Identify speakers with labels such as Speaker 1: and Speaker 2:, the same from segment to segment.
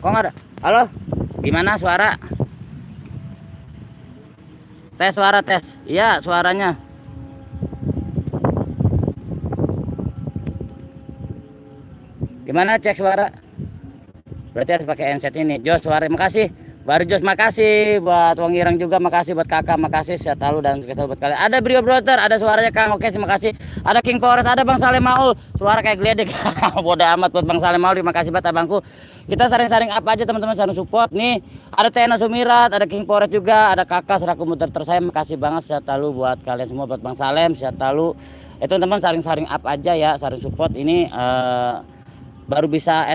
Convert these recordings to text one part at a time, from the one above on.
Speaker 1: Kok nggak ada? Halo, gimana suara? Tes suara tes. Iya suaranya. Gimana cek suara? Berarti harus pakai handset ini. Jos suara, makasih. Baru Jos, makasih buat Wong Irang juga, makasih buat kakak, makasih sehat selalu dan sukses buat kalian. Ada Brio Brother, ada suaranya Kang, oke terima kasih. Ada King Forest, ada Bang Saleh Maul, suara kayak geledek. Bodoh amat buat Bang Saleh Maul, terima kasih buat abangku. Kita saring-saring apa aja teman-teman, saling support nih. Ada Tena Sumirat, ada King Forest juga, ada kakak seraku muter tersayang, makasih banget sehat selalu buat kalian semua, buat Bang Salem sehat selalu. Itu teman-teman saring-saring up aja ya, saring support ini. Baru bisa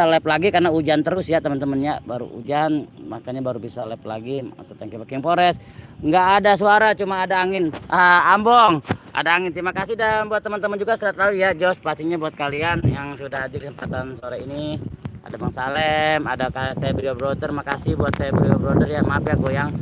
Speaker 1: live lagi karena hujan terus ya teman-temannya, baru hujan makanya baru bisa live lagi. Atau thank you King Forest, nggak ada suara cuma ada angin. Ambong ada angin. Terima kasih dan buat teman-teman juga selalu ya Jos, pastinya buat kalian yang sudah hadir kesempatan sore ini. Ada Bang Salem, ada Teh Brio Brother, makasih buat Teh Brio Brother ya, maaf ya goyang,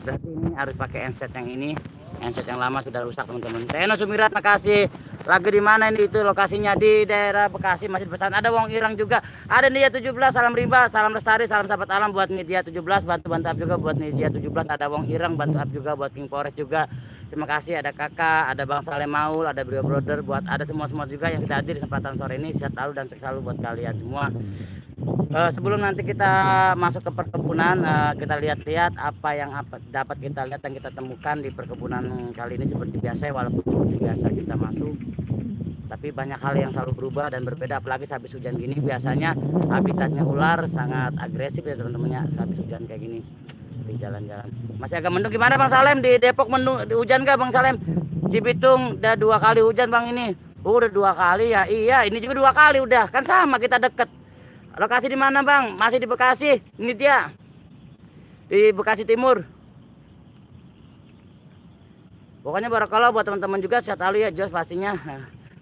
Speaker 1: berarti ini harus pakai handset yang ini, handset yang lama sudah rusak teman-teman. Teno Sumirat makasih. Lagi di mana ini itu lokasinya? Di daerah Bekasi, masih di pesan. Ada Wong Irang juga, ada Nidia 17, salam rimba, salam lestari, salam sahabat alam buat Nidia 17, bantu up juga buat Nidia 17. Ada Wong Irang, bantu up juga buat King Forest juga. Terima kasih, ada kakak, ada Bang Saleh Maul, ada Brio Brother, buat ada semua juga yang sudah hadir di kesempatan sore ini. Sehat selalu dan selalu buat kalian semua. Sebelum nanti kita masuk ke perkebunan, kita lihat-lihat apa yang dapat kita lihat dan kita temukan di perkebunan kali ini. Seperti biasa, walaupun seperti biasa kita masuk, tapi banyak hal yang selalu berubah dan berbeda, apalagi habis hujan gini. Biasanya habitatnya ular sangat agresif ya teman-temannya, habis hujan kayak gini di jalan-jalan. Masih agak mendung. Gimana Bang Salem, di Depok mendung, di hujan gak Bang Salem? Cibitung udah 2 kali hujan Bang ini. Udah 2 kali ya. Iya, ini juga 2 kali udah, kan sama kita deket. Lokasi di mana Bang? Masih di Bekasi. Ini dia di Bekasi Timur. Pokoknya barakallah buat teman-teman juga, sehat selalu ya Jos pastinya.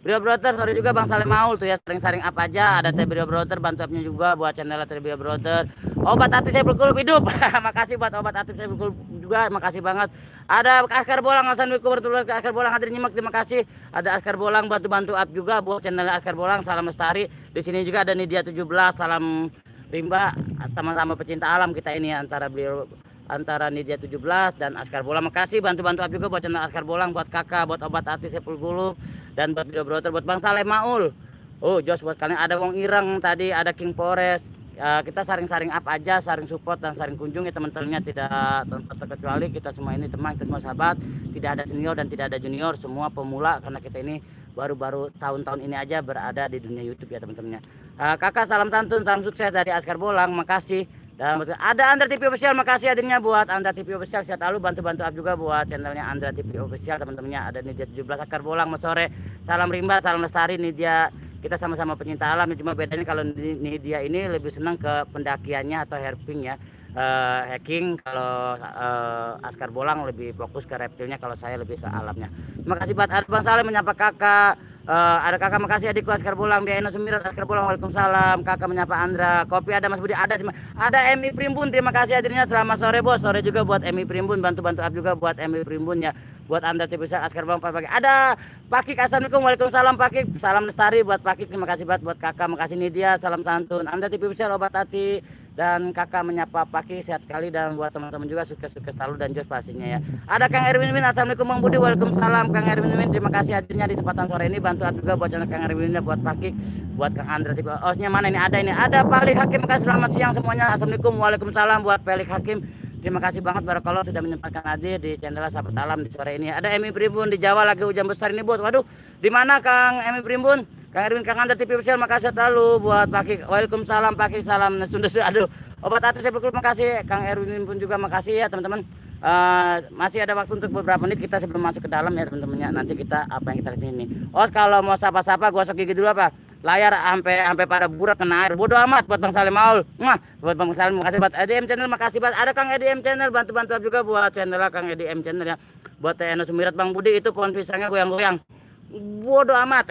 Speaker 1: Brio Brother, sorry juga Bang Saleh Maul tuh ya, sering-sering up aja. Ada Teh Brio Brother, bantu upnya juga buat channel Teh Brio Brother. Obat hati saya berkulub hidup. Makasih buat obat hati saya berkulub juga, makasih banget. Ada Askar Bolang, Assalamualaikum warahmatullahi wabarakatuh. Askar Bolang hadir nyimak, terima kasih. Ada Askar Bolang, bantu up juga buat channel Askar Bolang, salam lestari. Di sini juga ada Nidia 17, salam rimba, sama-sama pecinta alam kita ini antara Nidia 17 dan Askar Bolang. Makasih bantu up juga buat channel Askar Bolang, buat kakak, buat obat hati Sepul Gulub, dan buat Brio Brother, buat Bang Saleh Maul. Oh Jos, buat kalian ada Wong Irang tadi, ada King Forest. Kita saring-saring up aja, saring support dan saring kunjung ya teman-temannya, tidak tanpa terkecuali. Kita semua ini teman, kita semua sahabat, tidak ada senior dan tidak ada junior, semua pemula karena kita ini baru-baru tahun-tahun ini aja berada di dunia YouTube ya teman-temannya. Kakak salam santun, salam sukses dari Askar Bolang, makasih. Dan ada Andra TV Official, makasih hadirnya buat Andra TV Official, sehat selalu, bantu up juga buat channelnya Andra TV Official teman-temannya. Ada Nidia 17, Askar Bolang, sore, salam rimba, salam lestari. Nidia, kita sama-sama pecinta alam, cuma bedanya kalau Nidia ini lebih senang ke pendakiannya atau herping ya, hiking. Kalau Askar Bolang lebih fokus ke reptilnya, kalau saya lebih ke alamnya. Terima kasih buat Bang Saleh menyapa kakak. Ada kakak, makasih adikku Askar Bolang, dia Eno Sumirat, Askar Bolang, waalaikumsalam. Kakak menyapa Andra, kopi ada Mas Budi, ada Emi Primbun, terima kasih hadirnya, selamat sore bos. Sore juga buat Emi Primbun, bantu up juga buat Emi Primbun ya, buat Andra TV Askar Bolang pagi. Ada Pakik, assalamualaikum, waalaikumsalam Pakik, salam lestari buat Pakik, terima kasih buat kakak, makasih Nidia, salam santun. Andra TV Official, obat hati dan kakak menyapa Pakik, sehat sekali, dan buat teman-teman juga sukses selalu dan Jos pastinya ya. Ada Kang Erwin, assalamualaikum Bang Budi, waalaikumsalam Kang Erwin, terima kasih hadirnya di kesempatan sore ini. Bantu juga buat channel Kang Erwin, buat Pakik, buat Kang Andra TV. Osnya mana ini? Ada Pelik Hakim, makasih, selamat siang semuanya. Assalamualaikum, waalaikumsalam buat Pelik Hakim. Terima kasih banget barakallah sudah menyempatkan hadir di channel Sahabat Alam di sore ini. Ada Emi Primbun di Jawa, lagi hujan besar ini bos. Waduh, di mana Kang Emi Primbun? Kang Erwin, Kang Andra TV Official, makasih selalu buat Pakik. Waalaikumsalam Pakik, salam Sunda. Aduh, obat hati saya berkulub, makasih. Kang Erwin pun juga makasih ya teman-teman. Masih ada waktu untuk beberapa menit kita sebelum masuk ke dalam ya teman-temannya. Nanti kita apa yang kita lihat ini. Kalau mau sapa-sapa gosok gigi dulu apa? Layar sampai pada burak kena air. Bodoh amat buat Bang Saleh Maul. Buat Bang Saleh, makasih buat EDM channel, makasih banget. Ada Kang EDM channel, bantu juga buat channel Kang EDM channel ya. Buat Eno Sumirat, Bang Budi itu pohon pisangnya goyang-goyang. Bodoh amat.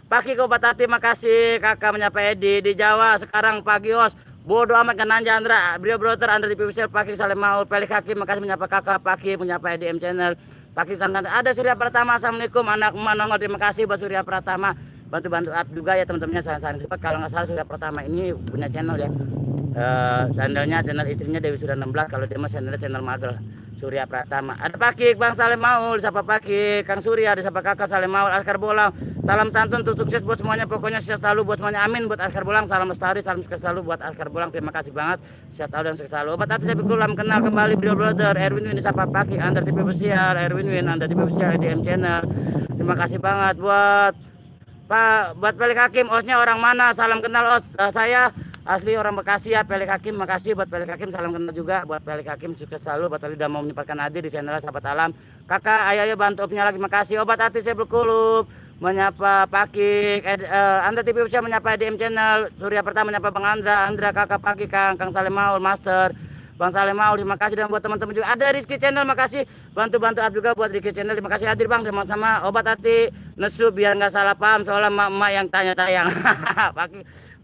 Speaker 1: Pagi obat hati, makasih kakak menyapa Edi di Jawa sekarang pagi os. Bodoh amat kan Anja Andra, Brio Brother, Andra di Official, Pakik, Saleh Maul, Pelik Hakim, makasih menyapa kakak, Pakik menyapa EDM channel, Pakik, ada Surya Pratama, assalamualaikum anak emak nongol, terima kasih buat Surya Pratama. bantu up juga ya teman-temannya, saling support. Kalau nggak salah Surya Pratama ini punya channel ya, channel istrinya Dewi Surya 16, kalau dia mah channel Magel Surya Pratama. Ada Pakik, Bang Saleh Maul, disapa Pakik, Kang Surya, disapa Kakak Saleh Maul, Askar Bolang. Salam santun untuk sukses buat semuanya, pokoknya sehat selalu buat semuanya, amin buat Askar Bolang. Salam lestari, salam sukses selalu buat Askar Bolang. Terima kasih banget, sehat selalu dan sukses selalu. Obat hati saya Kulam, kenal kembali Brio Brother, Erwin Win, disapa Pakik, Anda TV Official, Erwin Win, Anda TV Official, DM Channel. Terima kasih banget buat Pak, buat Pelik Hakim, osnya orang mana? Salam kenal os, saya asli orang Bekasi ya, Pelik Hakim. Makasih buat Pelik Hakim, salam kenal juga buat Pelik Hakim, sukses selalu. Buat tadi udah mau menyempatkan hadir di channel Sahabat Alam. Kakak, ayo bantu opnya lagi, makasih. Obat hati saya berkulub, menyapa Pakik, Anda TV bisa menyapa DM Channel, Surya Pertama menyapa Bang Andra, Kakak Pakik, Kang Saleh Maul, Master, Bang Saleh Maul, terima kasih. Dan buat teman-teman juga ada Rizky Channel, makasih bantu up juga buat Rizky Channel, terima kasih hadir Bang, sama-sama. Obat hati nesu biar nggak salah paham soalnya emak-emak yang tanya-tayang.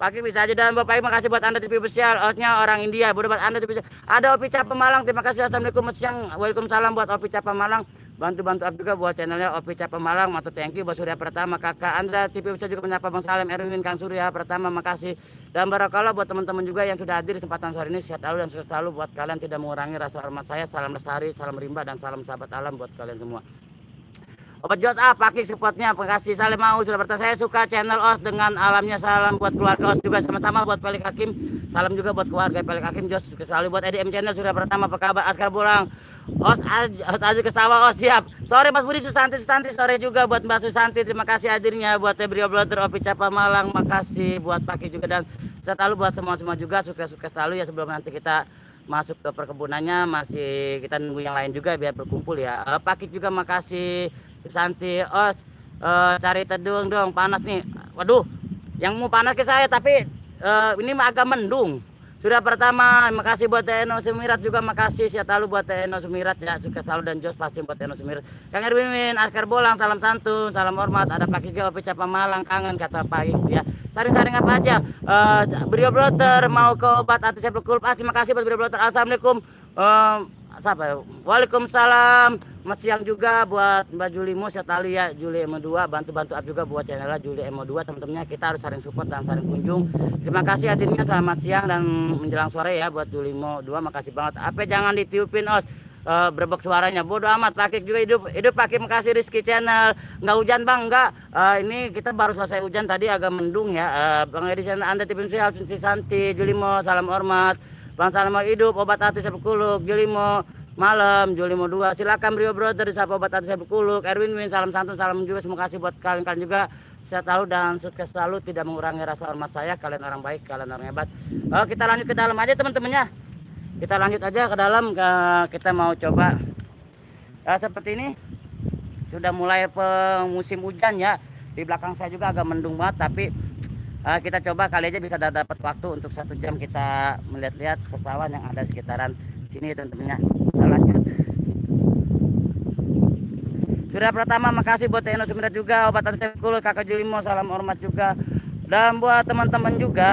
Speaker 1: Pakik bisa aja. Dan Bapak makasih buat Anda TV Official, osnya orang India, buat Anda TV Official. Ada Opi Cap Pemalang, terima kasih. Assalamualaikum siang, waalaikumsalam buat Opi Cap Pemalang. Bantu up juga buat channelnya Opi Cap Pemalang. Matur thank you buat Surya Pertama, Kakak Andra TV bisa juga menyapa Bang Salem, Erwin, Kang Surya Pertama, makasih. Dan barakallah buat teman-teman juga yang sudah hadir di kesempatan sore ini, sehat selalu dan sukses selalu buat kalian, tidak mengurangi rasa hormat saya. Salam lestari, salam rimba, dan salam sahabat alam buat kalian semua. Obat Jod Pakik supportnya, makasih. Saleh Maul sudah bertanya, saya suka channel os dengan alamnya. Salam buat keluarga os juga, sama-sama buat Pelik Hakim. Salam juga buat keluarga Pelik Hakim, Jos sukses selalu. Buat EDM Channel sudah pertama, apa kabar? Askar Bolang, os aja ke sawah, os siap. Sore Mas Budi, Susanti sore juga buat Mbak Susanti, terima kasih hadirnya. Buat Brio Brother, Opi Capa Malang, makasih. Buat Pakik juga, dan selalu buat semua juga sukses selalu ya. Sebelum nanti kita masuk ke perkebunannya, masih kita nunggu yang lain juga biar berkumpul ya. Pakik juga makasih. Santi, os, cari teduh dong, panas nih. Waduh, yang mau panas ke saya, tapi ini mah agak mendung. Sudah pertama, makasih buat Eno Sumirat juga, makasih. Sehat selalu buat Eno Sumirat ya, sukses selalu. Dan Jos pasti buat Eno Sumirat. Kang Erwin, Askar Bolang, salam santun, salam hormat. Ada Pakik juga, Opi Capa Malang, kangen kata Pakik ya. Saring-saring apa aja. Brio Brother mau ke obat hati saya berkulub. Terima kasih buat Brio Brother. Assalamualaikum. Waalaikumsalam. Mas siang juga buat Mbak Julimo, Setali ya, Juli MO2, bantu up juga buat channelnya Juli MO2. Teman-temannya kita harus saling support dan saling kunjung. Terima kasih hadirnya, selamat siang dan menjelang sore ya buat Julimo 2, makasih banget. Apa jangan ditiupin os, berebek suaranya, bodo amat. Pakik juga hidup Pakik, makasih. Rizky Channel, nggak hujan Bang, nggak, ini kita baru selesai hujan tadi, agak mendung ya. Bang Edi Channel, Anda tipin saya, Santi, Julimo, salam hormat. Bang Salam hidup, obat hati saya berkuluk, Julimo malam, Julimo 2, silakan Brio Brother, disapa obat hati saya berkuluk, Erwin Win, salam santun, salam juga, terima kasih buat kalian juga, sehat selalu dan sukses selalu, tidak mengurangi rasa hormat saya. Kalian orang baik, kalian orang hebat. Kita lanjut ke dalam aja teman-temannya, kita lanjut aja ke dalam, kita mau coba seperti ini. Sudah mulai musim hujan ya, di belakang saya juga agak mendung banget, tapi kita coba kali aja bisa dapat waktu untuk 1 jam kita melihat-lihat pesawat yang ada di sekitaran sini teman-temannya. Kita lanjut. Sudah pertama, makasih buat Eno Sumirat juga, obat hati saya berkuluk, Kakak Julimo, salam hormat juga. Dan buat teman-teman juga,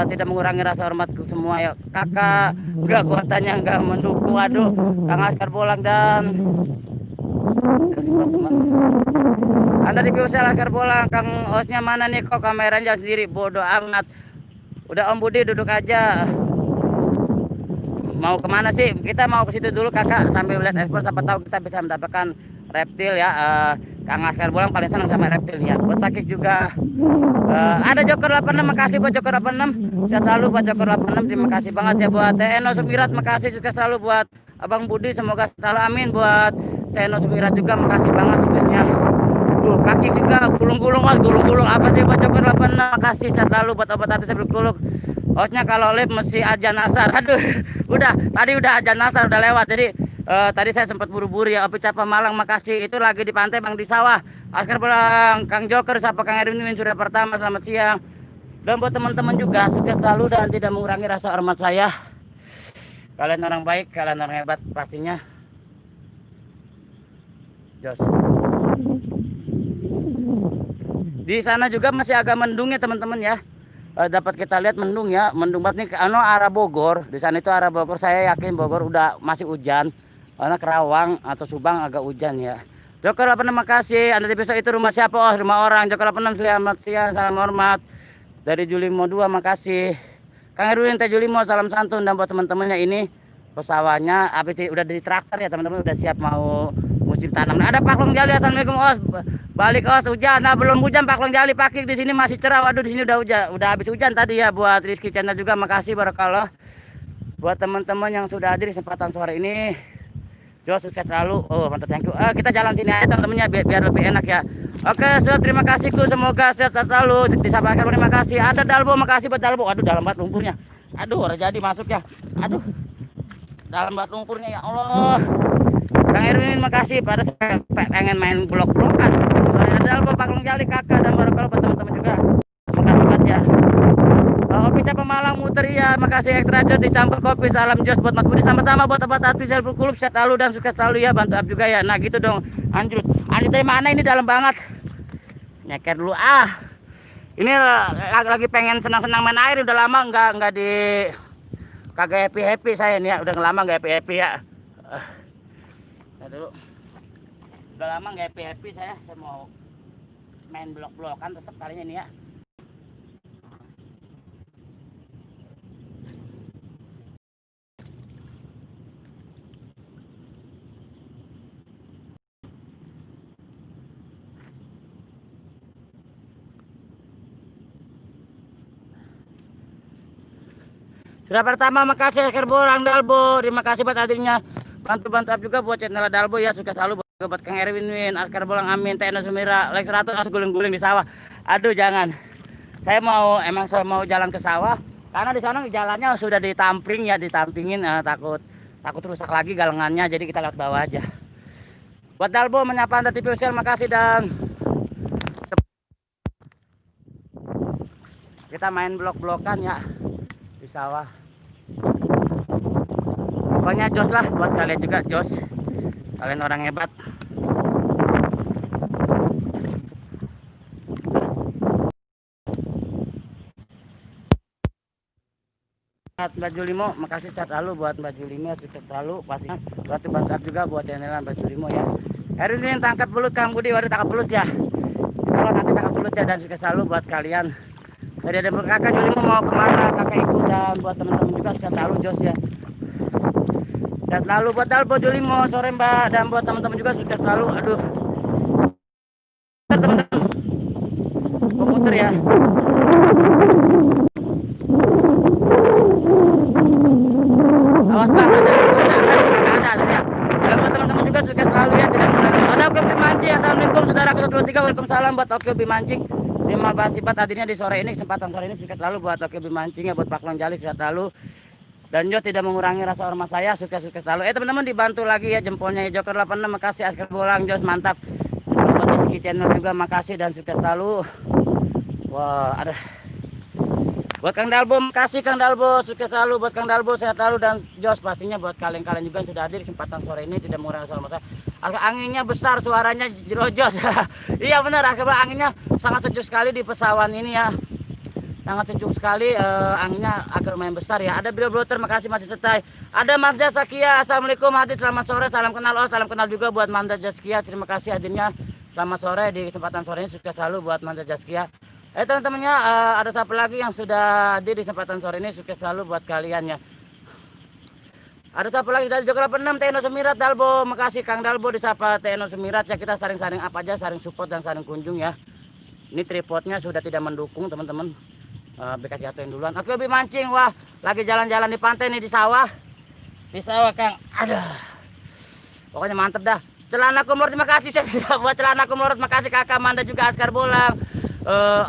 Speaker 1: tidak mengurangi rasa hormatku semua ya. Kakak enggak, kuatannya enggak mendukung. Waduh, Kang Askar Bolang dan Anda di Piusel Askar Bolang. Kang osnya mana nih, kok kameranya sendiri, bodoh amat. Udah Om Budi duduk aja. Mau kemana sih? Kita mau ke situ dulu Kakak, sambil lihat ekspor, siapa tahu kita bisa mendapatkan reptil ya. Kang Askar Bolang paling senang sama reptil ya. Buat Pakik juga, ada Joker 86, makasih buat Joker 86. Sehat selalu buat Joker 86, terima kasih banget ya. Buat Eno Sumirat, makasih, sukses selalu. Buat Abang Budi, semoga selalu amin. Buat Eno Sumirat juga, makasih banget suksesnya. Pakik juga gulung-gulung apa sih buat Joker 86, makasih. Sehat selalu buat obat hati saya berkuluk. Osnya kalau live mesti ajan asar. Aduh, tadi udah ajan asar, udah lewat. Jadi tadi saya sempat buru-buru ya. Opi Capa Malang, makasih. Itu lagi di pantai Bang, di sawah. Askar Bolang, Kang Joker, sapa Kang Erwin sudah pertama, selamat siang. Dan buat teman-teman juga, sukses selalu dan tidak mengurangi rasa hormat saya. Kalian orang baik, kalian orang hebat pastinya. Jos. Di sana juga masih agak mendung ya teman-teman ya. Dapat kita lihat mendung ya, mendung banget nih. Arah Bogor, di sana itu arah Bogor, saya yakin Bogor udah masih hujan. Karena Kerawang atau Subang agak hujan ya. Joker 86 makasih. Anda episode itu rumah siapa? Oh, rumah orang. Joker 86 selamat siang, salam hormat. Dari Julimo 2 makasih. Kang Erwin Teh Julimo salam santun, dan buat teman-temannya ini pesawatnya udah di traktor ya teman-teman, udah siap mau musim tanam. Nah, ada Paklong Jali, assalamualaikum Os. Balik Os, hujan. Nah, belum hujan Paklong Jali, Pakik di sini masih cerah. Waduh, di sini udah hujan, udah habis hujan tadi ya. Buat Rizky Channel juga makasih barakallah. Buat teman-teman yang sudah hadir di kesempatan sore ini, Jos sukses selalu. Oh mantap, thank you. Kita jalan sini aja teman-temannya biar lebih enak ya. Oke, Sob, terima kasihku, semoga sehat selalu. Disampaikan terima kasih. Ada Dalbo, makasih buat Dalbo. Aduh, dalam banget lumpurnya. Aduh, udah jadi masuk ya. Aduh, dalam banget lumpurnya ya Allah. Kang Erwin makasih, pada pengen main blok-blokan. Ada Dalbo, Paklong Jali, kakak, dan barakallah buat teman-teman juga. Makasih banget ya. Kopi Capa Malang muter ya, makasih ekstra Jos dicampur kopi. Salam Jos buat Mas Budi, sama-sama buat Obat Hati Selful Kulub, sehat selalu dan sukses selalu ya, bantu up juga ya. Nah gitu dong, anjut dari mana ini, dalam banget. Nyeker dulu ini lagi pengen senang-senang main air, udah lama nggak di kagak happy saya nih ya, udah lama nggak happy ya. Nah dulu udah lama nggak happy saya mau main blok-blokan resep kalinya nih ya. Sudah pertama, makasih Akhir Borang Dalbo. Terima kasih buat hadirnya. Bantu-bantu up juga buat channel Dalbo ya. Sukses selalu buat Kang Erwin, Askar Bolang, amin. Teno Sumira, like 100 guling-guling di sawah. Aduh jangan. Saya mau jalan ke sawah karena di sana jalannya sudah ditamping ya, ditampingin, takut rusak lagi galengannya, jadi kita lewat bawah aja. Buat Dalbo menyapa Anda TV Official, makasih, dan kita main blok-blokan ya di sawah. Pokoknya jos lah buat kalian juga, jos. Kalian orang hebat. Mbak Julimo, makasih sehat selalu buat Mbak Julimo, sukses selalu pastinya. Bantu juga buat channel Mbak Julimo ya. Erwin tangkap belut, Kang Budi, waduh tangkap belut ya. Kalau nanti tangkap belut ya, dan sukses selalu buat kalian. Tadi ada kakak Julimo mau kemana, kakak ikut, dan buat teman-teman juga sehat selalu jos ya. Sehat selalu buat Dalbo Julimo, sore Mbak, dan buat teman-teman juga sukses selalu. Aduh, teman-teman komputer ya. Awas Bang, ada ya. Dan buat teman-teman juga sukses selalu ya. Ada Oke Bimancing, assalamualaikum saudara 123, waalaikumsalam buat Oke Bimancing. Terima kasih buat hadirnya di sore ini, kesempatan sore ini, sukses selalu buat Oke Bimancing ya, buat Paklong Jali sehat selalu. Dan Jos tidak mengurangi rasa hormat saya, sukses selalu. Teman-teman dibantu lagi ya jempolnya Joker 86, makasih. Askar Bolang, Jos mantap. Buat Rizky Channel juga makasih dan sukses selalu. Wah, ada buat Kang Dalbo, makasih Kang Dalbo, sukses selalu buat Kang Dalbo, sehat selalu, dan Jos pastinya buat kalian juga yang sudah hadir kesempatan sore ini, tidak mengurangi rasa hormat saya. Anginnya besar, suaranya jerojos. Iya benar, anginnya sangat sejuk sekali di pesawat ini ya. Sangat sejuk sekali, anginnya agak lumayan besar ya. Ada Bro Broter, makasih masih setai. Ada Mas Jaskia, assalamualaikum hadir, selamat sore, salam kenal. Salam kenal juga buat Mas Jaskia, terima kasih hadirnya. Selamat sore di kesempatan sore ini, sukses selalu buat Mas Jaskia. Teman-temannya, ada siapa lagi yang sudah hadir di kesempatan sore ini, sukses selalu buat kalian ya. Ada siapa lagi dari Joker 86, Teno Sumirat, Dalbo, makasih Kang Dalbo disapa Teno Sumirat ya. Kita saring-saring apa aja, saring support dan saring kunjung ya. Ini tripodnya sudah tidak mendukung teman-teman. Bekas jatuhin duluan. Oke, lebih mancing. Wah, lagi jalan-jalan di pantai nih, di sawah. Di sawah Kang. Aduh. Pokoknya mantep dah. Celana kumlor, terima kasih saya buat celana kumlor, makasih Kakak Manda juga Askar Bolang.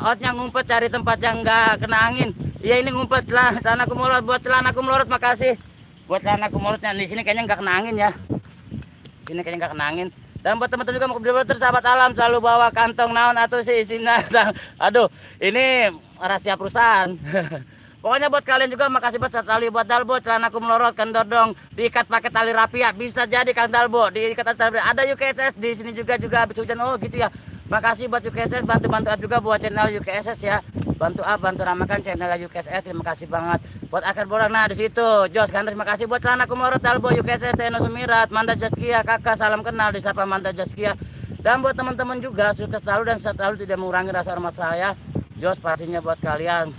Speaker 1: Outnya ngumpet cari tempat yang enggak kena angin. Iya ini ngumpet lah, celana kumlor, buat celana kumlor, makasih. Buat celana kumlornya di sini kayaknya enggak kena angin ya. Sini kayaknya enggak kena angin. Dan buat teman-teman juga mau beli sahabat alam, selalu bawa kantong naon atau si isinya. Aduh, ini rahasia perusahaan. Pokoknya buat kalian juga makasih buat tali buat Dalbo, celana kumlorot, kendor dong, diikat pakai tali rapi ya. Bisa jadi Kang Dalbo, diikat tali rapi. Ada UKSS di sini juga habis hujan. Oh gitu ya. Makasih buat UKSS, bantu-bantu up juga buat channel UKSS ya. Bantu up, bantu ramakan channel UKSS. Terima kasih banget. Buat Akhir Bolang, nah di situ Jos kan, terima kasih buat celana kumlorot, Dalbo, UKSS, Teno Sumirat, Manda Jaskia, kakak salam kenal disapa Manda Jaskia. Dan buat teman-teman juga sukses selalu dan selalu tidak mengurangi rasa hormat saya. Jos pastinya buat kalian.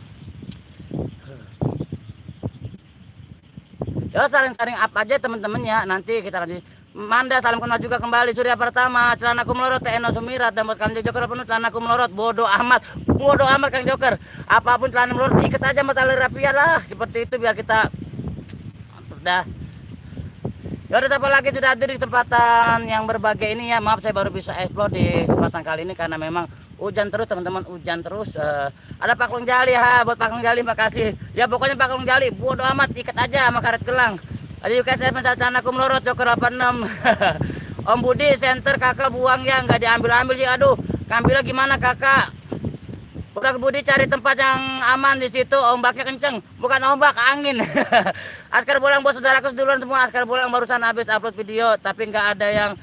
Speaker 1: Ya saring-saring up aja teman-teman ya. Nanti kita lanjut. Manda salam kenal juga kembali. Surya Pertama, celanaku melorot, Eno Sumirat. Dan buat kalian Joker penuh celanaku melorot. Bodoh amat Kang Joker. Apapun celana melorot ikat aja sama tali rapia lah. Seperti itu biar kita dah. Ya udah, siapa lagi sudah hadir di kesempatan yang berbahagia ini ya. Maaf saya baru bisa explore di kesempatan kali ini karena memang hujan terus teman-teman, hujan terus. Ada Pak Long Jali ha, buat Pak Long Jali makasih. Ya pokoknya Pak Long Jali bodo amat ikat aja sama karet gelang. Ada juga saya mencatat aku melorot Joker 86. Om Budi center kakak buang ya, nggak diambil-ambil sih. Aduh, ngambilnya gimana kakak? Udah Budi cari tempat yang aman di situ, ombaknya kenceng, bukan ombak, angin. Askar Bolang buat saudaraku duluan semua. Askar Bolang barusan habis upload video, tapi nggak ada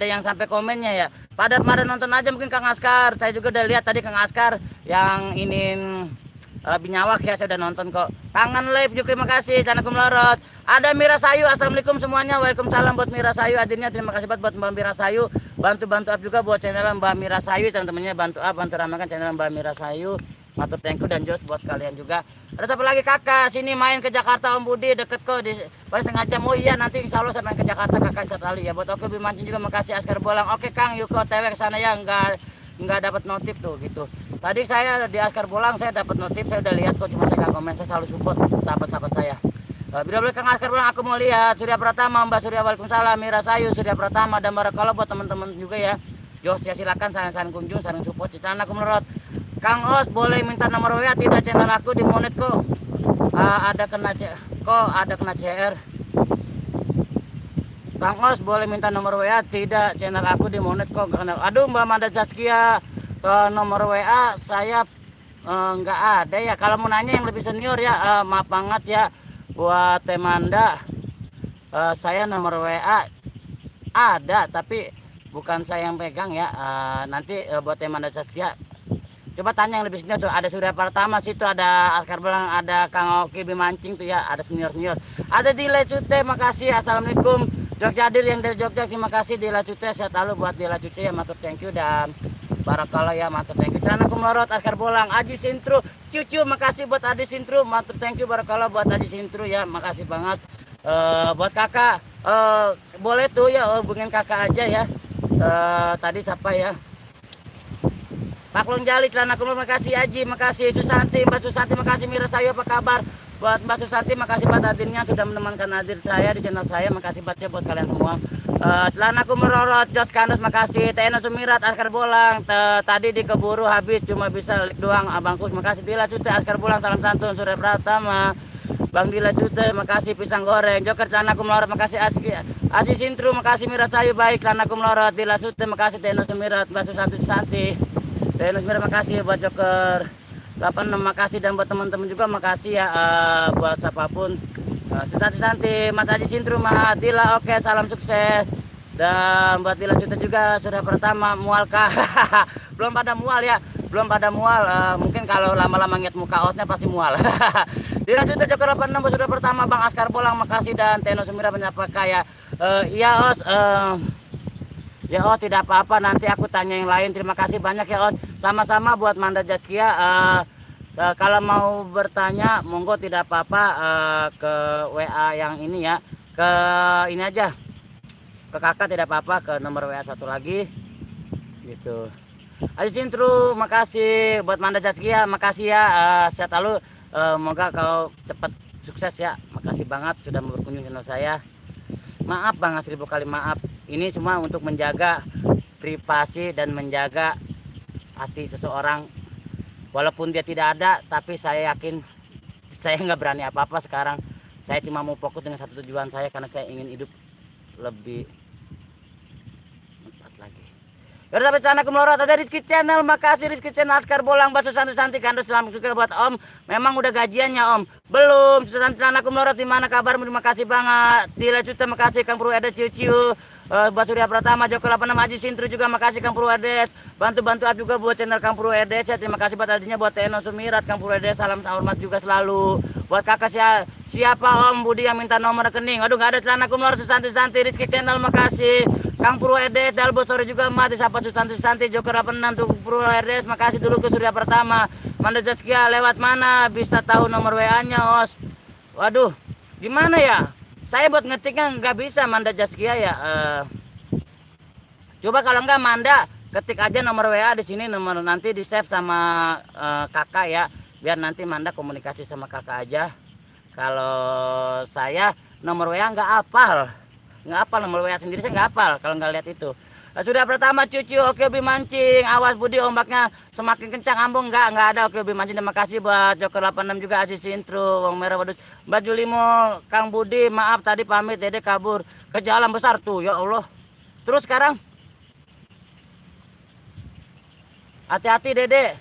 Speaker 1: yang sampai komennya ya. Pada nonton aja mungkin Kang Askar. Saya juga udah lihat tadi Kang Askar yang ingin binyawak ya, saya udah nonton kok. Kangen live juga, terima kasih. Canaku melorot. Ada Mira Sayu, assalamualaikum semuanya. Waalaikumsalam buat Mira Sayu hadirnya. Terima kasih buat Mbak Mira Sayu. Bantu up juga buat channel Mbak Mira Sayu, teman-temannya bantu up, bantu ramaikan channel Mbak Mira Sayu. Matur thank you dan jos buat kalian juga. Ada siapa lagi kakak? Sini main ke Jakarta Om Budi, deket kok di paling setengah jam. Oh iya nanti insya Allah saya main ke Jakarta kakak sekali ya. Buat oke Bimancing juga makasih. Askar Bolang. Oke Kang Yuko TW ke sana ya, nggak dapat notif tuh gitu. Tadi saya di Askar Bolang saya dapat notif, saya udah lihat kok, cuma saya nggak komen. Saya selalu support sahabat-sahabat saya. Bila boleh Kang Askar Bolang aku mau lihat. Surya Pratama, Mbak Surya Waalaikumsalam, Mira Sayu, Surya Pratama dan Barakallah buat teman-teman juga ya. Jos ya silakan saling kunjung, saling support. Channel aku melorot. Kang Os boleh minta nomor WA tidak, channel aku di monet kok. Ada kena CR. Kang Os boleh minta nomor WA tidak, channel aku di monet kok. Aduh Mbak Manda Zaskia, nomor WA saya nggak ada ya. Kalau mau nanya yang lebih senior ya, maaf banget ya buat Temanda. Saya nomor WA ada tapi bukan saya yang pegang ya. Nanti buat Temanda Zaskia coba tanya yang lebih senior tuh. Ada Surya Pertama situ, ada Askar Bolang, ada Kang Oki Bimancing tuh ya, ada senior. Ada Dila Cute, makasih. Assalamualaikum. Jogja hadir yang dari Jogja, terima kasih Dila Cute. Saya tahu buat Dila Cute ya, matur thank you dan Barakallah ya, matur thank you. Karena aku melorot Askar Bolang, Aji Sintru, cucu makasih buat Aji Sintru, matur thank you Barakallah buat Aji Sintru ya, makasih banget. Buat kakak boleh tuh ya hubungin kakak aja ya. Tadi siapa ya? Pak Long Jali, celana kumul, makasih Aji, makasih Susanti, Mbak Susanti, makasih Mira Sayu, apa kabar? Buat Mbak Susanti, makasih buat hadirnya sudah menemankan hadir saya di channel saya, makasih banget ya buat kalian semua. Celana aku merorot, Jos Kanus, makasih. Teno Sumirat, Askar Bolang, tadi dikeburu habis, cuma bisa like doang, abangku, makasih. Dila Cute, Askar Bolang, salam santun, Surya Pratama, Bang Dila Cute, makasih. Pisang goreng, Joker, celana aku melorot, makasih. Aji Sintru, makasih. Mira Sayu, baik, celana aku melorot. Dila Cute, makasih. Teno Sumirat, Mbak Susanti, Teno Sumirat, makasih buat Joker 86, makasih. Dan buat teman-teman juga makasih ya, buat siapapun. Susanti, Mas Aji Sintru, Mas Dila, oke, salam sukses. Dan buat Dila Cute juga Surya Pertama, mual kah? Belum pada mual ya, belum pada mual. Mungkin kalau lama-lama ngeliat muka osnya pasti mual. Dila Cute Joker 86, Surya Pertama, Bang Askar Bolang, makasih. Dan Teno Sumira menyapa kaya. Iya Os, ya Os tidak apa-apa, nanti aku tanya yang lain. Terima kasih banyak ya Os. Sama-sama buat Manda Jaskia. Kalau mau bertanya monggo tidak apa-apa, ke WA yang ini ya, ke ini aja, ke kakak tidak apa-apa, ke nomor WA satu lagi gitu. Aji Sintru, makasih. Buat Manda Jaskia, makasih ya. Sehat selalu, moga kau cepat sukses ya. Makasih banget sudah berkunjung channel saya. Maaf banget, 1000 kali maaf. Ini cuma untuk menjaga privasi dan menjaga hati seseorang. Walaupun dia tidak ada, tapi saya yakin saya nggak berani apa-apa sekarang. Saya cuma mau fokus dengan satu tujuan saya, karena saya ingin hidup lebih cepat lagi. Yaudah, sampai sana aku melorot. Ada Rizky Channel, makasih Rizky Channel. Askar Bolang, Bakso Santi Kandos, selamat juga buat Om. Memang udah gajiannya Om? Belum. Susanti aku melorot, gimana kabarmu? Terima kasih banget. Dila Cute, makasih. Kang Puru ada ciu-ciu. Mbak Surya Pratama, Joker 86, Aji Sintru juga makasih. Kang Puru Edes, bantu up juga buat channel Kang Puru Edes ya. Terima kasih buat hadirnya buat Teno Sumirat, Kang Puru Edes, salam hormat juga selalu. Buat kakak siapa Om Budi yang minta nomor rekening? Aduh nggak ada, celana aku melorot. Susanti Rizky Channel, makasih. Kang Purwoedes Dalbo sore juga mati Sapa Susanti Joker 86 tuh Purwoedes makasih dulu ke Surya Pertama. Manda Zaskia lewat mana bisa tahu nomor WA-nya Os? Waduh gimana ya, saya buat ngetiknya nggak bisa Manda Zaskia ya. Coba kalau enggak Manda ketik aja nomor WA di sini, nomor nanti di save sama kakak ya, biar nanti Manda komunikasi sama kakak aja. Kalau saya nomor WA nggak hafal nomor WA sendiri, saya nggak hafal kalau nggak lihat itu. Sudah Pertama cucu oke Hobi mancing, awas Budi ombaknya semakin kencang ambung, nggak ada oke Hobi mancing. Terima kasih buat Joker 86 juga, Aziz Intro, Wong Merah Wadus, Mbak Julimo, Kang Budi maaf tadi pamit Dede kabur ke jalan besar tuh ya Allah. Terus sekarang hati-hati Dede.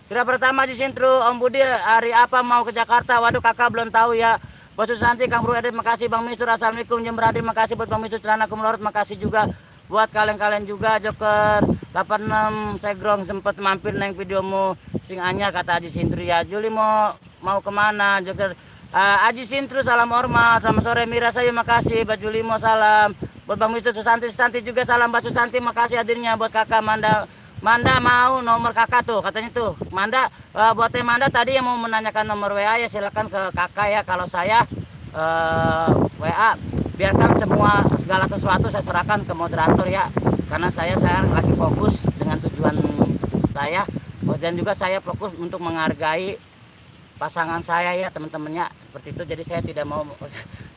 Speaker 1: Sudah Pertama Aziz Intro, Om Budi hari apa mau ke Jakarta? Waduh kakak belum tahu ya. Bos Susanti, Kang Bro Edit, makasih Bang Mistur, assalamualaikum Jam Beradi, makasih buat Bang Mistur, Celana Kumlorot, makasih juga buat kalian juga. Joker 86 Segrong sempat mampir neng videomu sing anyar kata Aji Sintru ya. Juli mau kemana Joker? Aji Sintru salam hormat, selamat sore Mira saya makasih. Buat Juli salam, buat Bang Mistur, Susanti juga salam. Mbak Susanti makasih hadirnya. Buat kakak Manda mau nomor kakak tuh katanya tuh Manda, buat Manda tadi yang mau menanyakan nomor WA ya silakan ke kakak ya. Kalau saya WA biarkan semua segala sesuatu saya serahkan ke moderator ya, karena saya lagi fokus dengan tujuan saya, dan juga saya fokus untuk menghargai pasangan saya ya teman-temannya seperti itu. Jadi saya tidak mau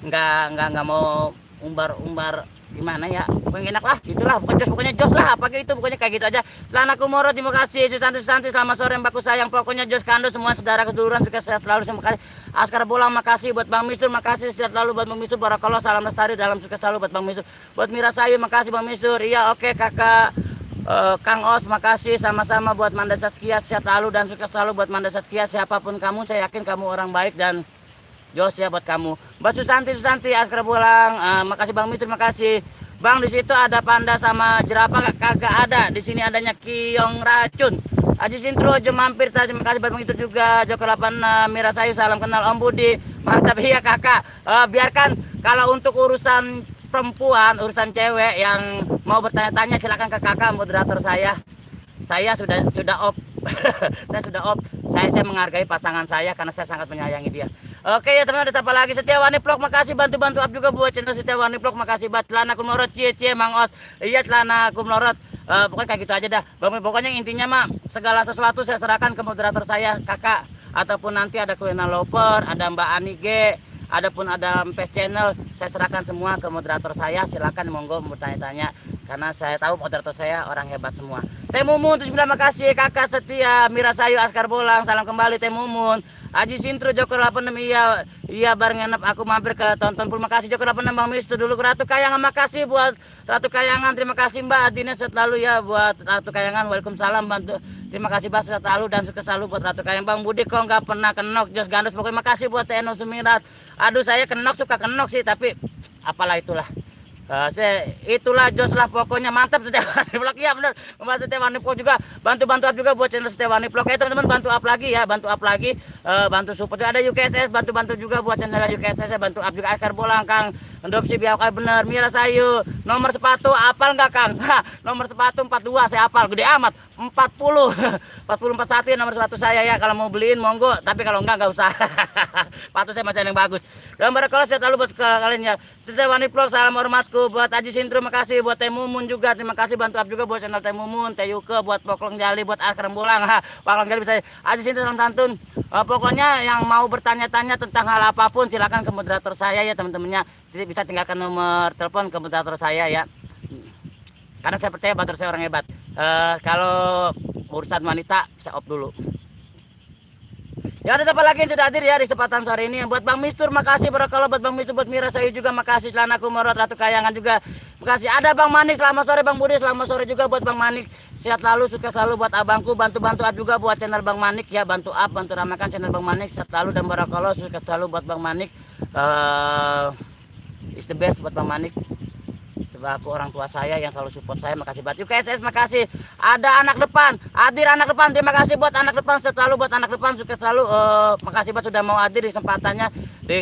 Speaker 1: nggak mau umbar gimana ya, pokoknya enak lah gitulah, pokoknya jos lah apa gitu, pokoknya kayak gitu aja. Celana Kumoro terima kasih. Susanti selamat sore Mbakku sayang, pokoknya jos kando semua saudara keseluruhan sukses sehat selalu, terima kasih. Askar Bolang makasih. Buat Bang Mistur makasih sehat selalu. Buat Bang Mistur barakallah salam lestari dalam sukses selalu buat Bang Mistur. Buat Mira Sayu makasih Bang Mistur, iya oke kakak. Kang Os makasih sama-sama. Buat Manda Saskia sehat selalu dan sukses selalu buat Manda Saskia, siapapun kamu saya yakin kamu orang baik dan jos ya buat kamu. Mbak Susanti Askar Bolang, makasih Bang Mistur, makasih. Bang di situ ada panda sama jerapah kagak ada. Di sini adanya Kiong racun. Aji Sintro jom mampir tadi. Terima kasih Bang itu juga. Joker 86 Mira Sayu salam kenal Om Budi. Mantap iya kakak. Biarkan kalau untuk urusan perempuan, urusan cewek yang mau bertanya-tanya silakan ke kakak moderator saya. Saya sudah off. Saya sudah off. Saya menghargai pasangan saya karena saya sangat menyayangi dia. Oke ya teman-teman, ada siapa lagi? Setiawani Vlog makasih bantu up juga buat channel Setiawani Vlog, makasih buat Celana Kumlorot cie Mang Os. Iya Celana Kumlorot. Pokoknya kayak gitu aja dah. Pokoknya intinya mah segala sesuatu saya serahkan ke moderator saya kakak, ataupun nanti ada Kuena Loper, ada Mbak Ani G, adapun ada Mpes Channel, saya serahkan semua ke moderator saya. Silakan monggo bertanya-tanya karena saya tahu moderator saya orang hebat semua. Teh Mumun 79 makasih kakak setia. Mira Sayu Askar Bolang salam kembali Teh Mumun. Aji Sintro Joker 86 iya bareng enak aku mampir ke tonton pul, makasih Joker 86 Bang Mister dulu ke Ratu Kayangan, makasih buat Ratu Kayangan, terima kasih Mbak Adina selalu ya buat Ratu Kayangan. Waalaikumsalam bantu, terima kasih Mbak selalu dan sukses selalu buat Ratu Kayangan. Bang Budi kok nggak pernah kenok jos gandos, pokoknya makasih buat TNO Sumirat. Aduh saya kenok suka kenok sih tapi apalah itulah. Itulah jos lah pokoknya, mantap Setiawani Vlog ya bener. Membantu Setiawani Vlog juga, bantu up juga buat channel Setiawani Vlog ya teman-teman, bantu up lagi ya, bantu support. Ada UKSS bantu juga buat channel UKSS, bantu up juga. Askar Bolang Kang adopsi biar bener. Mira Sayu nomor sepatu apal nggak Kang? Nomor sepatu 42 saya apal gede amat, 40 41 ya nomor sepatu saya ya, kalau mau beliin monggo, tapi kalau enggak usah. Sepatu saya macam yang bagus. Dan barakallah saya selalu buat kalian ya. Setiawani Vlog salam hormatku buat Aji Sintro, makasih buat Teh Mumun juga, terima kasih bantu up juga buat channel Teh Mumun, Teh Yuke, buat Poklong Jali, buat Askar Bolang. Poklong Jali bisa Aji Sintro salam santun. Pokoknya yang mau bertanya-tanya tentang hal apapun silakan ke moderator saya ya teman-temannya. Jadi bisa tinggalkan nomor telepon ke moderator saya ya. Karena saya percaya moderator saya orang hebat. Kalau urusan wanita saya off dulu. Ya ada siapa lagi yang sudah hadir ya di kesempatan sore ini. Buat Bang Mistur makasih barakallah, buat Bang Mistur, buat Mira Sayu juga makasih, Celana Kumlorot, Ratu Kayangan juga makasih. Ada Bang Manik selamat sore, Bang Budi selamat sore juga buat Bang Manik. Sehat selalu, sukses selalu buat abangku, bantu up juga buat channel Bang Manik ya, bantu ramakan channel Bang Manik, sehat selalu dan barakallah, sukses selalu buat Bang Manik. Is the best buat Bang Manik. sebagai orang tua saya yang selalu support saya, makasih banget. UKSS makasih. Ada anak depan, hadir anak depan, terima kasih buat anak depan, selalu buat anak depan, sukses selalu. Makasih banget sudah mau hadir di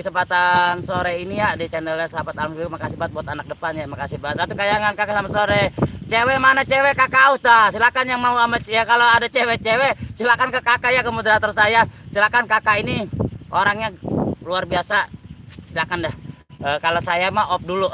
Speaker 1: kesempatan sore ini ya di channelnya Sahabat Alhamdulillah. Makasih banget buat anak depan ya, makasih banget. Ratu Kayangan, kakak selamat sore. Cewek mana cewek, kakak Auta, silakan yang mau sama ya, kalau ada cewek-cewek silakan ke kakak ya, ke moderator saya. Silakan, kakak ini orangnya luar biasa, silakan dah. Kalau saya mah off dulu.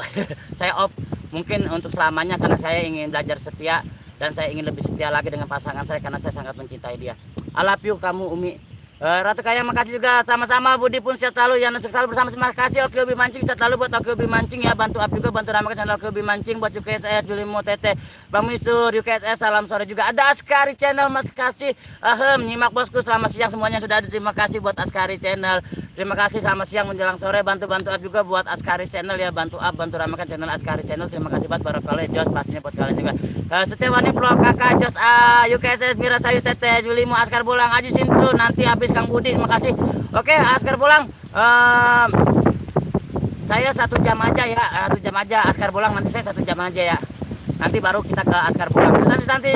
Speaker 1: Saya off mungkin untuk selamanya karena saya ingin belajar setia dan saya ingin lebih setia lagi dengan pasangan saya karena saya sangat mencintai dia. I love you kamu Umi. Ratu Kayang makasih juga, sama-sama. Budi pun sehat selalu ya, selalu bersama. Terima kasih Oke Hobi Mancing, sehat selalu buat Oke Hobi Mancing ya, bantu up juga, bantu ramakan channel Oke Hobi Mancing buat UKSS, Julimo Tete, Bang Mistur, UKSS, salam sore juga. Ada Askari Channel, mas kasih nyimak bosku, selamat siang semuanya sudah ada, terima kasih buat Askari Channel, terima kasih, selamat siang menjelang sore, bantu up juga buat Askari Channel ya, bantu up, bantu ramakan channel Askari Channel, terima kasih buat Barokale Jos, pastinya buat kalian juga. Setiawani Vlog, kakak Jos, UKSS, Mira Sayu Tete, Julimo, Askar Bulang, Aji Sintru, nanti habis Kang Budi, terima kasih. Oke, Askar Bulang, saya 1 jam aja ya, 1 jam aja Askar Bulang, nanti saya 1 jam aja ya, nanti baru kita ke Askar Bulang. Nanti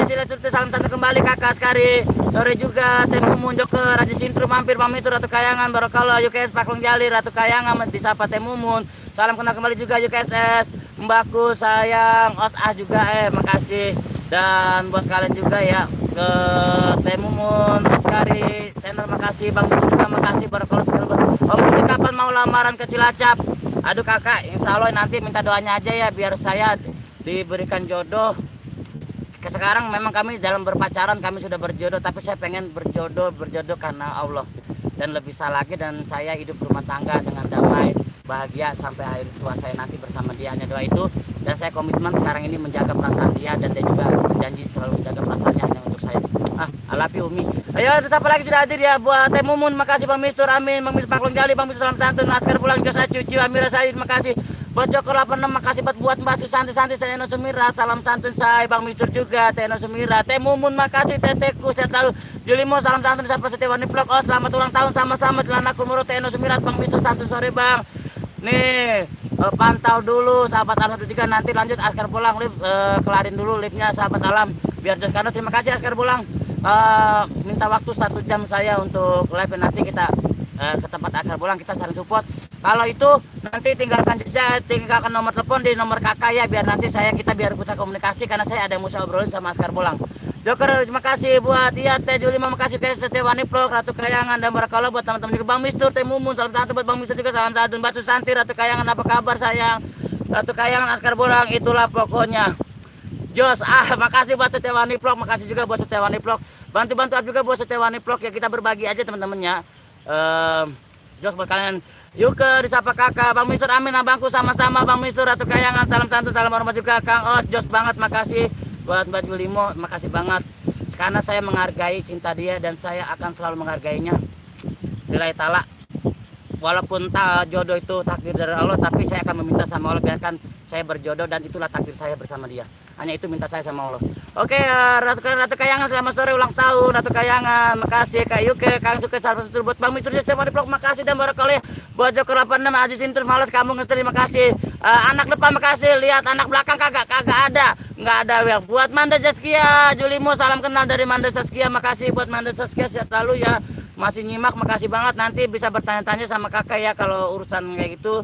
Speaker 1: salam tante kembali kakak Askari, sore juga Temu Joker, Raji Sintru mampir, pamit Ratu Kayangan, Barokalo, UKS Paklong Jali, Ratu Kayangan disapa Temumun, salam kenal kembali juga UKSS, Mbakku sayang, Os juga makasih. Dan buat kalian juga ya, ke Temumun, Askari channel makasih, Bang juga makasih, Barokalo segala. Om Budi kapan mau lamaran ke Cilacap? Aduh kakak, insya Allah nanti minta doanya aja ya biar saya diberikan jodoh. Sekarang memang kami dalam berpacaran, kami sudah berjodoh, tapi saya pengen berjodoh karena Allah dan lebih lagi, dan saya hidup rumah tangga dengan damai, bahagia sampai akhir tua saya nanti bersama dia, hanya doa itu. Dan saya komitmen sekarang ini menjaga perasaan dia, dan dia juga berjanji selalu menjaga perasaannya hanya untuk saya. I love you Umi. Ayo, siapa lagi sudah hadir ya, buat Teh Mumun, makasih Bang Mistur, amin, Bang Mistur Paklong Jali, Bang Mistur salam santun, Askar Pulang, Josa Cucu, Amira Said, makasih. Buat Joko 86 makasih buat Mbak Susanti Santi, Teh Eno Sumira, salam santun saya, Bang Mistur juga, Teh Eno Sumira, Teh Mumun makasih, Teteku sehat selalu, Julimo salam santun, Sapa Setiawani Vlog, selamat ulang tahun sama-sama, Celana Kumuro, Teh Eno Sumira, Bang Mistur santun sore Bang. Nih, pantau dulu sahabat alam 3, nanti lanjut Askar Pulang live, kelarin dulu live-nya sahabat alam biar Jos Kano. Terima kasih Askar Pulang. Minta waktu 1 jam saya untuk live, nanti kita ke tempat Askar Pulang, kita saling support. Kalau itu nanti tinggalkan nomor telepon di nomor kakak ya, biar nanti kita biar bisa komunikasi karena saya ada yang mau obrolin sama Askar Pulang. Joker terima kasih buat Teh Julima, makasih Teh Setiawani Vlog, Ratu Kayangan, dan Barokalo buat teman-teman juga, Bang Mistur, Teh Mumun, salam satu buat Bang Mistur juga, salam satu Mbak Susanti, Ratu Kayangan apa kabar sayang, Ratu Kayangan, Askar Pulang, itulah pokoknya. Jos, makasih buat Setiawani Vlog, makasih juga buat Setiawani Vlog, bantu juga buat Setiawani Vlog ya, kita berbagi aja teman-temannya. Jos buat kalian. Yuk ke disapa kakak, Bang Mistur, amin, abangku sama-sama, Bang Mistur, Ratu Kayangan, salam santun, salam hormat juga, Kang Os, Jos banget, makasih. Buat Mbak Julimo, makasih banget karena saya menghargai cinta dia dan saya akan selalu menghargainya. Lillahi ta'ala, walaupun jodoh itu takdir dari Allah, tapi saya akan meminta sama Allah biarkan saya berjodoh, dan itulah takdir saya bersama dia. Hanya itu minta saya sama Allah. Oke, Ratu Kayangan selamat sore ulang tahun Ratu Kayangan, makasih Kak Yuke, Kang Suke, salam satu buat Bang Mistur Setiawani Vlog, makasih, dan Barokalo buat Joko 86, Aji Sintur malas kamu ngestri, makasih. Anak depan makasih, lihat anak belakang kagak ada, nggak ada ya. Buat Manda Zaskia, Julimo salam kenal dari Manda Zaskia, makasih buat Manda Zaskia, sehat selalu ya, masih nyimak, makasih banget. Nanti bisa bertanya-tanya sama kakak ya kalau urusan kayak gitu.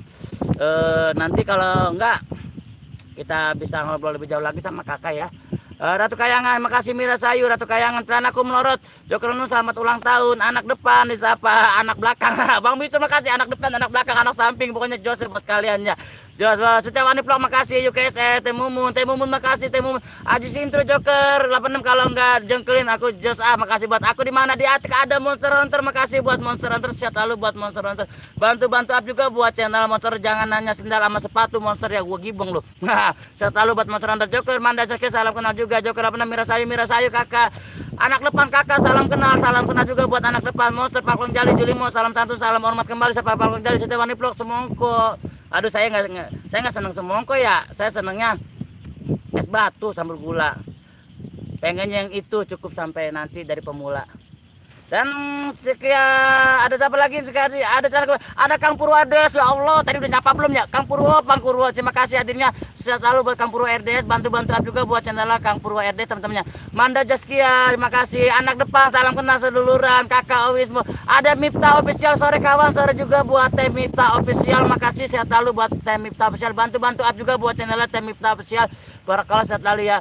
Speaker 1: Nanti kalau enggak kita bisa ngobrol lebih jauh lagi sama kakak ya. Ratu Kayangan, makasih Mira Sayu, Ratu Kayangan, Celanaku melorot, Joker selamat ulang tahun, anak depan disapa, anak belakang, Bang Mistur makasih, anak depan, anak belakang, anak samping, pokoknya Joseph buat kalian ya. Jos, Setiawani Vlog makasih, UKSS, Teh Mumun makasih, Teh Mumun, Aji Sintro, Joker 86 kalau enggak jengkelin aku, Jos, makasih buat aku di mana di Atik ada Monster Hunter, makasih buat Monster Hunter, sehat lalu buat Monster Hunter, bantu up juga buat channel Monster, jangan nanya sendal sama sepatu Monster ya, gua gibeng lu. Sehat lalu buat Monster Hunter, Joker, Manda Zaskia, salam kenal juga, Joker 86, Mira Sayu kakak, anak depan kakak, salam kenal juga buat anak depan, Monster Paklong Jali, Julimo, salam satu, salam hormat kembali, Sapa Paklong Jali, Setiawani Vlog, semongko. Aduh, saya nggak seneng semongko ya, saya senengnya es batu sambal gula. Pengennya yang itu cukup sampai nanti dari pemula. Dan sekian ada siapa lagi sekali ada Kang Purwades, ya Allah tadi udah nyapa belum ya Kang Purwo, terima kasih hadirnya sehat selalu buat Kang Purwo RDS, bantu juga buat channel Kang Purwo RDS teman-temannya. Manda Jaskia, terima kasih. Anak depan salam kenal seduluran, Kakak Owismo, ada Mipta official, sore kawan, sore juga buat Teh Mipta official, makasih sehat selalu buat Teh Mipta official, bantu up juga buat channel Teh Mipta official. Barakallah sehat selalu ya.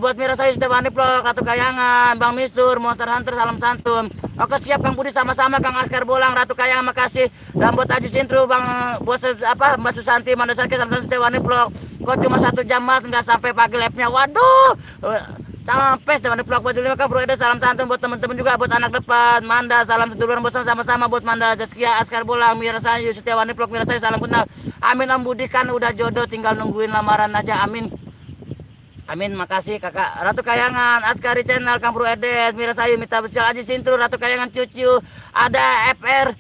Speaker 1: Buat Mira saya Stefani Vlog, Ratu Kayangan, Bang Mistur, Monster Hunter, salam santun. Oke siap Kang Budi, sama-sama Kang Askar Bolang, Ratu Kayangan, makasih. Dan buat Haji Sintru, Bang buat Mbak Susanti, Manda Sarki, sama-sama Stefani Vlog. Kok cuma 1 jam mas, nggak sampai pagi live-nya, waduh. Sampai Stefani Vlog buat dulu Kang Bro Ede, salam santun buat teman-teman juga, buat anak depan, Manda, salam seduluran bos sama-sama buat Manda Jaskia, Askar Bolang, Mira Sayu, Setiawani Vlog, Mira Sayu, salam kenal. Amin Om Budi, kan udah jodoh tinggal nungguin lamaran aja, amin. Amin, makasih Kakak Ratu Kayangan, Askari Channel, Kang Bro Edes, Mira Sayu, Mita Besial, Aji Sintru, Ratu Kayangan cucu, ada FR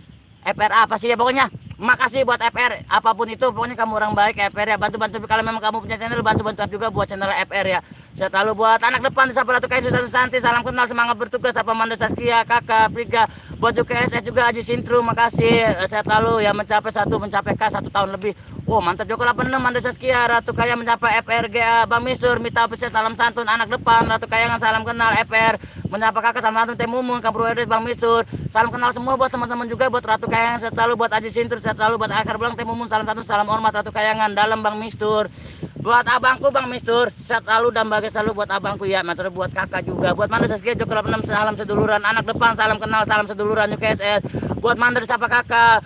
Speaker 1: apa sih ya pokoknya. Makasih buat FR, apapun itu pokoknya kamu orang baik FR ya, bantu kalau memang kamu punya channel, bantu juga buat channel FR ya. Saya selalu buat anak depan di Ratu Kayangan, Susanti, salam kenal, semangat bertugas, apa Manda Saskia, Kakak Friga, buat juga SS juga Aji Sintru, makasih. Saya selalu ya mencapai K 1 tahun lebih. Oh mantap Joko 86, Manda Saskia, Ratu Kayangan mencapai FRGA, Bang Misur, Mita Peset, salam santun, anak depan, Ratu Kayangan, salam kenal FR, menyapa Kakak, salam santun, Teh Mumun, Kang Bro Edes, Bang Misur, salam kenal semua buat teman-teman juga, buat Ratu Kayangan, saya selalu buat Aji Sintur, saya selalu buat Akar Belang, Teh Mumun, salam santun, salam hormat Ratu Kayangan, dalam Bang Mistur, buat abangku Bang Mistur, sehat selalu dan bahagia selalu buat abangku ya, matur buat kakak juga, buat Manda Saskia, Joko 86, salam seduluran, anak depan, salam kenal, salam seduluran, UKSS, buat Manda disapa kakak,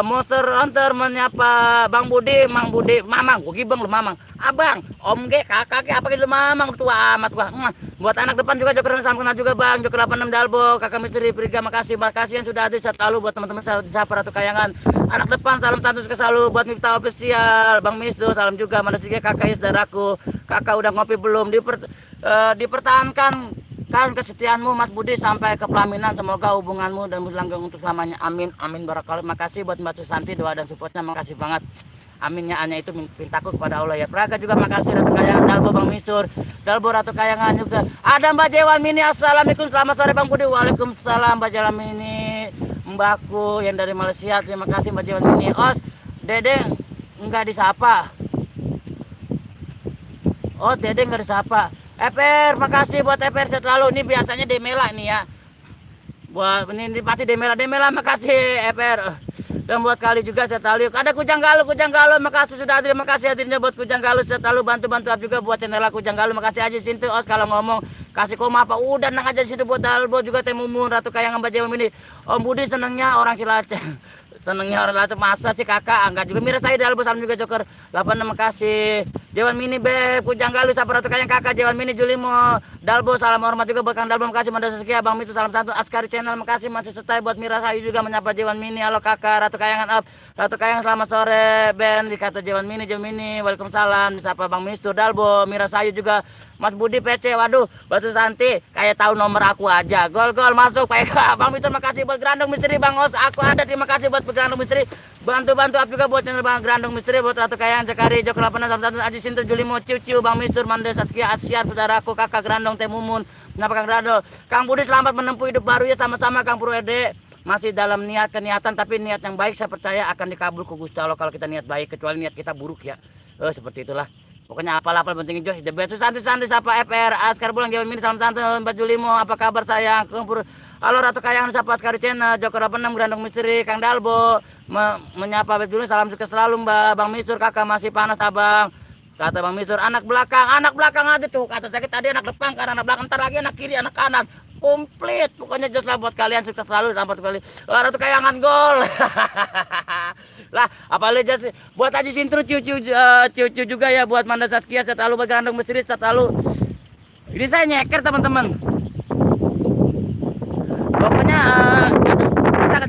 Speaker 1: Monster Hunter menyapa Bang Budi, Mang Budi, Mamang, gua gibeng lu Mamang, abang, om ge, kakak ge, apa gitu Mamang, tua amat gua. Buat anak depan juga Joker, salam kenal juga Bang, Joker 86 Dalbo, Kakak Misteri Priga, makasih yang sudah hadir selalu buat teman-teman saya disapa Ratu Kayangan. Anak depan salam santun selalu buat Mifta official, Bang Misu, salam juga Manda Saskia, Kakak saudaraku. Kakak udah ngopi belum? Dipertahankan kan kesetiaanmu Mas Budi sampai ke pelaminan, semoga hubunganmu dan berlanggeng untuk selamanya, amin amin barakallah. Makasih buat Mbak Susanti doa dan supportnya, makasih banget, aminnya hanya itu pintaku kepada Allah ya. Praga juga makasih, Ratu Kayangan, Dalbo Bang Misur, Dalbo Ratu Kayangan juga ada Mbak Jewan Mini, assalamualaikum, selamat sore Bang Budi. Waalaikumsalam Mbak Jewan Mini, Mbakku yang dari Malaysia, terima kasih Mbak Jewan Mini. Os Dede enggak disapa, oh Dede enggak disapa. FR, makasih buat FR selalu. Ini biasanya Demela nih ya. Buat ini pasti Demela, makasih FR. Dan buat kali juga saya tahu ada Kujang Galuh, makasih sudah hadir, makasih hadirnya buat Kujang Galuh, saya selalu bantu juga buat channel Kujang Galuh, makasih aja Sintu. Os kalau ngomong kasih koma apa udah nang aja di situ buat Dalbo juga, Teh Mumun, Ratu Kayangan, Mbak Jewan ini. Om Budi senengnya orang Cilacap. Senengnya orang Cilacap, masa sih kakak enggak juga. Mira saya Dalbo, salam juga Joker 86, makasih. Jewan Mini Beb, Kujang Galuh, Ratu Kayangan, kakak Jewan Mini, Julimo, Dalbo, salam hormat juga buat Kang Dalbo, makasih. Manda Saskia, Bang Mitu, salam santun, Askari Channel, makasih. Masih setai buat Mira Sayu juga menyapa Jewan Mini, halo kakak, Ratu Kayangan up, Ratu Kayangan selamat sore, Ben dikata Jewan Mini, waalaikumsalam, disapa Bang Mistu, Dalbo, Mira Sayu juga, Mas Budi PC, waduh, Mbak Susanti, kayak tahu nomor aku aja, gol masuk, Pak Bang Mitu, makasih buat Grandong Misteri, Bang Os, aku ada, terima kasih buat Grandong Misteri, bantu up juga buat channel Bang Grandong Misteri, buat Ratu Kayangan, Jakari, Joko 86, satu Aji Sintur, Julimo, Ciu, Bang Mistur, Manda Saskia, Asyar, saudaraku, kakak Grandong, Teh Mumun, kenapa Kang Grandong, Kang Budi selamat menempuh hidup baru ya, sama-sama Kang Bro Ede, masih dalam keniatan, tapi niat yang baik saya percaya akan dikabul ke Gusti Allah kalau kita niat baik, kecuali niat kita buruk ya, seperti itulah. Pokoknya apal-apal penting Jos, the best. Santai sapa FR, Askar Bulang, Jewan Mini, salam santun, Mbak Julimo, apa kabar sayang? Halo Ratu Kayangan, sapa Askari Channel, Joker 86, Grandong Misteri, Kang Dalbo, menyapa Mbak Julimo, salam sukses selalu Mbak. Bang Misur, kakak masih panas abang. Kata Bang Misur, anak belakang aja tuh, kata sakit tadi anak depan, kan anak belakang, ntar lagi anak kiri, anak kanan. Komplit, pokoknya Jos lah buat kalian, sukses selalu, selamat kali. Ratu Kayangan gol. Lah, apalagi Jos buat Haji Sintru, cucu juga ya, buat Manda Saskia, saya selalu bergandung Misteri, saya selalu. Ini saya nyeker teman-teman. Pokoknya kita akan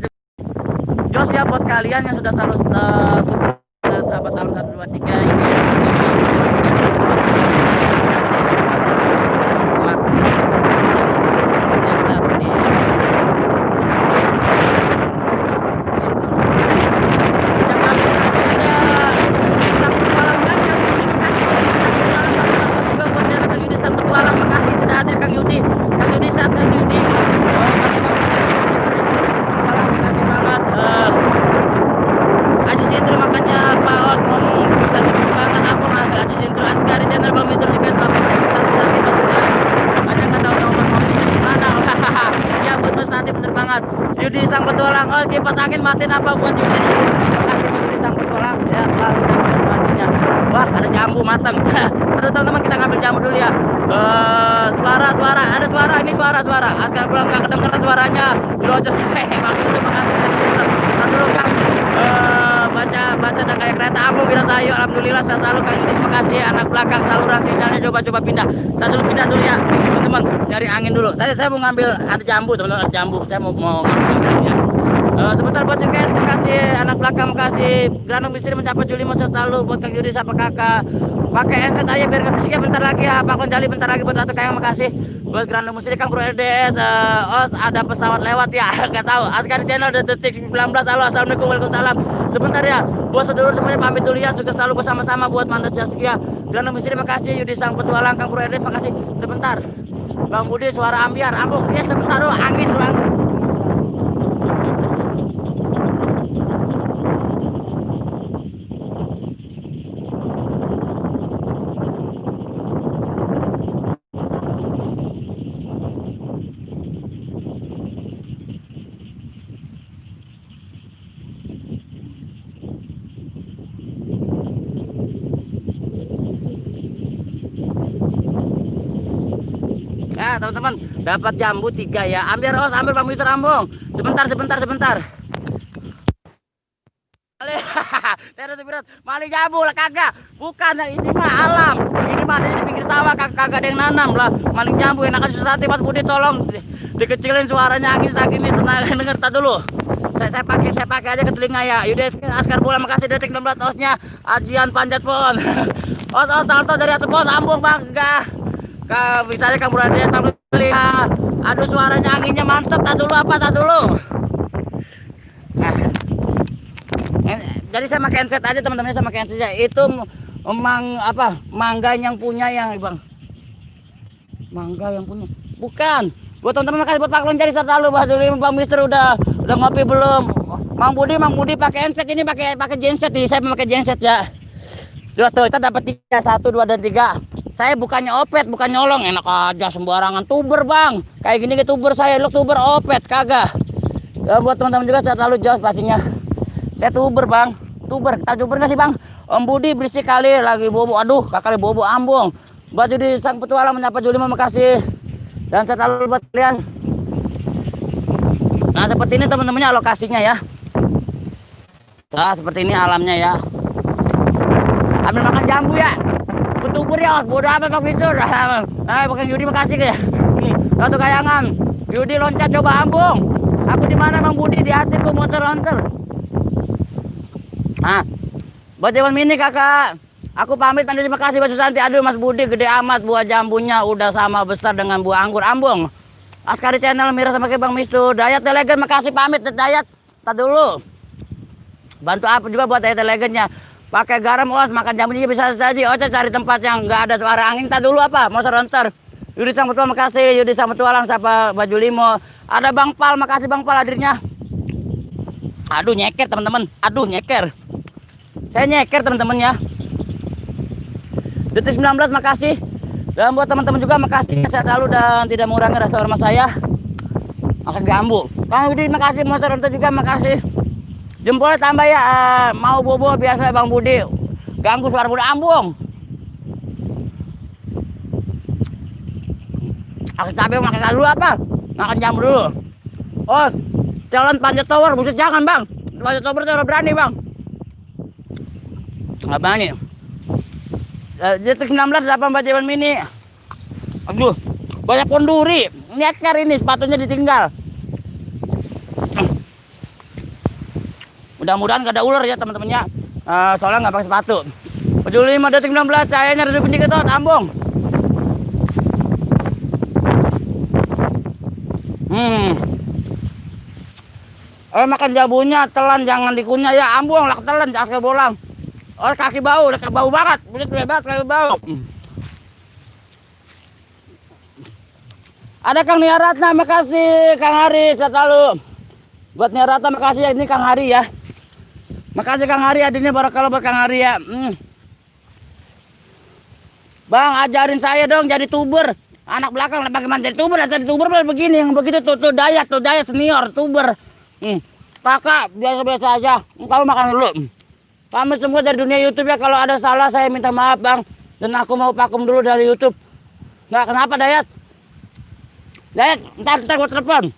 Speaker 1: Jos ya buat kalian yang sudah selalu sahabat tahun 1 2 3 ini. makanya Pak Ot ngomong bisa cepet banget apa nggak jenderal Askari channel Bang Mister juga selamat nanti buat kuliah. Ada nggak tahu nomor mobilnya gimana? Ya buat Mas Santi bener banget. Yudi sang petualang, oh kipas angin matiin apa buat Yudi? Makasih Mas Yudi sang petualang, sehat selalu dan pastinya. Wah ada jambu mateng. Aduh teman-teman kita ngambil jambu dulu ya. Suara ada suara ini suara. Askar pulang nggak kedengeran suaranya. Dirojos. Waktu itu makasih. Nah dulu Kang. Baca dan kayak kereta api bila sayu. Alhamdulillah saya selalu Kang Yudi. Terima kasih anak belakang saluran sinyalnya coba pindah. Saya dulu pindah dulu ya teman-teman. Nyari angin dulu. Saya mau ngambil ada jambu teman-teman, ada jambu. Saya mau ngambil ya. Sebentar buat you guys, makasih anak belakang, makasih Grandong Misteri mencapai Juli masa lalu buat Kang Yudi sama kakak. Pakai handset aja biar nggak berisik ya, bentar lagi ya Pak Konjali, bentar lagi buat Ratu Kayang, makasih buat Grandong Misteri Kang Bro RDS. Ada pesawat lewat ya, nggak tahu. Askari channel detik 19. Halo assalamualaikum waalaikumsalam. Sebentar ya, buat sedulur semuanya pamit dulu ya, sukses selalu bersama-sama buat Mandat Jaskia. Grandong Misteri makasih, Yudi sang petualang, Kang Bro RDS makasih. Sebentar, Bang Budi suara ambiar, ambung ya sebentar dulu angin dulu. Ya teman-teman dapat jambu 3 ya. Ambil Bang Mister Ambung. Sebentar. Terus berat. Maling jambu lah kagak. Bukan ini mah alam. Ini mah ada di pinggir sawah kagak ada yang nanam lah. Maling jambu enak susah hati Mas Budi tolong dikecilin suaranya angin sakit nih tenaga denger tak dulu. Saya pakai aja ke telinga ya. Yaudah Askar bola makasih detik 16 osnya. Ajian panjat pohon. Salto dari atas pohon Ambung Bang. Enggak. Misalnya kamu berada tahu lihat, aduh suaranya anginnya mantep. Tak dulu. Nah, jadi saya pakai handset aja teman-teman, saya pakai handset aja. Itu mangga yang punya yang Bang, mangga yang punya, bukan. Buat teman-teman makasih buat Pak Lonjari selalu dulu Bang Mister udah ngopi belum? Mang Budi pakai handset ini pakai genset nih, saya pakai genset ya. Tuh kita dapat 3, 1, 2 dan 3. Saya bukannya opet, bukan nyolong, enak aja sembarangan tuber Bang. Kayak gini ke tuber saya, lu tuber opet kagak. Ya, buat teman-teman juga saya selalu jauh pastinya. Saya tuber Bang, tahu tuber nggak sih Bang? Om Budi berisik kali lagi bobo, aduh kakak bobo Ambung. Buat Yudi sang petualang menyapa Juli makasih. Dan saya selalu buat kalian. Nah seperti ini teman-temannya lokasinya ya. Nah seperti ini alamnya ya. Ambil makan jambu ya. Ketubur ya, bodoh apa Bang Mister. Bang Yudi makasih ya. Nih, Ratu Kayangan. Yudi loncat coba Ambung. Aku di mana Bang Budi? Di hatiku motor lonter. Nah, buat Dewan Mini kakak. Aku pamit, terima kasih Mas Susanti. Aduh Mas Budi gede amat buah jambunya udah sama besar dengan buah anggur Ambung. Askari channel Mira sama kayak Bang Mister. Dayat Telegan makasih pamit Dayat. Tak dulu. Bantu apa juga buat Dayat Telegannya. Pakai garam makan jambunya bisa saja. Cari tempat yang nggak ada suara angin. Tak dulu apa mau seronter. Yudi sang petualang makasih. Yudi sang petualang siapa baju limo. Ada Bang Pal makasih Bang Pal hadirnya. Aduh nyeker teman-teman. Saya nyeker teman-teman ya. Detik 19 makasih. Dan buat teman-teman juga makasih. Saya selalu dan tidak mengurangi rasa hormat saya. Makan jambu. Kang Yudi makasih. Mau seronter juga makasih. Jempolnya tambah ya, mau bobo biasa Bang Budi. Ganggu suara Budi Ambung. Aku cabai makan dulu apa? Makan jambu dulu. Jalan Panjat Tower, buset jangan Bang. Panjat Tower itu berani Bang. Nggak berani. Detik 19 8 Dewan Mini. Aduh, banyak pohon duri. Nyeker ini sepatunya ditinggal. Mudah-mudahan gak ada ular ya teman-temannya. Soalnya nggak pakai sepatu. Peduli 5 detik 16 cahayanya redup dikit tuh Ambung. Makan jambunya telan jangan dikunyah ya Ambung lah telan jangan bolang. Kaki bau banget. Begitu hebat kaki bau. Ada Kang Niaratna makasih Kang Hari selalu. Buat Niaratna makasih ya ini Kang Hari ya. Makasih Kang Arya, adanya barakallah buat Kang Arya. Bang, ajarin saya dong jadi tuber. Anak belakang bagaimana jadi tuber? Jadi tuber begini, yang begitu tuh Dayat senior tuber. Kakak biasa-biasa aja. Kamu makan dulu. Kami semua dari dunia YouTube ya, kalau ada salah saya minta maaf Bang. Dan aku mau vakum dulu dari YouTube. Nggak kenapa Dayat? Dayat, ntar gue telepon.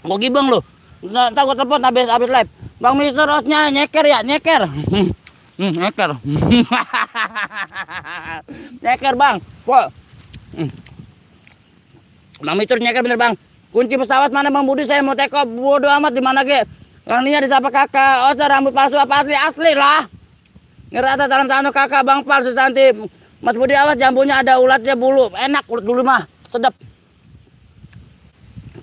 Speaker 1: Gue gibeng lu. Ntar gue telepon habis live. Bang Mister hostnya nyeker ya, nyeker. Nyeker. Nyeker Bang. Wah. Bang Mister nyeker bener Bang. Kunci pesawat mana Bang Budi, saya mau take off. Bodo amat di mana ge. Yang ini disapa kakak. Oh, rambut palsu apa asli? Asli lah. Ngerasa dalam tanah kakak Bang palsu Susanti. Mas Budi awas jambunya ada ulatnya bulu. Enak ulat dulu mah, sedap.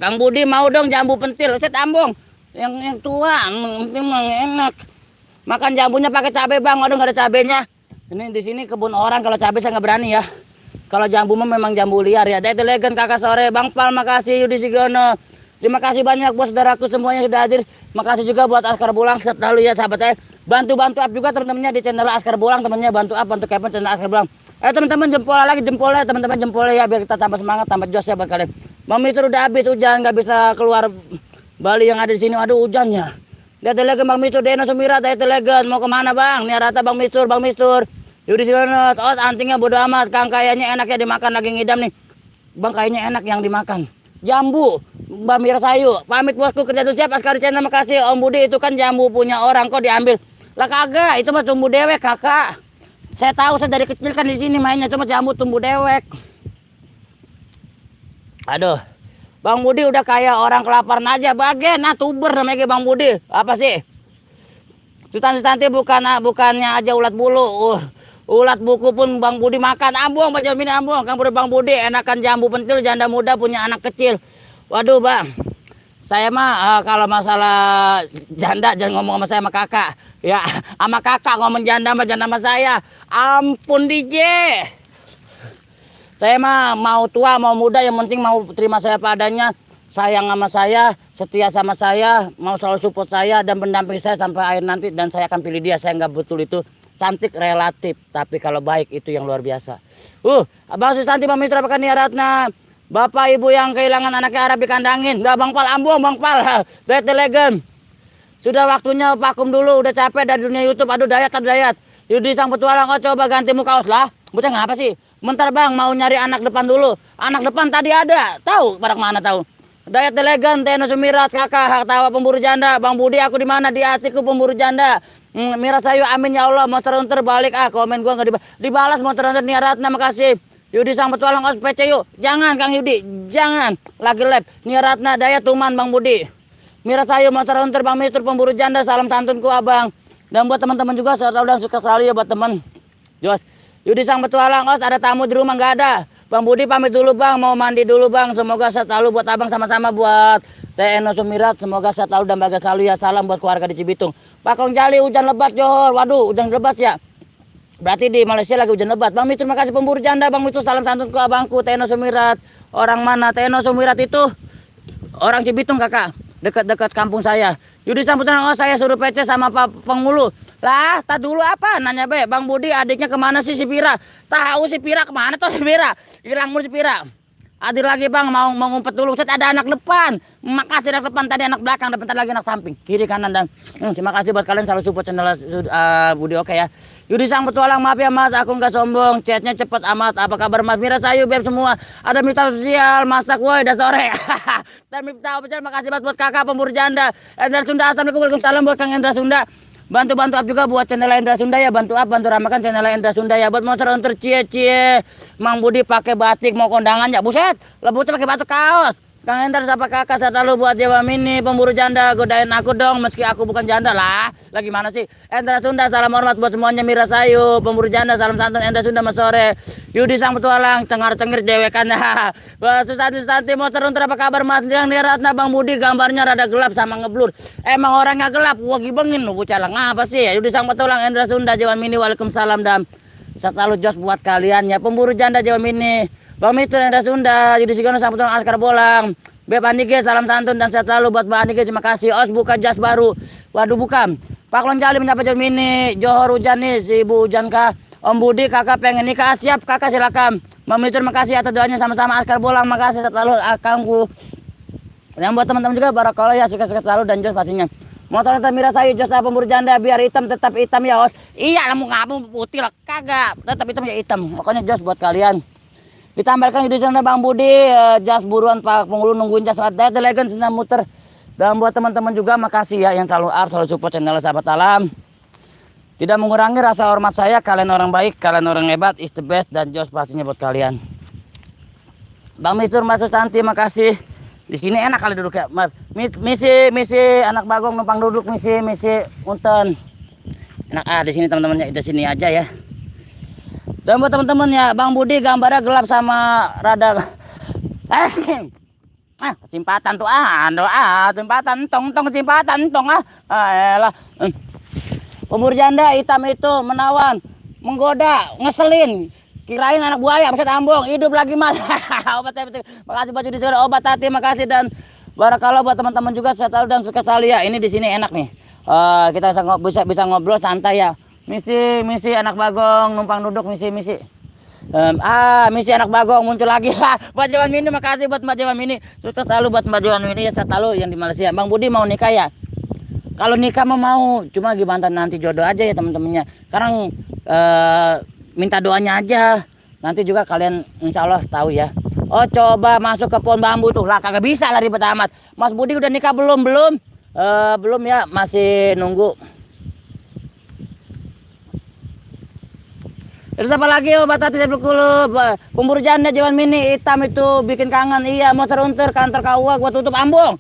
Speaker 1: Kang Budi mau dong jambu pentil. Set ambung. Yang tua memang enak. Makan jambunya pakai cabai Bang. Aduh nggak ada cabenya. Ini di sini kebun orang, kalau cabai saya nggak berani ya. Kalau jambu memang jambu liar ya. Dari Legend kakak sore. Bang Pal makasih, Yudi Sigono. Terima kasih banyak buat saudaraku semuanya sudah hadir. Makasih juga buat Askar Bulang selalu ya sahabat saya. Bantu up juga teman-temannya di channel Askar Bulang, temannya bantu up untuk Kevin channel Askar Bulang. Teman-teman jempolnya teman-teman jempolnya ya, biar kita tambah semangat, tambah jos ya buat kalian. Bang Mitur udah habis hujan, nggak bisa keluar Bali yang ada di sini. Aduh hujannya. Lihat Legend Bang Mitur, Deno Sumirat, Legend mau kemana Bang? Nih rata Bang Mitur. Yudi Sigono, oh antingnya bodo amat. Kang kayaknya enak ya dimakan, lagi ngidam nih. Bang kayaknya enak yang dimakan. Jambu, Mbak Mira Sayu. Pamit bosku, kerja tuh siap. Askar channel makasih. Om Budi itu kan jambu punya orang kok diambil. Lah kagak, itu mah tumbuh dewek kakak. Saya tahu, saya dari kecil kan di sini mainnya cuma jambu tumbuh dewek. Aduh, Bang Budi udah kayak orang kelaparan aja. Bagian, nah tuber namanya Bang Budi. Apa sih? Sustanti bukannya aja ulat bulu. Ulat buku pun Bang Budi makan. Ambung, Pak Jamin ambung. Kang Budi Bang Budi enakan jambu pentil, janda muda punya anak kecil. Waduh Bang, saya mah kalau masalah janda jangan ngomong sama saya sama kakak. Ya, sama kakak ngomong janda sama saya. Ampun DJ. Saya mah mau tua mau muda yang penting mau terima saya padanya. Sayang sama saya, setia sama saya, mau selalu support saya dan mendampingi saya sampai akhir nanti, dan saya akan pilih dia. Saya nggak betul itu. Cantik relatif, tapi kalau baik itu yang luar biasa. Abang Susanti, Bang Mitra, Pekan Ratna, Bapak Ibu yang kehilangan anaknya Arab dikandangin. Nggak Bang Pal, ambung Bang Pal. Dari Legend. Sudah waktunya vakum dulu, udah capek dari dunia YouTube. Aduh Dayat. Yudi sang petualang, oh coba ganti muka os lah. Bocah ngapa sih? Bentar Bang, mau nyari anak depan dulu. Anak depan tadi ada, tahu pada kemana tahu? Dayat Legend, Teno Sumirat, kakak hak tawa pemburu janda. Bang Budi aku di mana? Di hatiku pemburu janda. Mira Sayu, amin ya Allah. Mau terunter balik komen gua nggak dibalas. Mau terunter Nia Ratna, makasih. Yudi sang petualang os PC yuk. Jangan Kang Yudi, jangan. Lagi live. Nia Ratna, Dayat Tuman, Bang Budi. Mira Sayu, mau terunter Bang Mitur, pemburu janda. Salam santunku abang. Dan buat teman-teman juga, selalu dan suka selalu ya buat teman. Jos. Yudi sang petualang os, ada tamu di rumah nggak ada. Bang Budi pamit dulu Bang, mau mandi dulu Bang. Semoga sehat selalu buat abang, sama-sama buat TNO Sumirat. Semoga sehat selalu dan bahagia selalu ya. Salam buat keluarga di Cibitung. Pak Kong Jali, hujan lebat Johor. Waduh, hujan lebat ya. Berarti di Malaysia lagi hujan lebat. Bang Mitur, terima kasih pemburu janda. Bang Mitur, salam santun ke abangku TNO Sumirat. Orang mana? TNO Sumirat itu orang Cibitung kakak. Dekat-dekat kampung saya. Yudi Samputan, oh saya suruh PC sama Pak Penghulu. Lah, tak dulu apa? Nanya be, Bang Budi adiknya kemana sih si Pira? Tahu si Pira kemana tuh si Pira? Hilang mulu si Pira. Hadir lagi Bang, mau ngumpet dulu. Set ada anak depan. Makasih anak depan, tadi anak belakang, dan bentar lagi anak samping, kiri kanan dan terima kasih buat kalian selalu support channel Budi oke ya. Yudi sang petualang, maaf ya Mas, aku nggak sombong, chatnya cepet amat. Apa kabar Mas? Mira Sayu, beb semua. Ada Miftah Official, masak woi, udah sore. Dan Miftah Official, makasih banget buat kakak pemburu janda. Endra Sunda, assalamualaikum, waalaikumsalam buat Kang Endra Sunda. Bantu up juga buat channel Endra Sunda ya, bantu ramakan channel Endra Sunda ya. Buat motor untuk cie Mang Budi pakai batik mau kondangan ya, buset, lebutnya pakai batik kaos. Kang Endra siapa kakak, saya selalu buat Jawa Mini pemburu janda, godain aku dong meski aku bukan janda lah. Lagi mana sih? Endra Sunda, salam hormat buat semuanya. Mira Sayu, pemburu janda, salam santun Endra Sunda mas sore. Yudi sang petualang, cengar-cengir dewekannya. Wah, Susanti motor untuk apa kabar Mas? Yang Nia Ratna, Bang Budi gambarnya rada gelap sama ngeblur. Emang orangnya gelap, gua gibengin lu bocah ngapa sih ya? Yudi sang petualang, Endra Sunda, Jawa Mini, waalaikumsalam dan selalu jos buat kalian ya. Pemburu janda Jawa Mini. Bang Mitur Endra Sunda, Yudi Sigono sang petualang Askar Bolang. Beb Anige, salam santun dan sehat selalu buat Mbak Anige, terima kasih. Os buka jas baru. Waduh bukan. Paklon Jali menyapa Johor Mini, Johor Hujan nih, si Ibu Hujan kah? Om Budi kakak pengen nikah, siap kakak silakan. Mami terima kasih atas doanya sama-sama. Askar Bolang makasih selalu akangku. Yang buat teman-teman juga barakallah ya, sukses selalu dan jos pastinya. Motor Mira Sayu jos pemburu janda biar hitam tetap hitam ya os. Iya lah mau ngapa putih lah kagak, tetap hitam ya hitam. Pokoknya jos buat kalian. Ditambahkan di sana Bang Budi, jas buruan Pak Penghulu nungguin jas ada legend senam muter. Dan buat teman-teman juga makasih ya yang selalu up, selalu support channel Sahabat Alam. Tidak mengurangi rasa hormat saya, kalian orang baik, kalian orang hebat, is the best dan jos pastinya buat kalian. Bang Mistur masuk Santi makasih. Di sini enak kali duduk ya. Misi anak bagong numpang duduk misi punten. Enak di sini teman-temannya, di sini aja ya. Dan buat teman-teman ya, Bang Budi gambarnya gelap sama rada simpatan tuh simpatan tong elah. Pemburu janda hitam itu menawan, menggoda, ngeselin. Kirain anak buaya bisa tambung, hidup lagi mas. Obat makasih baju di sini, obat hati makasih dan barakallah buat teman-teman juga sehat selalu dan sukses selalu ya. Ini di sini enak nih. Kita bisa ngobrol santai ya. Misi anak bagong numpang duduk misi. Misi anak bagong muncul lagi. Mbak Jawan Mini makasih buat Mbak Jawan Mini. Sukses selalu buat Mbak Jawan Mini ya, sehat selalu yang di Malaysia. Bang Budi mau nikah ya? Kalau nikah mau, cuma gimana nanti jodoh aja ya teman-temannya. Sekarang minta doanya aja. Nanti juga kalian insya Allah tahu ya. Oh coba masuk ke pohon bambu tuh lah, kagak bisa lah ribet amat. Mas Budi udah nikah belum? Belum ya, masih nunggu. Terus apa lagi obat hati saya pemburu janda Jawan Mini hitam itu bikin kangen. Iya motor unter kantor KUA gua tutup ambung.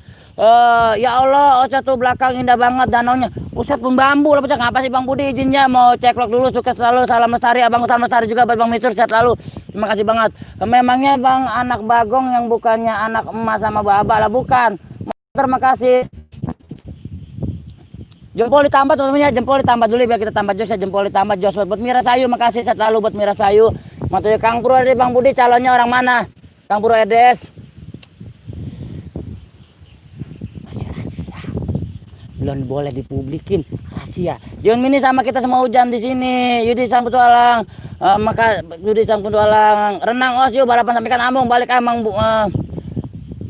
Speaker 1: Ya Allah, Ocha tuh belakang indah banget danaunya. Buset pun bambu lah pecah. Ngapa sih Bang Budi izinnya mau ceklok dulu, sukses selalu, salam lestari. Abang salam lestari juga buat Bang Mistur sehat selalu. Terima kasih banget. Memangnya Bang anak bagong yang bukannya anak emas sama baba lah bukan. Terima kasih. Jempol ditambah teman-teman ya, jempol ditambah dulu biar kita tambah jos ya, jempol ditambah jos buat Mira Sayu, makasih sehat selalu buat Mira Sayu. Matunya Kang Purwo dari Bang Budi calonnya orang mana? Kang Purwo EDS. Belum boleh dipublikin rahasia. Jawan Mini sama kita semua hujan di sini. Yudi sang petualang, Yudi sang petualang renang os yuk balapan sampai ikan ambung balik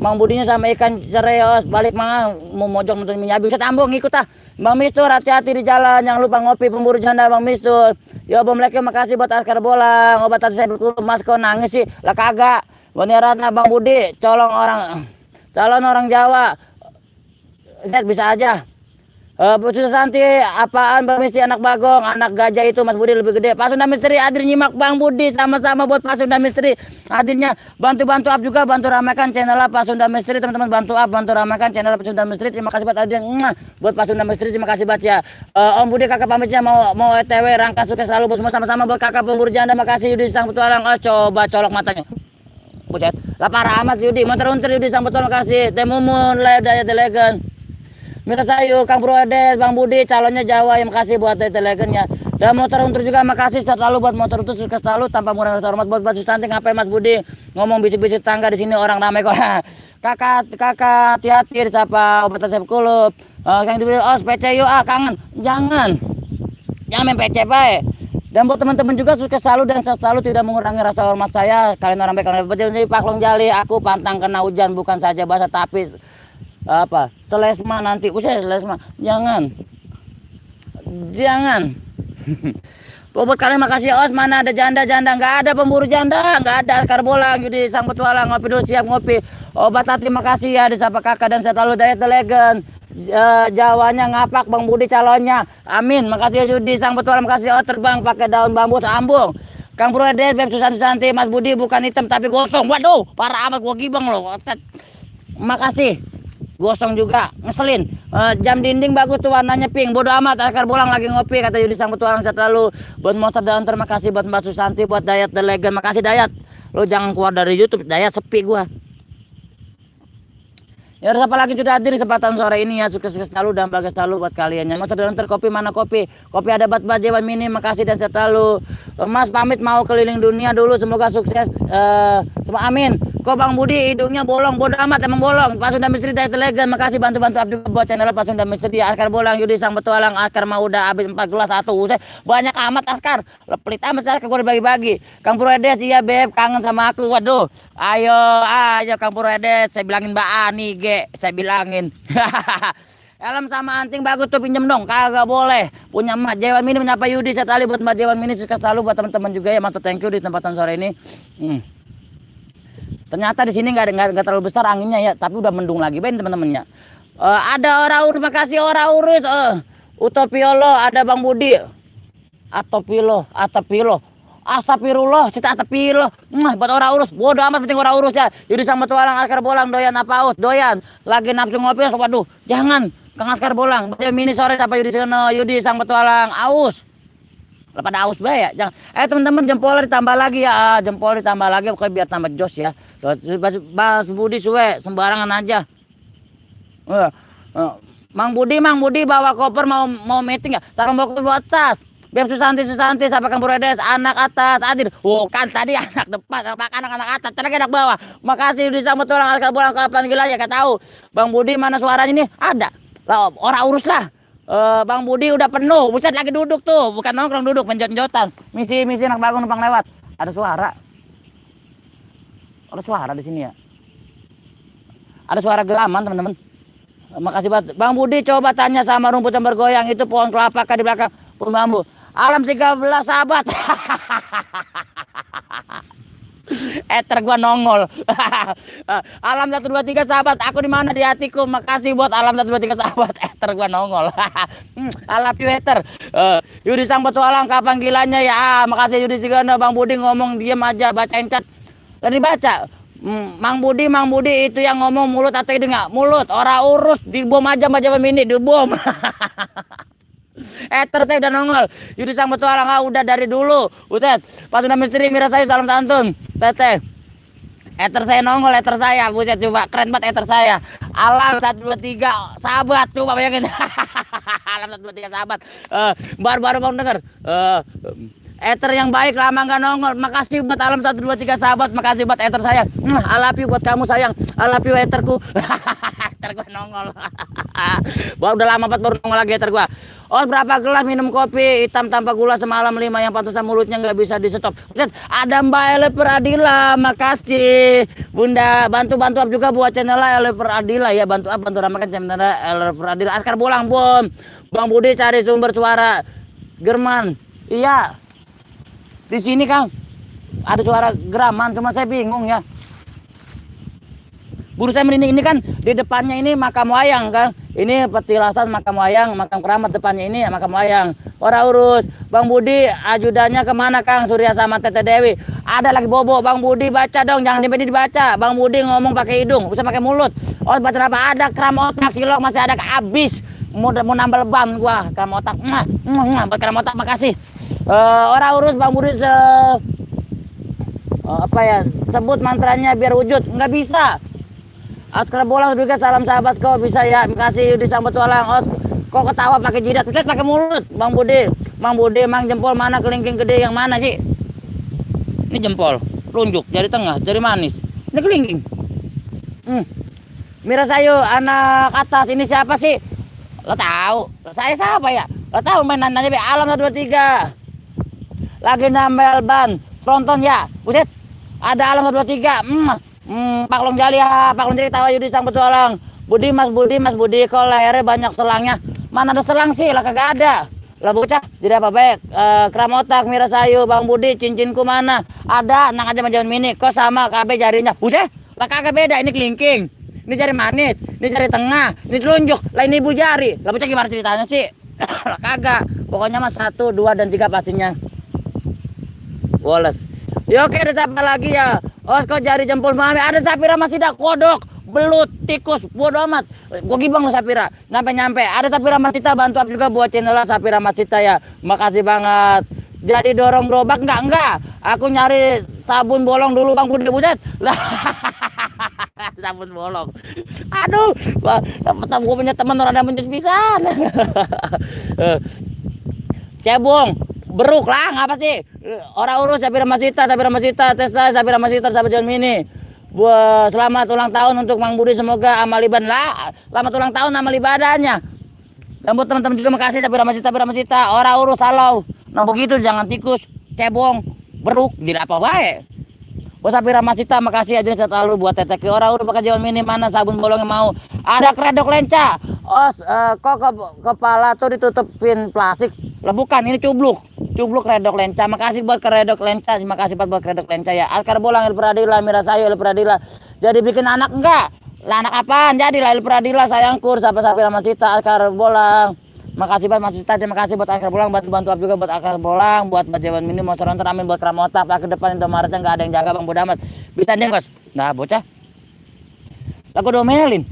Speaker 1: Mang Budinya sama ikan cereos balik mau mojok untuk menyabi bisa tambung ngikut Bang Mistur hati-hati di jalan, jangan lupa ngopi pemburu janda Bang Mistur. Ya Bom Leki makasih buat Askar Bolang, obat hati saya berkurung mas kok nangis sih lah kagak. Boniratna Bang Budi calon orang Jawa. Set bisa aja. Bu Santi apaan permisi anak bagong, anak gajah itu Mas Budi lebih gede. Pak Sunda Misteri hadir nyimak Bang Budi sama-sama buat Pak Sunda Misteri. Hadirnya bantu up juga, bantu ramaikan channel Pak Sunda Misteri teman-teman, bantu ramaikan channel Pak Sunda Misteri. Terima kasih buat hadirnya buat Pak Sunda Misteri, terima kasih banget ya. Om Budi kakak pamitnya mau ETW rangka sukses selalu bos semua sama-sama buat kakak pemburu janda makasih Yudi sang petualang. Coba colok matanya. Bucet. Lah parah amat Yudi, motor unter Yudi sang petualang makasih. Temumun Ledaya Legend. Mira Sayu, Kang Purwo EDS, Bang Budi, calonnya Jawa, yang makasih buat Telegon ya. Dan motor untuk juga makasih selalu buat motor untuk sukses selalu tanpa mengurangi rasa hormat buat Batu Santing. Ngapain Mas Budi ngomong bisik-bisik tangga di sini orang ramai kok. Kakak hati-hati siapa obat saya kulub. Kang dibeli PC yuk kangen. Jangan main PC baik. Dan buat teman-teman juga sukses selalu dan selalu tidak mengurangi rasa hormat saya. Kalian orang baik, kalian hebat. Ini Paklong Jali, aku pantang kena hujan bukan saja basah tapi selesma nanti selesma jangan buat kalian makasih os. Mana ada janda nggak ada pemburu janda, nggak ada Askar Bolang Yudi sang petualang ngopi dulu siap ngopi obat hati makasih ya disapa kakak dan selalu Dayat The Legend. Jawanya ngapak Bang Budi calonnya amin makasih Yudi sang petualang makasih os terbang pakai daun bambu sambung Kang Purwo EDS Beb Susanti Mas Budi bukan hitam tapi gosong waduh parah amat gua gibang loh makasih gosong juga ngeselin. Jam dinding bagus tuh warnanya pink bodo amat Askar Bolang lagi ngopi kata Yudi sang petualang sehat lalu buat motor dan terima kasih buat Mbak Susanti buat Dayat The Legend makasih Dayat lo jangan keluar dari YouTube Dayat sepi gua ya. Siapa lagi sudah hadir kesempatan sore ini ya sukses selalu dan bahagia selalu buat kalian yang motor dan kopi mana kopi ada buat Jawan Mini makasih dan sehat lalu Mas pamit mau keliling dunia dulu semoga sukses semua amin. Kok Bang Budi hidungnya bolong, bodo amat emang bolong. Pak Sunda Misteri dari Telegram, makasih bantu-bantu abdi buat channel Pak Sunda Misteri. Askar Bolang, Yudi Sang Petualang, Askar mah udah habis 4 gelas satu. Usai banyak amat Askar. Pelit amat Askar gue bagi-bagi. Kang Purwedes, iya Beb, kangen sama aku. Waduh. Ayo Kang Purwedes, saya bilangin Mbak Ani, saya bilangin. Helm sama anting bagus tuh, pinjem dong. Kagak boleh. Punya emak Jewan Mini menyapa Yudi. Saya tali buat Mbak Jewan Mini, sukses selalu buat teman-teman juga ya. Mantap, thank you di tempatan sore ini. Ternyata di sini nggak terlalu besar anginnya ya, tapi udah mendung lagi, ben teman-temannya. Ada orang urus, makasih orang urus. Utopiolo, ada Bang Budi. Atopilo. Astagfirullah, kita atapilo. Buat orang urus, bodoh amat penting orang urus ya. Yudi Sang Petualang, Askar Bolang, doyan apa aus? Doyan. Lagi nafsu ngopi, waduh, jangan. Kang Askar Bolang, mini sore apa Yudi Sang Petualang, aus. Pada aus bae ya. Jangan. Teman-teman jempolnya ditambah lagi ya. Jempol ditambah lagi pokoknya biar tambah jos ya. Bas Budi suwe sembarangan aja. Mang Budi bawa koper mau meeting ya. Sarang bawa ke atas. Biar Susanti siapa Kang Purwedes, anak atas hadir. Kan tadi anak depan, anak atas, tadi anak bawah. Makasih Yudi Sang Petualang, Askar Bolang, kapan gila ya, gak tahu. Bang Budi mana suaranya ini? Ada. Lah orang urus lah. Bang Budi udah penuh, buset lagi duduk tuh, bukan nongkrong, duduk menjot-jotan. Misi anak bangun numpang lewat. Ada suara di sini ya. Ada suara geraman teman-teman. Makasih banget. Bang Budi coba tanya sama rumput yang bergoyang itu pohon kelapa kah di belakang pohon bambu. Alam 13 sahabat. Eter gua nongol. Alam 123 sahabat, aku di mana di hatiku. Makasih buat Alam 123 sahabat. Eter gua nongol. I love you Eter. Yudi Sang Petualang, kapan gilanya ya? Makasih Yudi Sigana. Bang Budi ngomong diem aja, bacain chat. Dan dibaca. Mang Budi itu yang ngomong mulut atau hidung ya? Mulut. Orang urus dibom aja macam ini, dibom. Eter saya udah nongol. Yudi Sang Petualang udah dari dulu. Buset. Pak Sunda Misteri Mira saya salam santun. Teteh. Eter saya nongol, eter saya. Buset coba keren banget eter saya. Alam 123 sahabat coba bayangin. Alam 123 sahabat. Baru mau denger. Eter yang baik lama nggak nongol. Makasih buat Alam 123 sahabat. Makasih buat eter saya. I love you buat kamu sayang. I love you eterku. Eter gua nongol. Udah lama banget baru nongol lagi eter gua. Berapa gelas minum kopi hitam tanpa gula semalam 5 yang pantesan mulutnya nggak bisa di stop. Ada Mbak Ele Peradila, makasih. Bunda bantu juga buat channel Ele Peradila ya, bantu ramakan channel Ele Peradila. Askar Bolang bom. Bang Budi cari sumber suara German. Iya. Di sini Kang ada suara geraman, cuma saya bingung ya. Buru saya merinding, ini kan di depannya ini makam wayang kan. Ini petilasan makam wayang, makam keramat, depannya ini makam wayang. Orang urus. Bang Budi ajudannya kemana Kang? Surya sama Tete Dewi. Ada lagi bobo. Bang Budi baca dong, jangan dibaca. Bang Budi ngomong pakai hidung, bisa pakai mulut. Baca apa? Ada kram otak kilo masih ada habis. Mau nambah lebam gua kram otak. Buat kram otak makasih. Orang urus Bang Budi apa ya? Sebut mantranya biar wujud. Nggak bisa. Askar Bolang juga salam sahabat kok bisa ya. Makasih Yudi Sang Petualang. Kok ketawa pakai jidat, kita pakai mulut. Bang Budi, Mang jempol mana kelingking gede yang mana sih? Ini jempol, telunjuk, jari tengah, jari manis. Ini kelingking. Mira Sayu, anak atas ini siapa sih? Lo tahu? Saya siapa ya? Lo tahu main nanya Alam 123. Lagi nambel ban, tronton ya. Buset. Ada Alam 123. Pak Long Jali tawa Yudi Sang Petualang. Mas Budi kok lehernya banyak selangnya. Mana ada selang sih? Lah kagak ada. Lah bocah, jadi apa baik? Kram otak, Mira Sayu, Bang Budi, cincinku mana? Ada, nang aja Jawan Mini. Kok sama KB jarinya? Buset, lah kagak beda. Ini kelingking, ini jari manis, ini jari tengah, ini telunjuk. Lah ini ibu jari. Lah bocah gimana ceritanya sih? Lah kagak. Pokoknya mah 1, 2, dan 3 pastinya. Wallace. Ya oke, ada siapa lagi ya? Kok jari jempol mami. Ada Sapira masih ada kodok, belut, tikus, bodo amat. Gua gibang lo Sapira. Nyampe. Ada Sapira Masita, bantu juga buat channel Sapira Masita ya. Makasih banget. Jadi dorong gerobak enggak. Aku nyari sabun bolong dulu Bang Budi, buset. Lah. Sabun bolong. Aduh, dapat gua punya teman orang ada mencus pisan. Cebong. Beruk lah, ngapa sih? Orang urus Sapira Masita, Tesa, Sapira Masita, Sapira Jawan Mini. Selamat ulang tahun untuk Mang Budi, semoga amal ibadah lah. Selamat ulang tahun amal ibadahnya. Dan buat teman-teman juga makasih, tapi Ramasita, ora urus salau. Nah begitu jangan tikus, cebong, beruk, tidak apa baik. Buat Sapira Masita makasih aja selalu buat teteki ora udah pakai jawan mini mana sabun bolong yang mau. Ada kredok lenca. Kok kepala tuh ditutupin plastik. Lah bukan, ini cubluk. Cubluk kredok lenca. Makasih buat kredok lenca, makasih buat kredok lenca ya. Askar Bolang El Pradila, Mirasayu El Pradila. Jadi bikin anak enggak? Lah anak apaan? Jadi lah El Pradila sayangkur Sapira Masita, Askar Bolang. Makasih buat Mas Cita, terima kasih buat Askar Bolang, bantu juga buat Askar Bolang, buat Bajawan Mini, Monster Hunter, amin buat Kramota, Pak ke depan Indomaretnya nggak ada yang jaga Bang Bodamat. Bisa deh Kos. Nah bocah. Lagu domelin.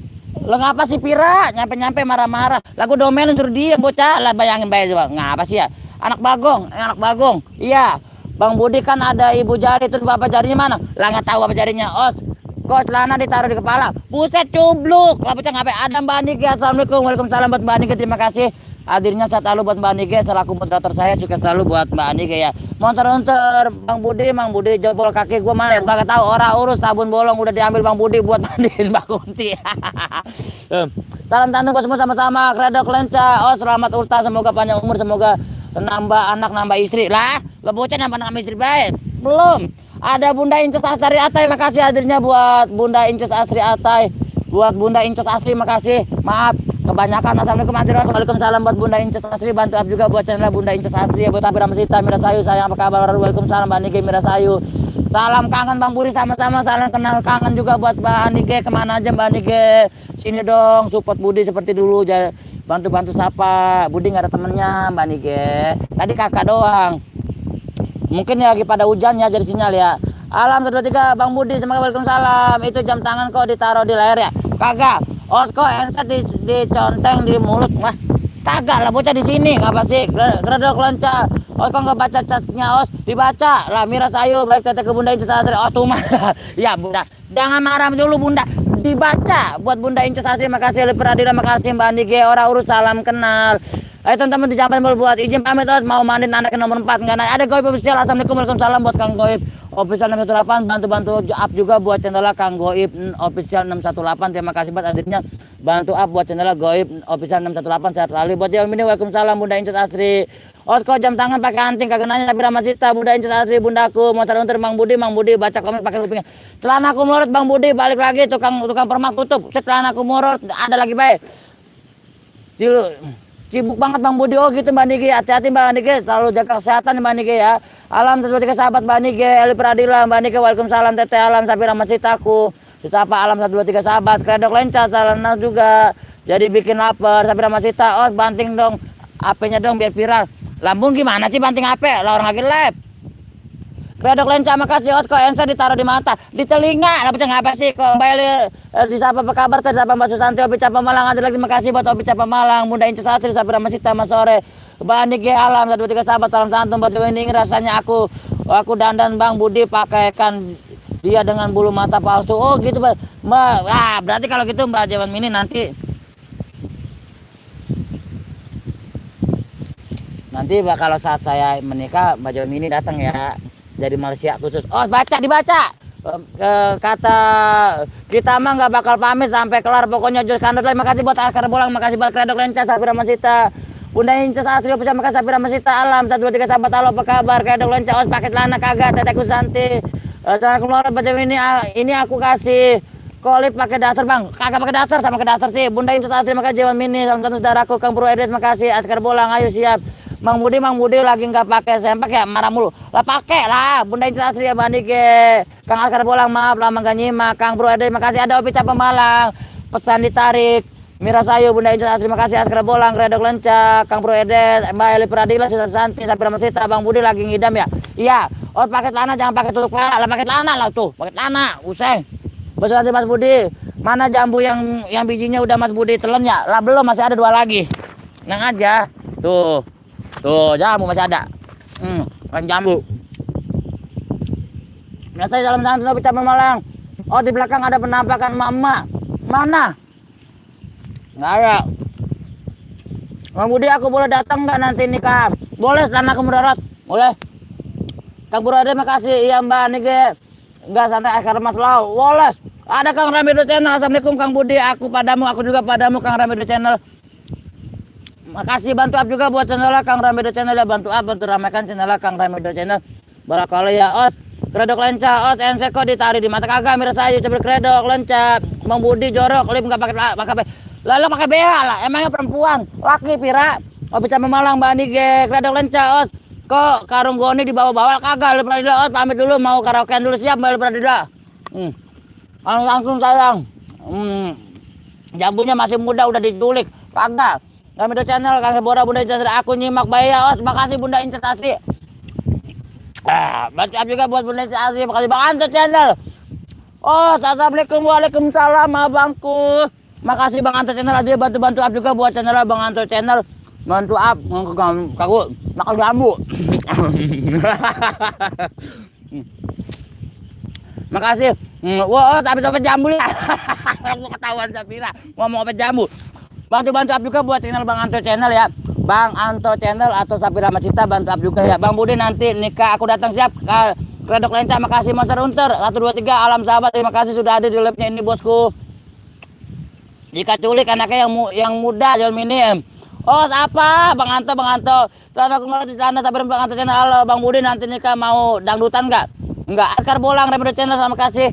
Speaker 1: Lah ngapa sih Pira? Nyampe-nyampe marah-marah. Lagu domelin suruh dia bocah. Lah bayangin coba. Ngapa sih ya? Anak Bagong. Iya. Bang Budi kan ada ibu jari, terus bapak jarinya mana? Lah nggak tahu apa jarinya. Kok celana ditaruh di kepala. Buset cubluk. Lah bocah ngapain? Ada Mbak Nike. Assalamualaikum. Waalaikumsalam buat Mbak Nike. Terima kasih. Hadirnya saat lalu buat Mbak Nike selaku moderator saya, juga selalu buat Mbak Nike ya. Monster Hunter Bang Budi jempol kaki gua mana? Gak tahu orang urus sabun bolong udah diambil Bang Budi buat mandiin Mbak Kunti. Salam tantun buat semua sama-sama. Kredok lenca. Selamat ultah, semoga panjang umur, semoga nambah anak nambah istri. Lah bocah nambah istri baik. Belum. Ada Bunda Inces Asri Atai, makasih hadirnya buat Bunda Inces Asri Atai. Buat Bunda Inces Asri makasih. Maaf kebanyakan. Assalamualaikum warahmatullahi wabarakatuh. Waalaikumsalam buat Bunda Inces Asri, bantu up juga buat channel Bunda Inces Asri ya, buat Sapira Masita, Mirasayu sayang apa kabar. Waalaikumsalam Mbak Nike Mirasayu. Salam kangen Bang Budi sama-sama, salam kenal kangen juga buat Mbak Nike. Kemana aja Mbak Nike? Sini dong support Budi seperti dulu, bantu sapa. Budi nggak ada temennya Mbak Nike. Tadi kakak doang. Mungkin ya lagi pada hujan ya, jadi sinyal ya. Alam 123 Bang Budi, semoga waalaikumsalam. Itu jam tangan kok ditaruh di leher ya? Kagak. Kok handset diconteng di mulut? Wah, kagak lah bocah di sini. Ngapa sih? Kredok lenca. Kok nggak baca chatnya dibaca lah. Mirasayu baik teteh ke Bunda Inces Asri. Tuh mah. Ya Bunda, jangan marah dulu Bunda. Dibaca buat Bunda Inces Asri, makasih Le Pradila, makasih Mbak Nike. Orang urus salam kenal. Ayo teman-teman dijampin buat izin pamit mau mandiin anak nomor 4 enggak naik. Ada Goib official. Assalamualaikum waalaikumsalam buat Kang Goib official 618, bantu up juga buat channel Kang Goib official 618. Terima kasih buat hadirnya, bantu up buat channel Goib official 618. Sehat selalu buat yang ini. Waalaikumsalam Bunda Inces Asri. Kok jam tangan pakai anting kagak nanya. Sapira Masita, Bunda Inces Asri, bundaku. Monster Hunter Mang Budi baca komen pakai kupingnya. Celanaku murut Bang Budi, balik lagi tukang permak tutup. Celanaku murut ada lagi baik. Sibuk banget Bang Budi. Gitu Mbak Nike, hati-hati Mbak Nike, selalu jaga kesehatan Mbak Nike ya. Alam 123 sahabat Mbak Nike, Eli Pradila, Mbak Nike, waalaikumsalam teteh Alam, Sapira Masitaku. Disapa Alam 123 sahabat, kredok lenca, salam juga. Jadi bikin lapar, Sapira Masita. Banting dong HP-nya dong biar viral. Lambung gimana sih banting HP? Lah orang lagi live. Kredok lenca makasih. Kok ensa ditaruh di mata, di telinga. Lah ngapa sih kok Mbak disapa apa kabar? Disapa Mbak Susanti Opi Capa Malang. Ada lagi makasih buat Opi Capa Malang, Bunda Inces Asri, Sapira Masita, Mas Sore, Mbak Nike, Alam 123 sahabat, salam santun buat ini. Rasanya aku dandan Bang Budi pakaikan dia dengan bulu mata palsu. Gitu Mbak. Berarti kalau gitu Mbak Jawan Mini nanti kalau saat saya menikah Mbak Jawan Mini datang ya, dari Malaysia khusus. Dibaca. Kata kita mah nggak bakal pamit sampai kelar pokoknya Jos Kandot. Makasih buat Askar Bolang, makasih buat kredok lenca, Sapira Masita, Bunda Inces Asri, makasih Sapira Masita, Alam 123 sahabat. Halo apa kabar? Kredok lenca, paket lana kagak, teteh Kusanti. Keluar baca ini aku kasih kolip pakai dasar Bang. Kagak pakai dasar, sama ke dasar sih. Bunda Inces Asri, makasih Jawan Mini, salam satu saudaraku. Kang Bro Edet, makasih. Askar Bolang, ayo siap. Mang Budi lagi nggak pakai sempak ya, marah mulu. Lah pakai lah, Bunda Inces Asri ya Mbak Nike. Kang Askar Bolang maaf lama nggak nyimak. Kang Bro Ede makasih. Ada Opi Capa Malang, pesan ditarik. Mirasayu, Bunda Inces Asri makasih. Askar Bolang, kredok lenca, Kang Bro Ede, Mbak Eli Pradila, Susanti, Sapira Masita. Bang Budi lagi ngidam ya. Iya. Pakai celana jangan pakai tutup kepala. Lah pakai celana lah tuh, pakai celana. Usai. Susanti Mas Budi, mana jambu yang bijinya udah Mas Budi telan ya? Lah belum, masih ada 2 lagi. Nang aja. Tuh jambu masih ada. Kan jambu. Biasa dalam tangan Opi Capa Malang. Di belakang ada penampakan emak-emak. Mana? Nggak ada. Bang Budi, aku boleh datang nggak nanti nikah? Boleh, karena aku mendarat. Boleh. Kang Bro Ade makasih. Iya Mbak Nike. Enggak santai karena Mas Lau. Woles. Ada Kang Ramido Channel. Assalamualaikum Kang Budi. Aku padamu, aku juga padamu Kang Ramido Channel. Makasih bantu up juga buat channel Kang Ramido Channel ya, bantu up, bantu ramaikan channel Kang Ramido Channel. Barakallah ya Os. Kredok lenca Os, enset kok ditarik di mata kagak mirip saya coba kredok lenca. Bang Budi jorok, lip enggak pakai lalu pakai BH lah. Emangnya perempuan, laki pira. Oh bisa memalang Mbak Nige, kredok lenca Os. Kok karung goni dibawa-bawa kagak lu pernah Os, pamit dulu mau karaokean dulu siap Mbak pernah. Langsung sayang. Jambunya masih muda udah diculik. Kagak. Ramido Channel Kang Sebora Bunda Investasi aku nyimak bayi ya Os. Makasih Bunda Investasi. Bantu up juga buat Bunda Investasi. Makasih Bang Anto Channel. Oh, assalamualaikum waalaikumsalam abangku. Makasih Bang Anto Channel aja bantu up juga buat channel Bang Anto Channel. Bantu up kagu makan jambu. Makasih. Wah, tapi sampai jambu ya. Aku ketahuan Sapira ngomong apa jambu. Bantu up juga buat channel Bang Anto Channel ya. Bang Anto Channel atau Sapira Macita bantu up juga ya. Bang Budi nanti nikah aku datang siap. Kredok lenca makasih Monster Hunter 1 2 3 alam sahabat terima kasih sudah ada di live-nya ini bosku. Jika culik anaknya yang muda jangan minim. Oh apa Bang Anto Sana kemarin di sana Sapira Bang Anto Channel. Halo Bang Budi nanti nikah mau dangdutan enggak? Enggak. Akar bolang Ramido Channel sama kasih.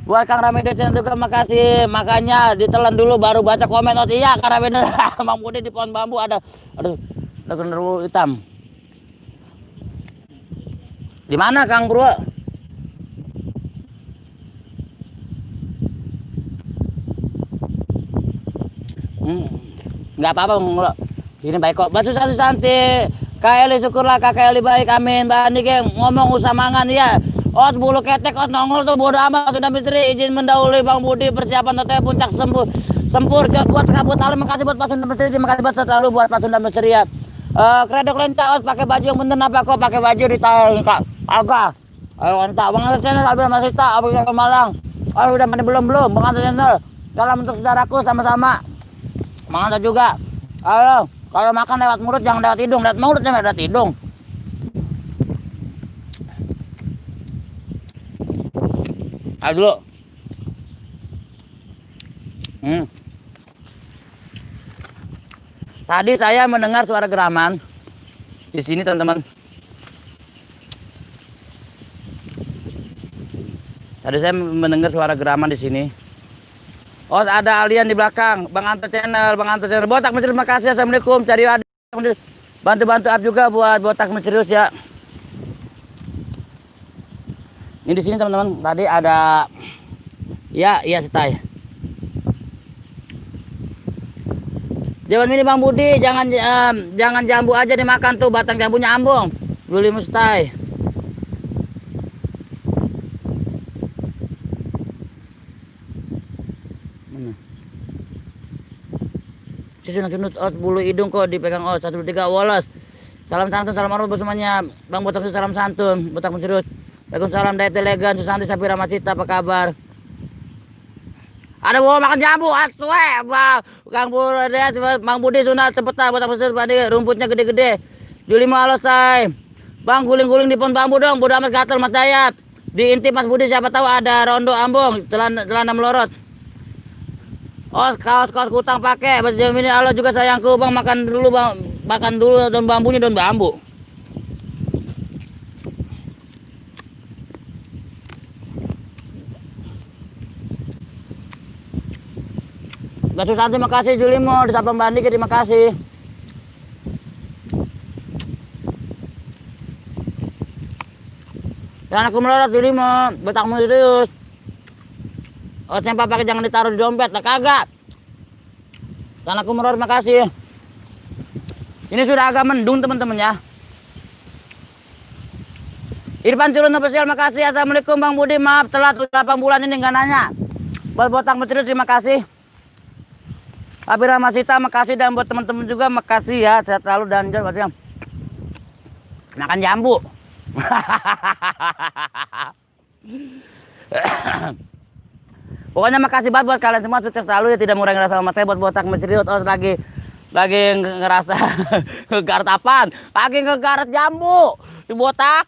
Speaker 1: Buat Kang Ramido Channel juga makasih. Makanya ditelan dulu baru baca komen. Oh iya Kang Ramido. Bang Budi di pohon bambu ada genderuwo hitam. Di mana Kang Bro? Enggak apa-apa ini baik kok. Basu satu santi. Kak Eli syukurlah Kakak Eli baik amin. Mbak Nike ngomong usah mangan ya. Os bulu ketek os nongol tuh bodo amat sudah misteri izin mendahului Bang Budi persiapan hotel puncak sempur jos buat kabut alim makasih buat Pak Sunda Misteri terima kasih buat selalu buat Pak Sunda Misteri ya. Kredok lenca os pakai baju yang bener apa kok pakai baju di tahun kak agak ayo entak Bang Anto Channel Sapira Macita apa ke Malang. Oh udah mandi belum Bang Anto Channel salam untuk saudaraku sama-sama. Bang Anto juga halo kalau makan lewat mulut jangan lewat hidung lewat mulut jangan lewat hidung. Ayo dulu. Tadi saya mendengar suara geraman di sini teman-teman. Tadi saya mendengar suara geraman di sini. Oh ada alien di belakang. Bang Anto Channel, botak misterius makasih. Assalamualaikum. Cari ada bantu up juga buat botak misterius ya. Ini di sini teman-teman. Tadi ada ya setai. Jangan ini Bang Budi, jangan jambu aja dimakan tuh, batang jambunya ambung. Beli mustai. Mana? Sunut os bulu hidung kok dipegang os 1 2 3 woles. Salam santun, salam hormat semuanya. Bang Botak salam santun, botak mencerut. Waalaikumsalam Dayat Elegan, Susanti Sapira Macita apa kabar? Ada gua makan jambu, aswe, Bang. Kang Bang Budi sunat cepetan botak besar pada rumputnya gede-gede. Juli malu say. Bang guling-guling di pohon bambu dong, bodo amat gatel mat dayat. Diintip Mas Budi siapa tahu ada rondo ambung, celana melorot. Oh, kaos kutang pakai. Baju ini Allah juga sayangku, Bang makan dulu daun bambunya daun bambu. Batu Santi makasih Julimo, di Sapang Bandi terima kasih. Dan aku melorot Julimo, betakmu serius. Osnya pakai jangan ditaruh di dompet, lah kagak. Dan aku melorot makasih. Ini sudah agak mendung teman-teman ya. Irfan Culun official makasih. Assalamualaikum Bang Budi, maaf telat 8 bulan ini nggak nanya. Buat botak material terima kasih. Sapira Macita makasih dan buat teman-teman juga makasih ya. Sehat selalu dan jangan makan jambu. Pokoknya makasih banget buat kalian semua, sukses selalu ya, tidak mengurangi rasa hormatnya buat botak menceriut. Oh lagi ngerasa ngegaret apaan? Lagi ngegaret jambu di botak.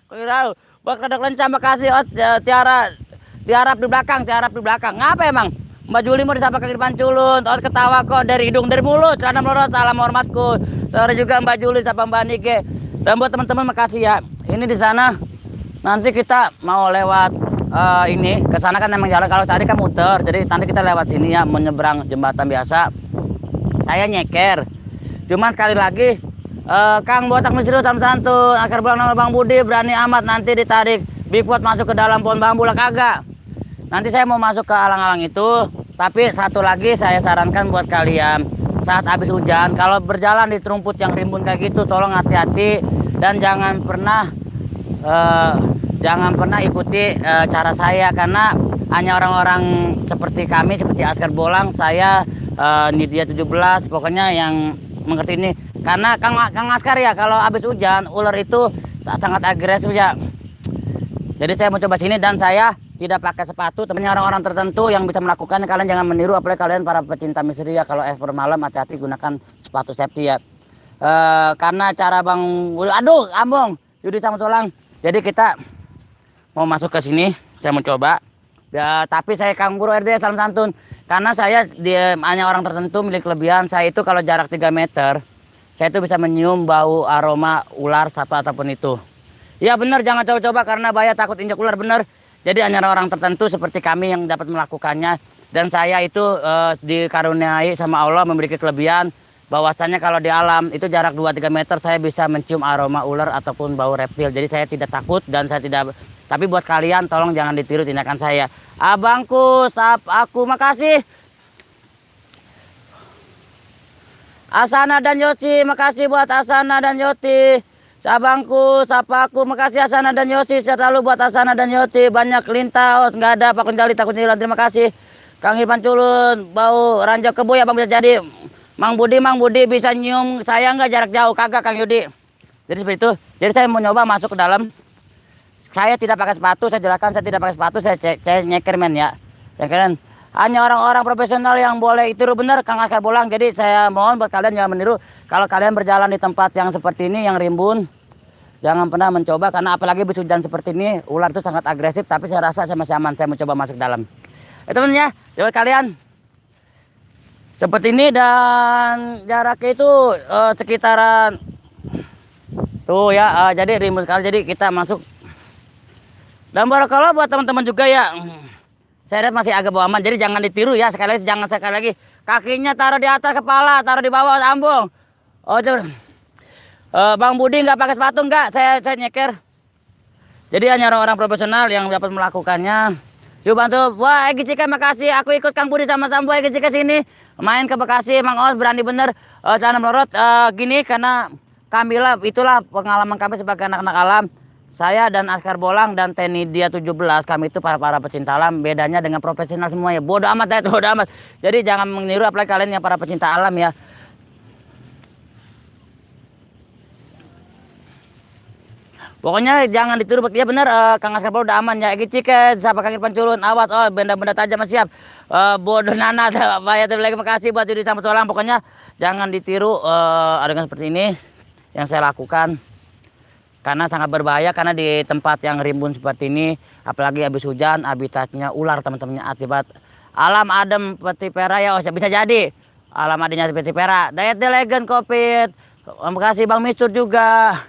Speaker 1: Buat kredok lenca makasih. Oh Tiara tiarap di belakang, ngapa emang? Mbak Juli mau disapa kaki depan culun, terus ketawa kok dari hidung dari mulut, celana melorot, salam hormatku. Sore juga Mbak Juli sama Mbak Nike. Dan buat teman-teman makasih ya. Ini di sana nanti kita mau lewat ini ke sana kan emang jalan, kalau tadi kan muter, jadi nanti kita lewat sini ya, menyeberang jembatan biasa. Saya nyeker. Cuman sekali lagi Kang botak misterius sama santun, akar bulan nama Bang Budi berani amat nanti ditarik Bigfoot masuk ke dalam pohon bambu lah kagak. Nanti saya mau masuk ke alang-alang itu, tapi satu lagi saya sarankan buat kalian saat habis hujan, kalau berjalan di rumput yang rimbun kayak gitu, tolong hati-hati dan jangan pernah ikuti cara saya, karena hanya orang-orang seperti kami, seperti Askar Bolang, saya Nidia 17, pokoknya yang mengerti ini. Karena Kang Askar ya, kalau habis hujan ular itu sangat agresif ya. Jadi saya mau coba sini dan saya tidak pakai sepatu. Temennya orang-orang tertentu yang bisa melakukannya, kalian jangan meniru, apalagi kalian para pecinta misteri ya. Kalau explore malam hati-hati gunakan sepatu safety ya. Karena cara Bang, aduh ambong Yudi sama tulang. Jadi kita mau masuk ke sini, saya mau coba ya, tapi saya Kang Guru RD salam santun, karena saya hanya orang tertentu milik kelebihan. Saya itu kalau jarak 3 meter saya itu bisa menyium bau aroma ular satu ataupun itu. Ya benar, jangan coba-coba karena bahaya, takut injak ular, benar. Jadi hanya orang tertentu seperti kami yang dapat melakukannya. Dan saya itu dikaruniai sama Allah memiliki kelebihan bahwasanya kalau di alam itu jarak 2-3 meter saya bisa mencium aroma ular ataupun bau reptil. Jadi saya tidak takut dan saya tidak. Tapi buat kalian tolong jangan ditiru tindakan saya. Abangku, sap aku, makasih. Asana dan Yosi, makasih buat Asana dan Yoti. Sabangku, sapaku, makasih Asana dan Yosi. Sehat selalu buat Asana dan Yoti. Banyak lintah, nggak ada Pak Kendali, takut hilang. Terima kasih. Kang Irfan Culun, bau ranjau kebo ya Bang, bisa jadi. Mang Budi bisa nyium saya nggak jarak jauh? Kagak Kang Yudi. Jadi seperti itu. Jadi saya mau nyoba masuk ke dalam. Saya tidak pakai sepatu, saya jelaskan saya tidak pakai sepatu, saya nyeker men ya. Ya kan? Hanya orang-orang profesional yang boleh tiru, benar Kang Askar Bolang. Jadi saya mohon buat kalian jangan meniru. Kalau kalian berjalan di tempat yang seperti ini, yang rimbun, jangan pernah mencoba, karena apalagi bis hujan seperti ini, ular itu sangat agresif. Tapi saya rasa saya masih aman, saya mau coba masuk ke dalam. Teman-teman ya, coba kalian seperti ini dan jaraknya itu sekitaran tuh ya, jadi rimbun sekali. Jadi kita masuk. Dan barakallah buat teman-teman juga ya. Saya lihat masih agak bau aman, jadi jangan ditiru ya. Sekali lagi kakinya taruh di atas kepala, taruh di bawah ambung. Oh coba. Bang Budi nggak pakai sepatu nggak? Saya nyeker. Jadi hanya orang-orang profesional yang dapat melakukannya. Yuk bantu. Wah Egi Cika makasih. Aku ikut Kang Budi sama Sambo. Egi Cika sini main ke Bekasi. Mang Os berani bener. Jangan melorot gini karena kamilah itulah pengalaman kami sebagai anak-anak alam. Saya dan Askar Bolang dan Tenidia 17, kami itu para pecinta alam. Bedanya dengan profesional semuanya. Bodoh amat ya, bodoh amat. Jadi jangan meniru apalagi kalian yang para pecinta alam ya. Pokoknya jangan ditiru. Ya bener, Kang Askar Bolang udah aman ya. Egi Cike, siapa Kang Irfan Culun, awas, oh benda-benda tajam siap. Bodoh nana, bahaya terlebih. Makasih buat Yudi sama Tulang. Pokoknya jangan ditiru adegan seperti ini yang saya lakukan. Karena sangat berbahaya, karena di tempat yang rimbun seperti ini, apalagi habis hujan, habitatnya ular teman-temannya. Akibat alam adem seperti pera ya, oh bisa jadi alam ademnya seperti pera. Diet The Legend Covid, terima kasih Bang Misur juga.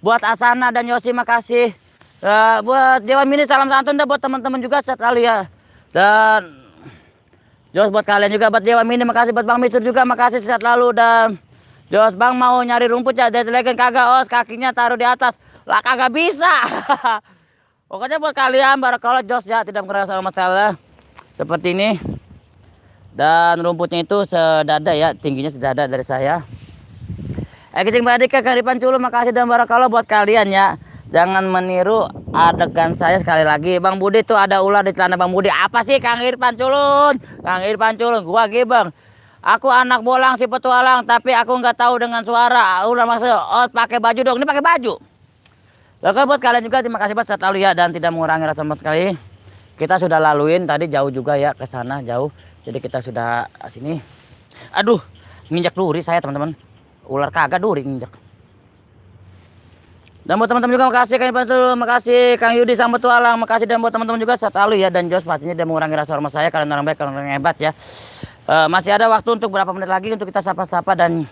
Speaker 1: Buat Asana dan Yosi makasih. Buat Dewa Mini salam santun dah buat teman-teman juga sekali ya. Dan Jos buat kalian juga, buat Dewa Mini makasih, buat Bang Misur juga makasih, sehat lalu. Dan Jos Bang mau nyari rumput ya, dari legen kagak, os kakinya taruh di atas lah, kagak bisa. Pokoknya buat kalian barakallah Jos ya, tidak merasa masalah seperti ini. Dan rumputnya itu sedada ya, tingginya sedada dari saya. Kecing badika Kang Irfan Culun makasih dan barakallah buat kalian ya. Jangan meniru adegan saya sekali lagi. Bang Budi tuh ada ular di celana Bang Budi. Apa sih Kang Irfan Culun? Kang Irfan Culun, gua Bang. Aku anak Bolang si petualang, tapi aku nggak tahu dengan suara. Ular maksud, oh pakai baju dong. Ini pakai baju. Oke buat kalian juga terima kasih buat selalu ya, dan tidak mengurangi rasa sama sekali. Kita sudah laluin tadi jauh juga ya, ke sana jauh. Jadi kita sudah sini. Aduh, nginjak duri saya teman-teman. Ular kagak duri nginjak. Dan buat teman-teman juga makasih Kang Irfan dulu, makasih Kang Yudi sang petualang, makasih dan buat teman-teman juga sehat selalu ya. Dan Jos pastinya dia mengurangi rasa hormat saya, kalian orang baik, kalian orang hebat ya. Masih ada waktu untuk berapa menit lagi untuk kita sapa-sapa dan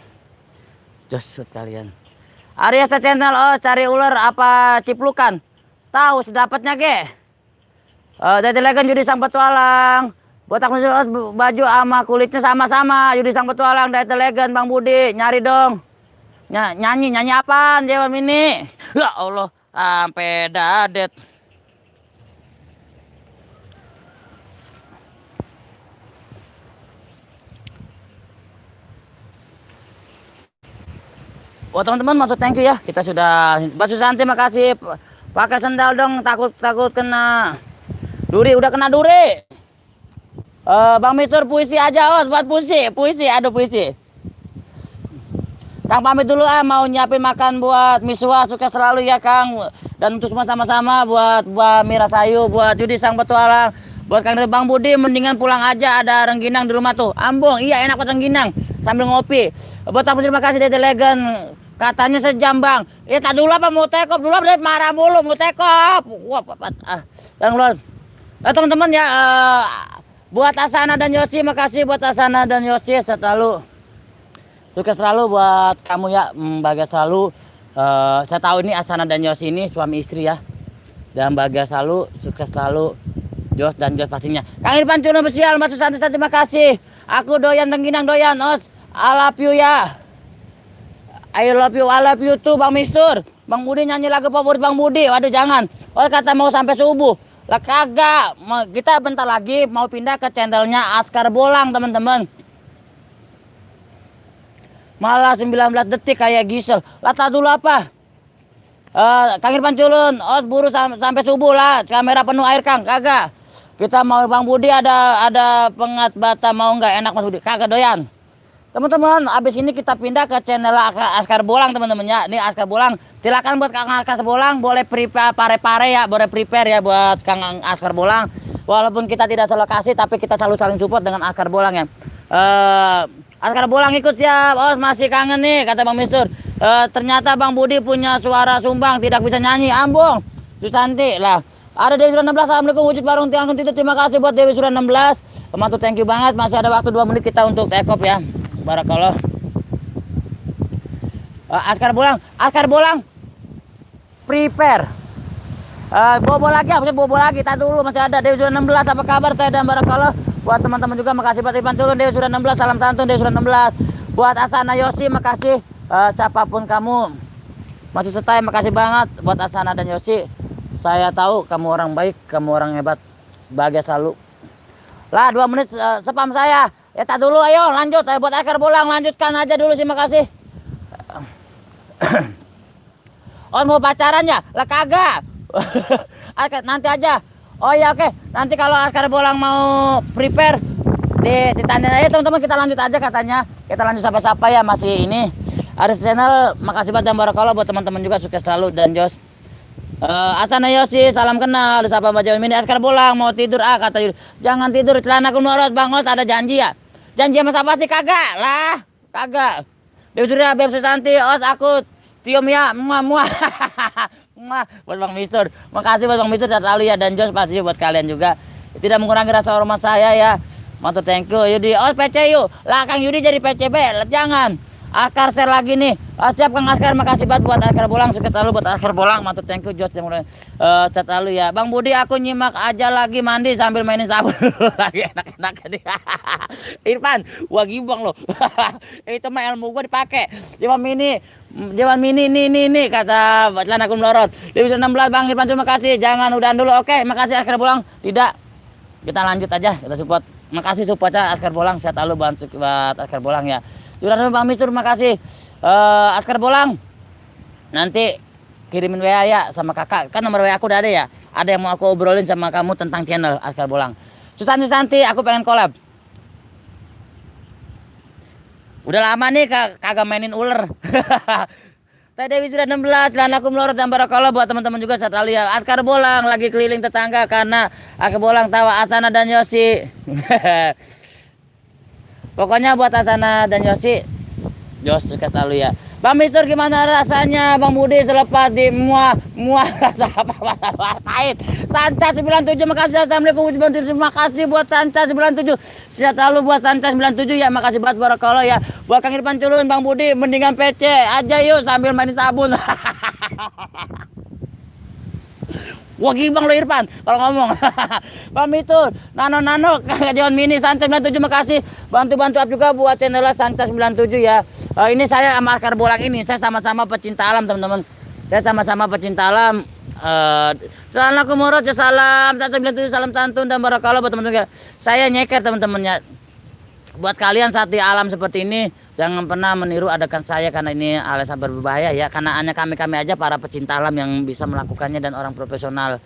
Speaker 1: Jos kalian. Aries channel, oh cari ular apa ciplukan? Tahu sedapatnya ge. Dari Legend Yudi sang petualang. Buat aku baju sama kulitnya sama-sama. Yudi sang petualang dari Legend Bang Budi, nyari dong. Nyanyi apaan Dewa Mini? Ya Allah, sampai dadet. Oh teman-teman, matur thank you ya. Kita sudah Batu Santi makasih. Pakai sandal dong, takut kena duri, udah kena duri. Bang Mister puisi aja, Os, buat puisi, aduh puisi. Kang pamit dulu mau nyiapin makan buat Miswa, sukses selalu ya Kang. Dan untuk semua sama-sama buat Mira Sayu, buat Yudi sang petualang, buat Kang Bang Budi mendingan pulang aja, ada rengginang di rumah tuh. Ambung, iya enak buat rengginang sambil ngopi. Buat aku terima kasih dari Legend. Katanya sejam Bang. Tak dulu apa mau tekop dulu, apa marah mulu mau tekop. Wah, dan keluar. Teman-teman ya, buat Asana dan Yosi, makasih buat Asana dan Yosi selalu. Sukses selalu buat kamu ya, bahagia selalu. Saya tahu ini Asana dan Yosi ini suami istri ya. Dan bahagia selalu, sukses selalu. Jos dan Jos pastinya. Kang Irfan Cuno Besial, Mas Susanti, terima kasih. Aku doyan rengginang doyan, Os. I love you ya. I love you tuh Bang Mistur. Bang Budi nyanyi lagu favorit Bang Budi. Waduh jangan. Oh kata mau sampai subuh. Lah kagak. Kita bentar lagi mau pindah ke channelnya Askar Bolang teman-teman. Malah 19 detik kayak Gisel. Lata dulu apa? Kang Irfan Culun, Os buru sampai subuh lah. Kamera penuh air Kang, kagak. Kita mau Bang Budi ada pengat bata mau nggak enak Mas Budi? Kagak doyan. Teman-teman, abis ini kita pindah ke channel Askar Bolang teman-teman ya. Ini Askar Bolang. Silakan buat Kang Askar Bolang boleh pare-pare ya, boleh prepare ya buat Kang Askar Bolang. Walaupun kita tidak selokasi tapi kita selalu saling support dengan Askar Bolang ya. Askar Bolang ikut siap, Os masih kangen nih kata Bang Mistur. Ternyata Bang Budi punya suara sumbang, tidak bisa nyanyi, ambung. Susanti lah. Ada Dewi Surah 16, Assalamualaikum wujud barung tiang tidur. Terima kasih buat Dewi Surah 16. Mantu thank you banget, masih ada waktu 2 menit kita untuk take off ya. Barakallah. Askar Bolang. Prepare. Bobo lagi, bobo lagi. Tak dulu masih ada Dewi Surah 16, apa kabar saya dan Barakallah. Buat teman-teman juga makasih buat Irfan Culun, Dewi Surah 16, salam santun Dewi Surah 16. Buat Asana Yosi makasih, siapapun kamu masih setia, makasih banget buat Asana dan Yosi. Saya tahu kamu orang baik, kamu orang hebat, bahagia selalu. Lah 2 menit spam saya. Ya tak dulu, ayo lanjut. Buat Askar Bolang lanjutkan aja dulu sih, makasih. Oh mau pacaran ya? Lah kagak. Nanti aja. Oh ya oke. Nanti kalau Askar Bolang mau prepare ditanya aja teman-teman, kita lanjut aja katanya. Kita lanjut sapa-sapa ya, masih ini. Aris channel, makasih banget dan barakallah buat teman-teman juga, sukses selalu dan Jos. Asana Yosi, salam kenal. Sapa Mbak Jawa Mini. Askar Bolang mau tidur kata Yudi. Jangan tidur, celana kumlorot Bang Os, ada janji ya? Janji sama siapa sih? Kagak lah, kagak. Dewi Surya, Beb Susanti, Os aku tium ya, muah. Buat Bang Mistur, makasih buat Bang Mistur selalu ya, dan Jos pasti buat kalian juga. Tidak mengurangi rasa hormat saya ya. Mantu thank you Yudi. Oh PC yuk. Lah Kang Yudi jadi PCB, jangan. Askar share lagi nih. Siap Kang Askar, makasih banget buat Askar Bolang, sukses selalu buat Askar Bolang. Mantu thank you Jos yang mulai selalu ya. Bang Budi aku nyimak aja lagi mandi sambil mainin sabun lagi enak-enak nih. Irfan, wah gibang loh. Itu mah ilmu gua dipakai. Jaman mini nih kata celana aku melorot. Dewi 16 Bang Irfan, terima kasih. Jangan udahan dulu. Oke, makasih Askar Bolang. Tidak. Kita lanjut aja, kita support. Makasih supportnya Askar Bolang, sehat selalu buat Askar Bolang ya. Juran Bang Mistur, makasih. Askar Bolang. Nanti kirimin WA ya sama kakak. Kan nomor WA aku udah ada ya. Ada yang mau aku obrolin sama kamu tentang channel Askar Bolang. Susanti, aku pengen collab. Udah lama nih kagak mainin ular. Teh Dewi sudah 16, celana aku melorot dan barakallah buat teman-teman juga saat lalu ya. Askar Bolang lagi keliling tetangga karena Askar Bolang tahu Asana dan Yosi. Pokoknya buat Asana dan Yosi, Jos suka selalu ya. Bang Mistur gimana rasanya Bang Budi selepas di muah rasa apa pahit. Sanca 97 makasih. Assalamualaikum terima kasih buat Sanca 97. Sehat selalu buat Sanca 97 ya. Makasih banget barakallah ya. Buat Kang Irfan Culun Bang Budi mendingan PC aja yuk sambil mainin sabun. Wah gibang lo Irfan kalau ngomong. Bang Mistur, Nano, Kang Jawan Mini, Sanca 97 makasih. Bantu up juga buat channel Sanca 97 ya. Ini saya sama Askar Bolang ini, saya sama-sama pecinta alam teman-teman. Saya sama-sama pecinta alam. Assalamualaikum warahmatullahi wabarakatuh. Sanca 97 salam santun dan barakallah buat teman-teman. Saya nyeker teman-temannya. Buat kalian saat di alam seperti ini, jangan pernah meniru adakan saya karena ini alasan berbahaya ya. Karena hanya kami aja para pecinta alam yang bisa melakukannya dan orang profesional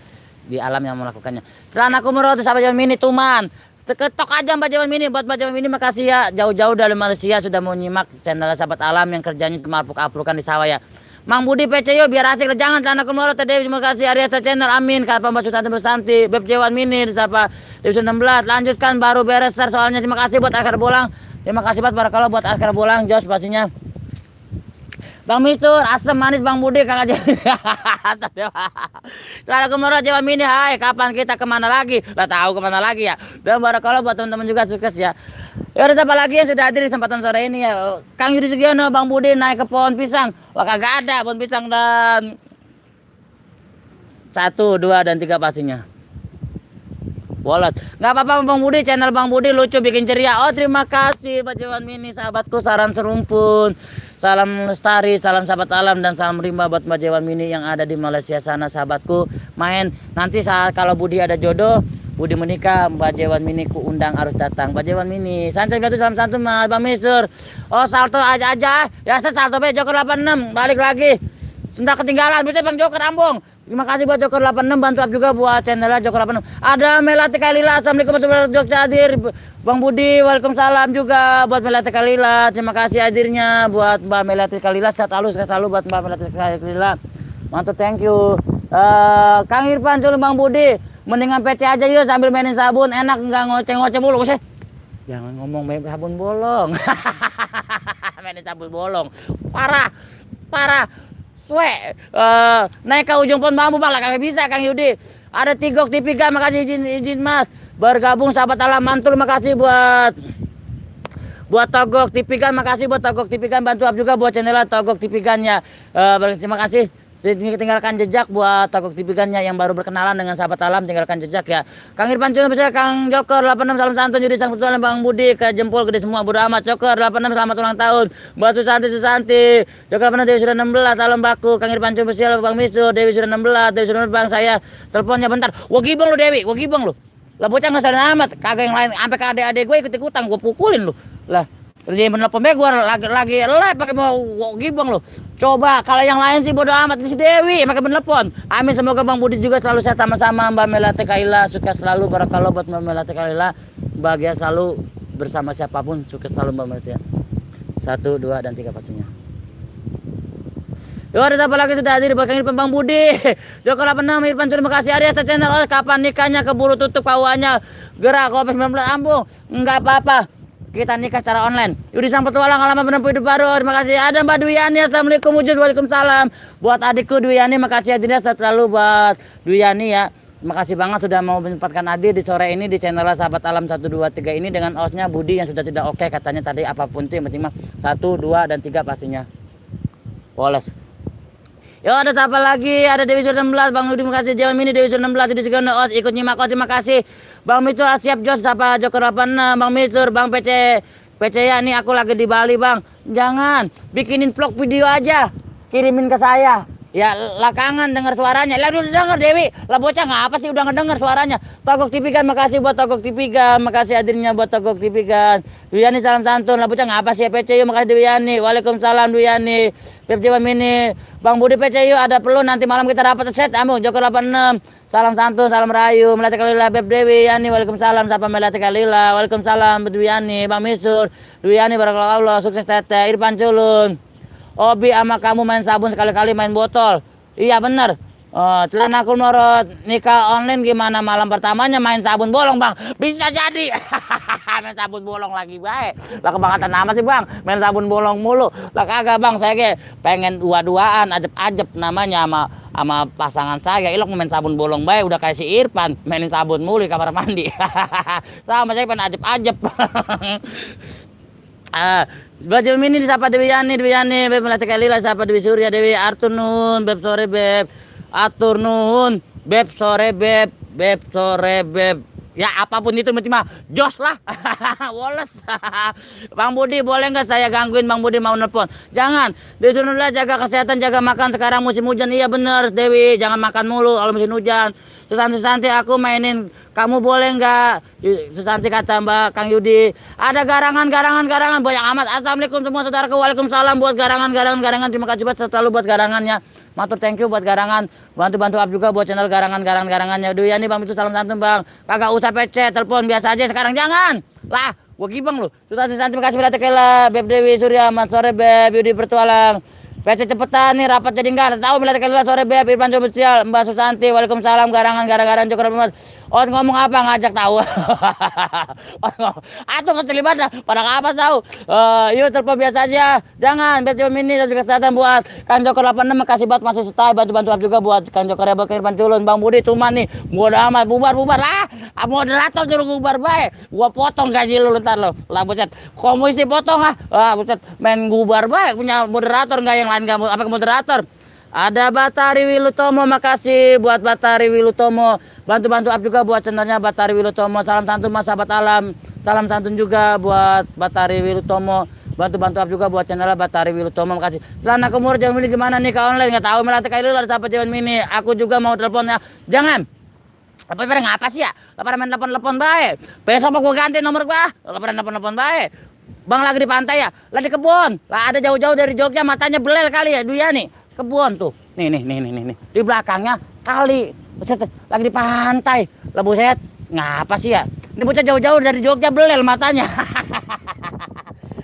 Speaker 1: di alam yang melakukannya. Assalamualaikum warahmatullahi wabarakatuh. Jawan Mini Tuman. Ketok aja Mbak Jawan Mini. Buat Mbak Jawan Mini makasih ya. Jauh-jauh dari Malaysia sudah mau nyimak channel Sahabat Alam yang kerjanya cuma upload-uploadan di sawah ya. Mang Budi PC yo biar asik. Jangan Assalamualaikum warahmatullahi wabarakatuh. Terima kasih Arya channel. Amin. Kapan Mbak Sultan bersanti. Beb Jawan Mini disapa 16. Lanjutkan baru beres soalnya. Terima kasih buat Askar Bolang. Terima kasih banget barakallah buat Askar Bolang, Jos pastinya. Bang Mistur, asam manis Bang Budi kakak Jawan. Assalamualaikum warahmatullahi Jawan Mini. Hai, kapan kita kemana lagi? Lah tahu kemana lagi ya. Dan barakallah buat teman-teman juga sukses ya. Ya udah siapa lagi yang sudah hadir di kesempatan sore ini ya. Kang Yudi Sugiono, Bang Budi naik ke pohon pisang. Wah kagak ada pohon pisang dan 1, 2 dan 3 pastinya. Bolot. Nggak apa-apa Bang Budi, channel Bang Budi lucu bikin ceria. Oh terima kasih Pak Jawan Mini sahabatku, salam serumpun, salam lestari, salam sahabat alam dan salam rimba buat Mbak Jawan Mini yang ada di Malaysia sana sahabatku. Main nanti saat kalau Budi ada jodoh, Budi menikah, Mbak Jawan Mini ku undang harus datang. Mbak Jawan Mini, Sanca 1 salam santun Bang Mistur. Oh salto aja ya saya salto be Joker 86 balik lagi. Sebentar ketinggalan, bisa Bang Joker Ambong. Terima kasih buat Joker 86, bantu up juga buat channelnya Joker 86. Ada Melati Kalila, assalamualaikum warahmatullahi wabarakatuh hadir. Bang Budi, waalaikumsalam juga buat Melati Kalila. Terima kasih hadirnya buat Mbak Melati Kalila. Sehat selalu buat Mbak Melati Kalila. Mantap, thank you. Kang Irfan Culun Bang Budi, mendingan PC aja yuk sambil mainin sabun, enak nggak ngoceh-ngoceh mulu sih. Jangan ngomong main sabun bolong. Mainin sabun bolong. Parah. Swe, naik ke ujung pohon bambu Bang, lah kagak bisa Kang Yudi. Ada Tigok TV Gan, makasih izin Mas. Bergabung sahabat alam mantul, makasih buat Togok TV Gan, makasih buat Togok TV Gan, bantu up juga buat channel Togok TV Gan ya. Terima kasih. Tinggalkan jejak buat Togok TV Gan-nya yang baru berkenalan dengan sahabat alam, tinggalkan jejak ya. Kang Irfan Culun bisa Kang Joker 86 salam santun Yudi sang betulan Bang Budi ke jempol gede semua bodo amat. Joker 86 selamat ulang tahun. Buat Susanti Joker 86 Dewi sudah 16 salam baku. Kang Irfan Culun spesial Bang Mistur Dewi sudah 16 Dewi sudah 16 Bang saya teleponnya bentar. Wah gibeng lu Dewi, wah gibeng lu. Lah bocah enggak sadar amat, kagak yang lain sampai ke adik-adik gue ikut-ikutan gue pukulin lu. Lah dia menelpon gue lagi live pakai mau gibeng lo. Coba kalau yang lain sih bodo amat, si Dewi pakai menelpon. Amin, semoga Bang Budi juga selalu sehat sama-sama Mbak Melati Kaila, sukses selalu barakallah buat Mbak Melati Kaila, bahagia selalu bersama siapapun, sukses selalu Mbak Melati ya. 1, 2 dan 3 pastinya. Yo ada siapa lagi sudah hadir Bang Irfan Bang Budi. Joker 86 Irfan terima kasih Arya channel. Oh, kapan nikahnya keburu tutup KUA-nya. Gerak Covid-19 Ambung. Enggak apa-apa. Kita nikah secara online. Yudi sang petualang alamat menempuh hidup baru. Terima kasih. Ada Mbak Duyani. Assalamualaikum waalaikumsalam. Buat adikku Duyani, makasih hadirnya selalu buat Duyani ya. Makasih banget sudah mau menyempatkan hadir di sore ini di channel Sahabat Alam 123 ini dengan osnya Budi yang sudah tidak oke katanya tadi apapun itu yang penting mah 1, 2 dan 3 pastinya. Poles. Yo ada siapa lagi? Ada Dewi 16, Bang Yudi makasih Jawan Mini Dewi 16 di Segono Os ikut nyimak os terima kasih. Bang Mistur siap Jos siapa Joker 86 Bang Mistur Bang PC ya nih aku lagi di Bali Bang. Jangan bikinin vlog video aja. Kirimin ke saya. Ya lah kangen denger suaranya. Lah udah denger Dewi. Lah bocah ngapa sih udah ngedenger suaranya. Togok TV Gan makasih buat Togok TV Gan. Makasih hadirnya buat Togok TV Gan. Duyani salam santun. Lah bocah ngapa sih PC yuk makasih Duyani. Waalaikumsalam Duyani. Pep Jawan Mini. Bang Budi PC yuk ada perlu nanti malam kita rapat set amu Joker 86. Salam santun, salam rayu. Melati Kalila Beb Dewi Yani. Waalaikumsalam sapa Melati Kalila. Waalaikumsalam Duyani. Bang Mistur. Duyani barakallahu Allah sukses teteh. Irfan Culun. Obi sama kamu main sabun sekali-kali main botol. Iya bener. Celana kulmorot nikah online gimana malam pertamanya main sabun bolong Bang. Bisa jadi.
Speaker 2: Main sabun bolong lagi bae. Lah kebangetan amat sih Bang, main sabun bolong mulu. Lah kagak Bang, saya ge pengen dua-duaan ajep-ajep namanya sama pasangan saya. Ilok main sabun bolong bae udah kayak si Irfan, mainin sabun mulu di kamar mandi. Sama saya pengen ajep-ajep. Baju mini disapa Dewi Yani, Beb Melati Kalila, sapa Dewi Surya, Dewi Artur Nun, Beb sore Beb, Atur Nun, Beb sore Beb, Beb sore Beb. Ya apapun itu mah jos lah. Woles. Bang Budi boleh nggak saya gangguin Bang Budi mau nelpon? Jangan. Disuruhlah jaga kesehatan, jaga makan sekarang musim hujan. Iya bener Dewi, jangan makan mulu kalau musim hujan. Susanti aku mainin kamu boleh nggak? Susanti kata Mbak Kang Yudi. Ada garangan banyak amat. Assalamualaikum semua saudaraku. Waalaikumsalam buat garangan. Terima kasih banget selalu buat garangannya. Matur thank you buat garangan. Bantu up juga buat channel garangannya. Duh ya nih Bang itu salam santun Bang. Kagak usah PC, telepon biasa aja sekarang jangan. Lah, gua gibang lu. Susanti terima kasih berarti kela. Beb Dewi Surya, Mat sore Beb Yudi Pertualang. PC cepetan nih rapat jadi enggak tahu bila kali sore Beb Irfan Spesial Mbak Susanti. Waalaikumsalam garangan cukup bener. Oh ngomong apa ngajak tahu. Atuh kesel banget pada apa tahu. Yuk telepon biasa aja. Jangan Beb Mini dan kesehatan buat Kang Joker 86 makasih banget masih stay bantu juga buat Kang Joker Rebel Irfan Culun Bang Budi Tuman nih. Gua udah amat bubar lah. Moderator suruh bubar bae. Gua potong gaji lu ntar lo. Lah buset. Komisi potong ah. Buset main bubar bae punya moderator enggak yang lain enggak apa moderator. Ada Batari Wilutomo, makasih buat Batari Wilutomo. Bantu up juga buat channelnya Batari Wilutomo. Salam santun Mas sahabat alam. Salam santun juga buat Batari Wilutomo. Bantu up juga buat channelnya Batari Wilutomo. Makasih. Celana kumur Jawan Mini gimana nih Kak online? Nggak tahu Melati Kailu ada siapa Jawan Mini. Aku juga mau telepon ya. Jangan. Apa pada ngapa sih ya? Pada main telepon baik. Besok mau gua ganti nomor gua. Pada telepon baik. Bang lagi di pantai ya? Lah di kebun. Lah ada jauh-jauh dari Jogja matanya belel kali ya Duya nih. Kebun tuh. Nih. Di belakangnya kali. Buset, lagi di pantai. Lah buset, ngapa sih ya? Ini bocah jauh-jauh dari Jogja belel matanya.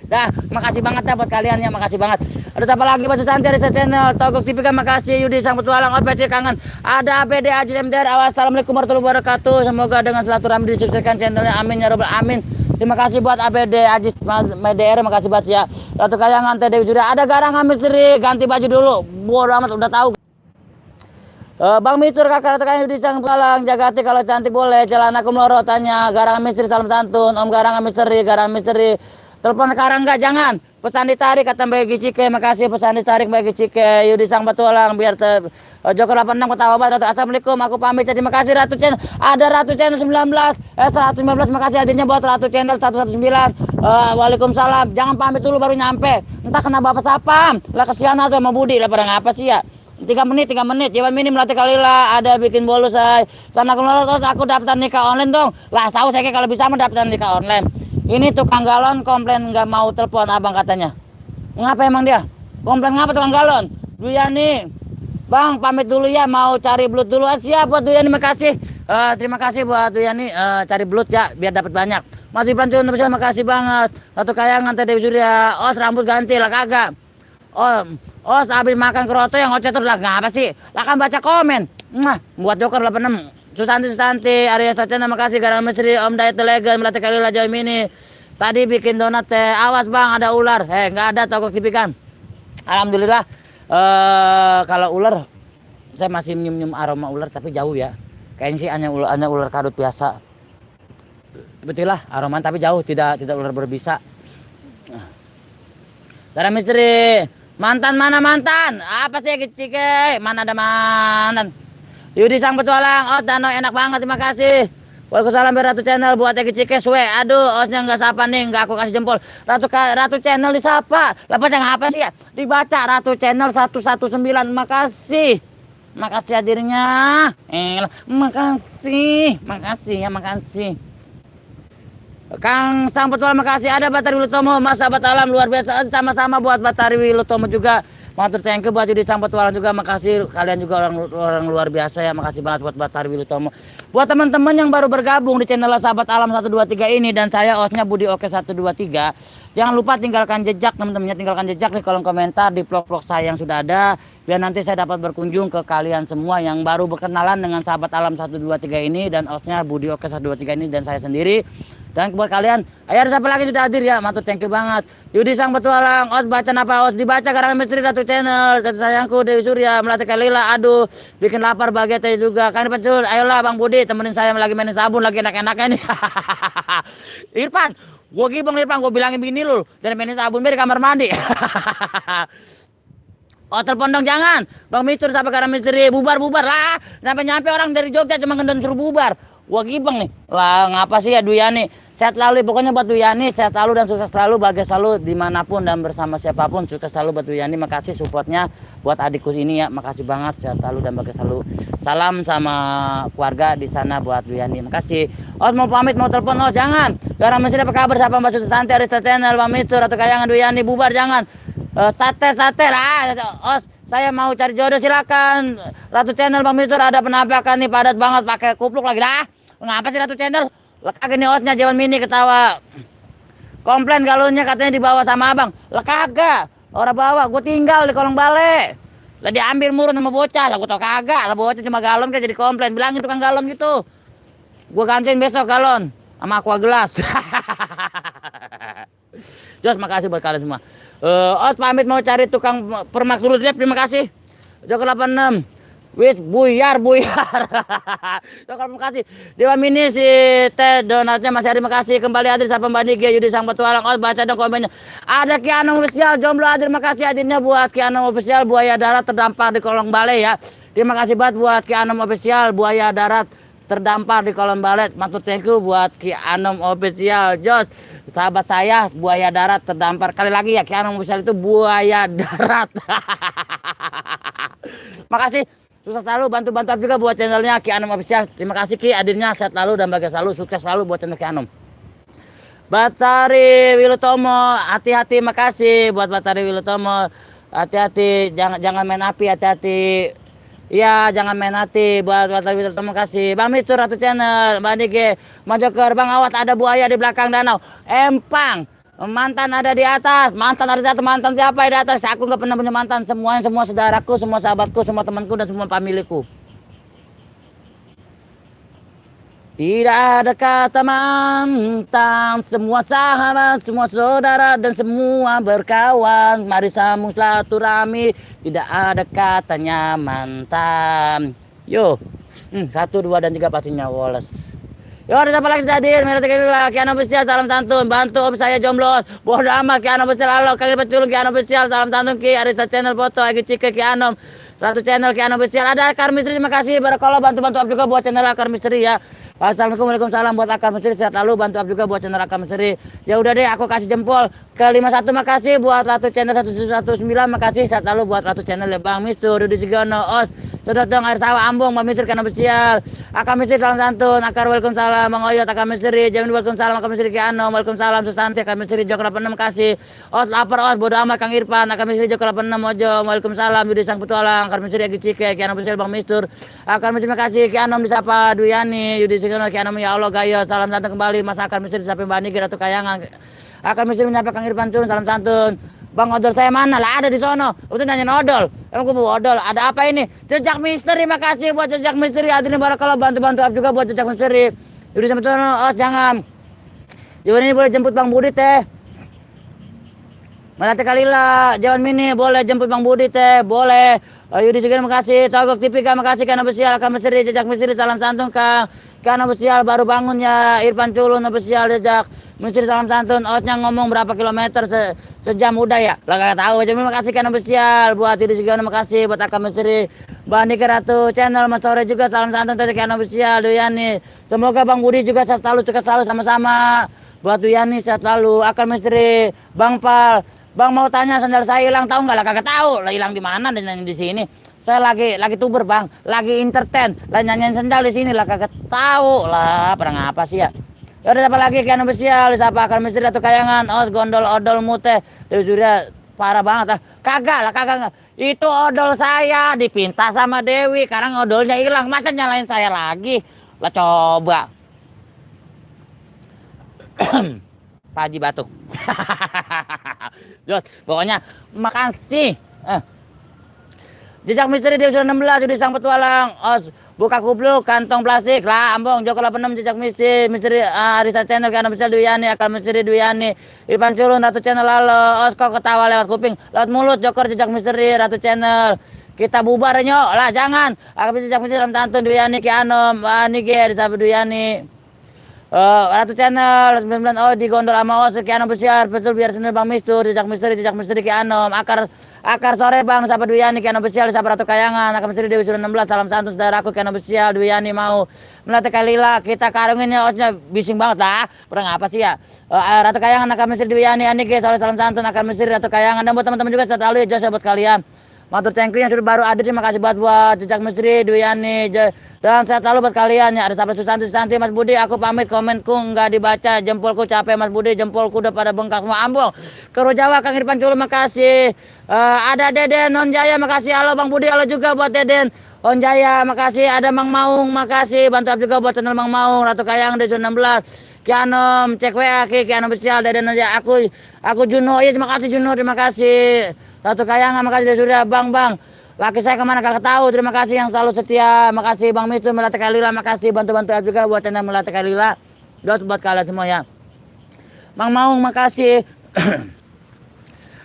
Speaker 2: Dah, makasih banget ya buat kalian ya, makasih banget. Ada apa lagi Pak Susanti dari channel Togok TV kan makasih Yudi Sang Petualang OPC kangen. Ada ABD Aziz MDR. Assalamualaikum warahmatullahi wabarakatuh. Semoga dengan silaturahmi disukseskan channelnya. Amin ya robbal amin. Terima kasih buat ABD Aziz MDR, makasih banget ya. Ratu Kayangan Teh Dewi sudah ada garangan misteri, ganti baju dulu. Bodoh amat udah tahu. Bang Micur kakak Ratu Kayangan Yudi Sang Petualang, jaga hati kalau cantik boleh. Celana kumloro tanya garangan misteri salam santun. Om garangan misteri. Telepon sekarang enggak jangan. Pesan ditarik kata Mbak Gicike, makasih pesan ditarik Mbak Gicike. Yudi Sang Petualang biar Joker 86 ketawa banget. Assalamualaikum aku pamit. Terima kasih Ratu Channel. Ada Ratu Channel 119 makasih hadirnya buat Ratu Channel 119. Waalaikumsalam. Jangan pamit dulu baru nyampe. Entah kenapa apa sapam. Lah kesian tuh sama Budi lah pada ngapa sih ya. 3 menit. Jawan Mini Melati Kalila ada bikin bolos saya. Sana terus aku daftar nikah online dong. Lah tahu saya kalau bisa mendaftar nikah online. Ini tukang galon komplain nggak mau telepon abang katanya. Ngapa emang dia? Komplain ngapa tukang galon? Duyani, Bang pamit dulu ya mau cari belut dulu. Siap buat Duyani makasih. Terima kasih buat Duyani cari belut ya biar dapat banyak. Mas Ipan Cun terima kasih banget. Ratu Kayangan Teh Dewi Surya. Rambut ganti lah kagak. Habis makan keroto yang ngoceh terus lah ngapa sih? Lah kan baca komen. Buat Joker 86. Susanti, Arya Sachen, terima kasih Garang Misteri, Om Diet Delegan, Melati Kalila Jawa Mini. Tadi bikin donat teh, awas Bang ada ular. Nggak ada Togok TV kan. Alhamdulillah. Kalau ular, saya masih nyium aroma ular tapi jauh ya. Kayaknya sih hanya ular kadut biasa. Betul lah, aroma tapi jauh, tidak ular berbisa. Garang Misteri, mantan mana mantan? Apa sih Gicike? Mana ada mantan? Yudi Sang Petualang, Dano enak banget, terima kasih. Waalaikumsalam Ratu Channel buat Egi Cikes, Aduh, osnya nggak sapa nih, nggak aku kasih jempol. Ratu Channel disapa. Lepas yang apa sih ya? Dibaca Ratu Channel 119, makasih. Makasih hadirnya. Makasih ya, makasih. Kang Sang Petualang makasih. Ada Batari Wilutomo, Mas sahabat alam luar biasa. Sama-sama buat Batari Wilutomo juga. Matur thank you buat Yudi Sang Petualang juga, makasih kalian juga orang luar biasa ya, makasih banget buat Batari Wilutomo. Buat teman-teman yang baru bergabung di channel Sahabat Alam 123 ini dan saya hostnya Budi Oke 123, jangan lupa tinggalkan jejak teman-temannya, tinggalkan jejak di kolom komentar di vlog-vlog saya yang sudah ada, biar nanti saya dapat berkunjung ke kalian semua yang baru berkenalan dengan Sahabat Alam 123 ini dan hostnya Budi Oke 123 ini dan saya sendiri. Dan buat kalian, ayo ada siapa lagi sudah hadir ya, mantu thank you banget. Yudi Sang Petualang, Os baca apa Os dibaca karena misteri Ratu Channel, Satu sayangku Dewi Surya, Melati Kalila, aduh bikin lapar baget juga. Kan betul, ayolah Bang Budi temenin saya lagi mainin sabun lagi enak-enaknya nih. Irfan, gua gibeng Irfan, gua bilangin begini lu, jangan mainin sabun di kamar mandi. Oh telepon dong jangan, Bang Mistur sampai karena misteri bubar lah, nyampe orang dari Jogja cuma ngendon suruh bubar. Gua gibeng nih, lah ngapa sih ya Duyani? Sehat selalu, pokoknya buat Duyani sehat selalu dan sukses selalu, bahagia selalu dimanapun dan bersama siapapun, sukses selalu buat Duyani. Makasih supportnya buat adikku ini ya, makasih banget, sehat selalu dan bahagia selalu. Salam sama keluarga di sana buat Duyani, makasih. Os mau pamit mau telepon Os jangan. Garam Mistur apa kabar? Siapa Mbak Suti Santi, Arista Channel, Bang Mistur atau Kayangan Duyani bubar jangan. Sate lah, Os saya mau cari jodoh silakan. Ratu Channel Bang Mistur ada penampakan nih padat banget pakai kupluk lagi dah. Ngapa sih Ratu Channel? Lekak ini Osnya Jawan Mini ketawa. Komplain galonnya katanya dibawa sama abang. Lah kagak, orang bawa, gue tinggal di kolong bale. Lah diambil murun sama bocah, lah gue tau kagak. Lah bocah cuma galon kan jadi komplain. Bilangin tukang galon gitu. Gue gantiin besok galon sama aqua gelas. Jos makasih buat kalian semua. Os pamit mau cari tukang permak dulu Dep, terima kasih. Joko 86. Wis buyar. Terima kasih. Dewa Mini si teh donatnya masih ada, terima kasih. Kembali hadir sama Mbak Nige Yudi Sang Petualang. Os baca dong komennya. Ada Ki Anom official jomblo hadir, terima kasih hadirnya buat Ki Anom official buaya darat terdampar di kolong balai ya. Terima kasih banget buat Ki Anom official buaya darat terdampar di kolom balet. Mantu thank you buat Ki Anom official. Jos sahabat saya buaya darat terdampar. Kali lagi ya Ki Anom official itu buaya darat. Makasih, sukses selalu, bantu juga buat channelnya Ki Anom official. Terima kasih Ki, hadirnya sehat selalu dan bahagia selalu, sukses selalu buat channel Ki Anom. Batari Wilutomo, hati-hati, makasih buat Batari Wilutomo. Hati-hati, jangan main api, hati-hati. Iya, jangan main hati buat terima kasih. Bang Mistur Ratu Channel, Mbak Nike, Majoker, Bang Awat ada buaya di belakang danau. Empang, mantan ada di atas, mantan siapa yang di atas? Aku nggak pernah punya mantan, semua saudaraku, semua sahabatku, semua temanku dan semua familiku. Tidak ada kata mantan, semua sahabat, semua saudara dan semua berkawan. Mari sambung silaturahmi, tidak ada katanya mantan. Yo, 1, 2 dan 3 pastinya Wallace. Yo ada siapa lagi sudah hadir? Merah tekilah, Ki Anom official, salam santun. Bantu om saya jomblo, bodoh amat Ki Anom official. Halo, kaki peculung Ki Anom official, salam santun Ki. Arista Channel foto, Agi Cike Ki Anom. Ratu Channel Ki Anom official. Ada Akar Misteri, terima kasih. Barakallah bantu up juga buat channel Akar Misteri ya. Assalamualaikum, waalaikumsalam buat Akar Misteri, sehat lalu, bantu up juga buat channel Akar Misteri. Ya udah deh, aku kasih jempol ke 51, makasih buat Ratu Channel 119, makasih, sehat lalu buat Ratu Channel ya Bang Mistur, Rudi Sigono, Os, Sodot dong air sawah Ambung, Bang Mistur Ki Anom official. Akar Misteri salam santun, Akar waalaikumsalam, Bang Oyot Akar Misteri, Jamin waalaikumsalam, Akar Misteri Ki Anom, waalaikumsalam Susanti, Akar Misteri Joko 86, makasih. Os lapar Os, bodo amat Kang Irfan, Akar Misteri Joko 86 Mojo, waalaikumsalam Yudi Sang Petualang, Akar Misteri Agi Cike, Ki Anom official Bang Mistur. Akar Misteri makasih, Ki Anom disapa Duyani, Yudi Sigono, Ki Anom ya Allah gayo, salam santun kembali Mas Akar Misteri disapa Mbak Niki Ratu Kayangan. Akar Misteri menyapa Kang Irfan Cun, salam santun. Bang odol saya mana? Lah ada di sono. Usah nanya odol. Emang gue mau odol. Ada apa ini? Jejak misteri, makasih buat jejak misteri. Hadirin barakallah, bantu up juga buat jejak misteri. Yudi sampai sono, Os jangan. Jawan ini boleh jemput Bang Budi teh. Melati Kalila, Jawan Mini boleh jemput Bang Budi teh, boleh. Yudi juga makasih. Togok TV Kang makasih Kang official, Akar Misteri jejak misteri, salam santun Kang. Kang official baru bangun ya. Irfan Culun official jejak misteri, salam santun. Osnya ngomong berapa kilometer sejam udah ya? Lah gak tahu. Terima kasih Kang official buat Yudi juga makasih buat Akar Misteri. Bang Niki Ratu Channel Mas Sore juga salam santun dari Kang official Duyani. Semoga Bang Budi juga sehat selalu, sukses selalu sama-sama. Buat Duyani sehat selalu. Akar Misteri, Bang Pal. Bang mau tanya sandal saya hilang, tahu nggak? Lah kagak tahu. Lah hilang di mana? Dan di sini. Saya lagi tuber Bang, lagi entertain, lah nyanyiin sendal di sini lah kagak tahu lah, pada ngapa sih ya? Ya udah siapa lagi Ki Anom official, siapa Akar Misteri Ratu Kayangan, Os gondol odol mute, Dewi Surya parah banget ah. Kagak lah, kagak. Itu odol saya dipinta sama Dewi, sekarang odolnya hilang, masa nyalain saya lagi? Lah coba. Pak Haji batuk. Jos, pokoknya makasih. Jejak misteri dia sudah 16 Yudi sang petualang. Os buka kupluk kantong plastik lah ambong Joko 86 jejak misteri Arisa channel karena bisa Duyani akan misteri Duyani Irfan Curun Ratu channel halo Os kok ketawa lewat kuping lewat mulut Jokor jejak misteri Ratu channel kita bubar nyok lah jangan akan jejak misteri dalam tantun Duyani Ki Anom Nige disapa Duyani Ratu channel 99 oh di gondol sama Os Ki Anom besiar betul biar sendiri Bang Mistur jejak misteri Ki Anom akar sore Bang sapa Duyani Ki Anom besial sapa Ratu Kayangan akan misteri Dewi sudah 16 salam santun saudaraku Ki Anom besial Duyani mau melatih Kalila kita karunginnya Osnya bising banget lah perang apa sih ya Ratu Kayangan akan misteri Duyani Anike salam santun akan misteri Ratu Kayangan dan buat teman-teman juga selalu ya buat kalian matur thank you yang sudah baru ada terima kasih buat jejak misteri Duyani dan sehat selalu buat kalian ya ada sahabat Susanti Mas Budi aku pamit komenku nggak dibaca jempolku capek Mas Budi jempolku udah pada bengkak semua ambong Kero Jawa Kang Irfan Culu makasih ada Deden Non Jaya makasih halo Bang Budi halo juga buat Deden On Jaya makasih ada Mang Maung makasih bantu juga buat channel Mang Maung Ratu Kayang Desun 16 Ki Anom cek WA Ki Anom besial Deden Non Jaya aku Juno iya terima kasih Juno terima kasih Ratu Kayangan makasih sudah Bang laki saya kemana kakak tahu terima kasih yang selalu setia makasih Bang Mitu melatih Kalila makasih bantu-bantu juga buat channel melatih Kalila buat kalian semua ya Bang Maung makasih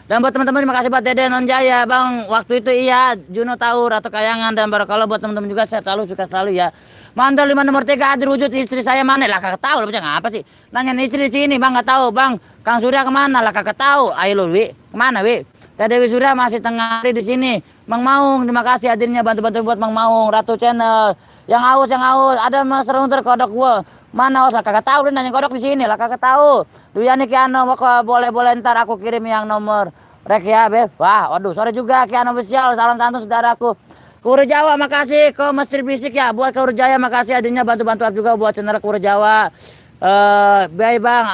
Speaker 2: dan buat teman-teman terima kasih buat Dede Non Jaya Bang waktu itu iya Juno tahu Ratu Kayangan dan barakallah buat teman-teman juga saya selalu suka selalu ya Mandal 5 nomor 3 ada wujud istri saya mana lah kakak tahu baca ngapa sih nanya istri di sini Bang nggak tahu Bang Kang Surya kemana lah kakak tahu ayo lu Wi kemana Wi Dewi Surya masih tengah hari di sini Mang Maung terima kasih hadirnya bantu-bantu buat Mang Maung Ratu channel yang haus ada Mas Runter kodok gua mana Os lah kakak tahu dia nanya kodok di sini lah kakak tahu Duyani Ki Anom boleh ntar aku kirim yang nomor rek ya Beb wah waduh sore juga Ki Anom besial salam santun saudaraku Kuro Jawa makasih kok Mesir Bisik ya buat Kuro Jaya makasih hadirnya bantu-bantu juga buat channel Kuro Jawa baik Bang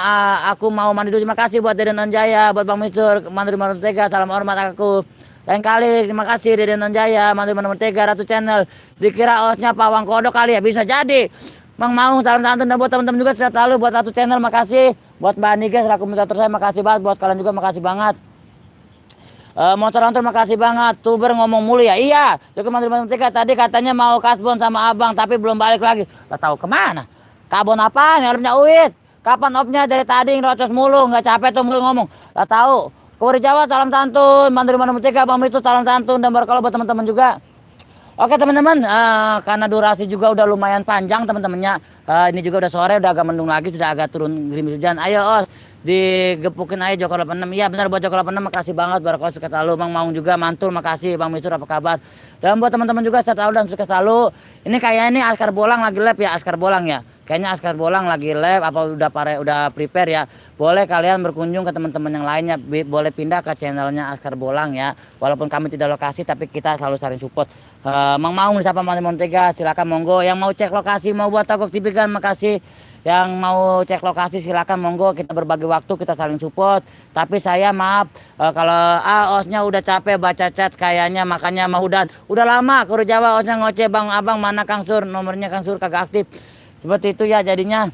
Speaker 2: aku mau mandi dulu terima kasih buat Deden Non Jaya buat Bang Mistur Mandiri nomor 3 salam hormat aku lain kali terima kasih Deden Non Jaya Mandiri nomor 3 Ratu channel dikira Osnya pawang kodok kali ya bisa jadi Bang mau salam santun dan buat teman-teman juga sehat selalu buat Ratu channel makasih buat Mbak Nige selaku moderator saya makasih banget buat kalian juga makasih banget motor makasih banget tuber ngomong mulu ya iya juga Mandiri nomor 3 tadi katanya mau kasbon sama abang tapi belum balik lagi gak tahu kemana kabon apa nih harusnya uit kapan opnya dari tadi ngerocos mulu nggak capek tuh mulu ngomong nggak tahu Kuri Jawa salam santun Mandiri nomor 3 Bang itu salam santun dan barakallah buat teman-teman juga oke teman-teman karena durasi juga udah lumayan panjang teman-temannya ini juga udah sore udah agak mendung lagi sudah agak turun gerimis hujan ayo Os digepukin aja Joko 86 iya benar buat Joko 86 makasih banget barakallah sukses selalu Bang Maung juga mantul makasih Bang Mistur apa kabar dan buat teman-teman juga sehat selalu dan sukses selalu ini kayak ini Askar Bolang lagi live ya Askar Bolang ya kayaknya Askar Bolang lagi live apa udah prepare ya boleh kalian berkunjung ke teman-teman yang lainnya boleh pindah ke channelnya Askar Bolang ya walaupun kami tidak lokasi tapi kita selalu saling support Mang Maung disapa Mandiri Montega silakan monggo yang mau cek lokasi mau buat Togok TV kan makasih yang mau cek lokasi silakan monggo kita berbagi waktu kita saling support tapi saya maaf kalau Osnya udah capek baca chat kayaknya makanya mau udah lama Kuro Jawa Osnya ngoceh Bang Abang mana Kang Sur nomornya Kang Sur kagak aktif seperti itu ya jadinya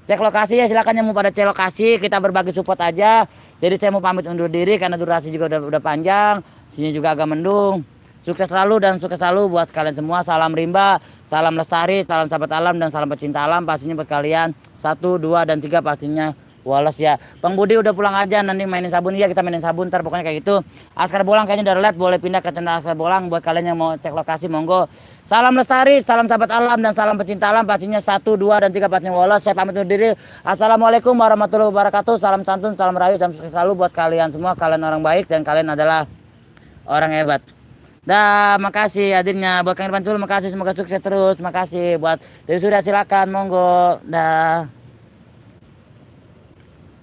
Speaker 2: cek lokasi ya silakan yang mau pada cek lokasi kita berbagi support aja jadi saya mau pamit undur diri karena durasi juga udah panjang sini juga agak mendung sukses selalu dan sukses selalu buat kalian semua salam rimba salam lestari salam sahabat alam dan salam pecinta alam pastinya buat kalian 1 2 dan 3 pastinya Wallace ya Bang Budi udah pulang aja nanti mainin sabun ya kita mainin sabun ntar pokoknya kayak gitu Askar Bolang kayaknya udah lihat boleh pindah ke channel Askar Bolang buat kalian yang mau cek lokasi monggo salam lestari salam sahabat alam dan salam pecinta alam pastinya 1 2 dan 3 pastinya Wallace saya pamit undur diri assalamualaikum warahmatullahi wabarakatuh salam santun salam rayu dan sukses selalu buat kalian semua kalian orang baik dan kalian adalah orang hebat dah makasih hadirnya buat Kang Irfan Culu makasih semoga sukses terus makasih buat Dewi Surya silakan monggo dah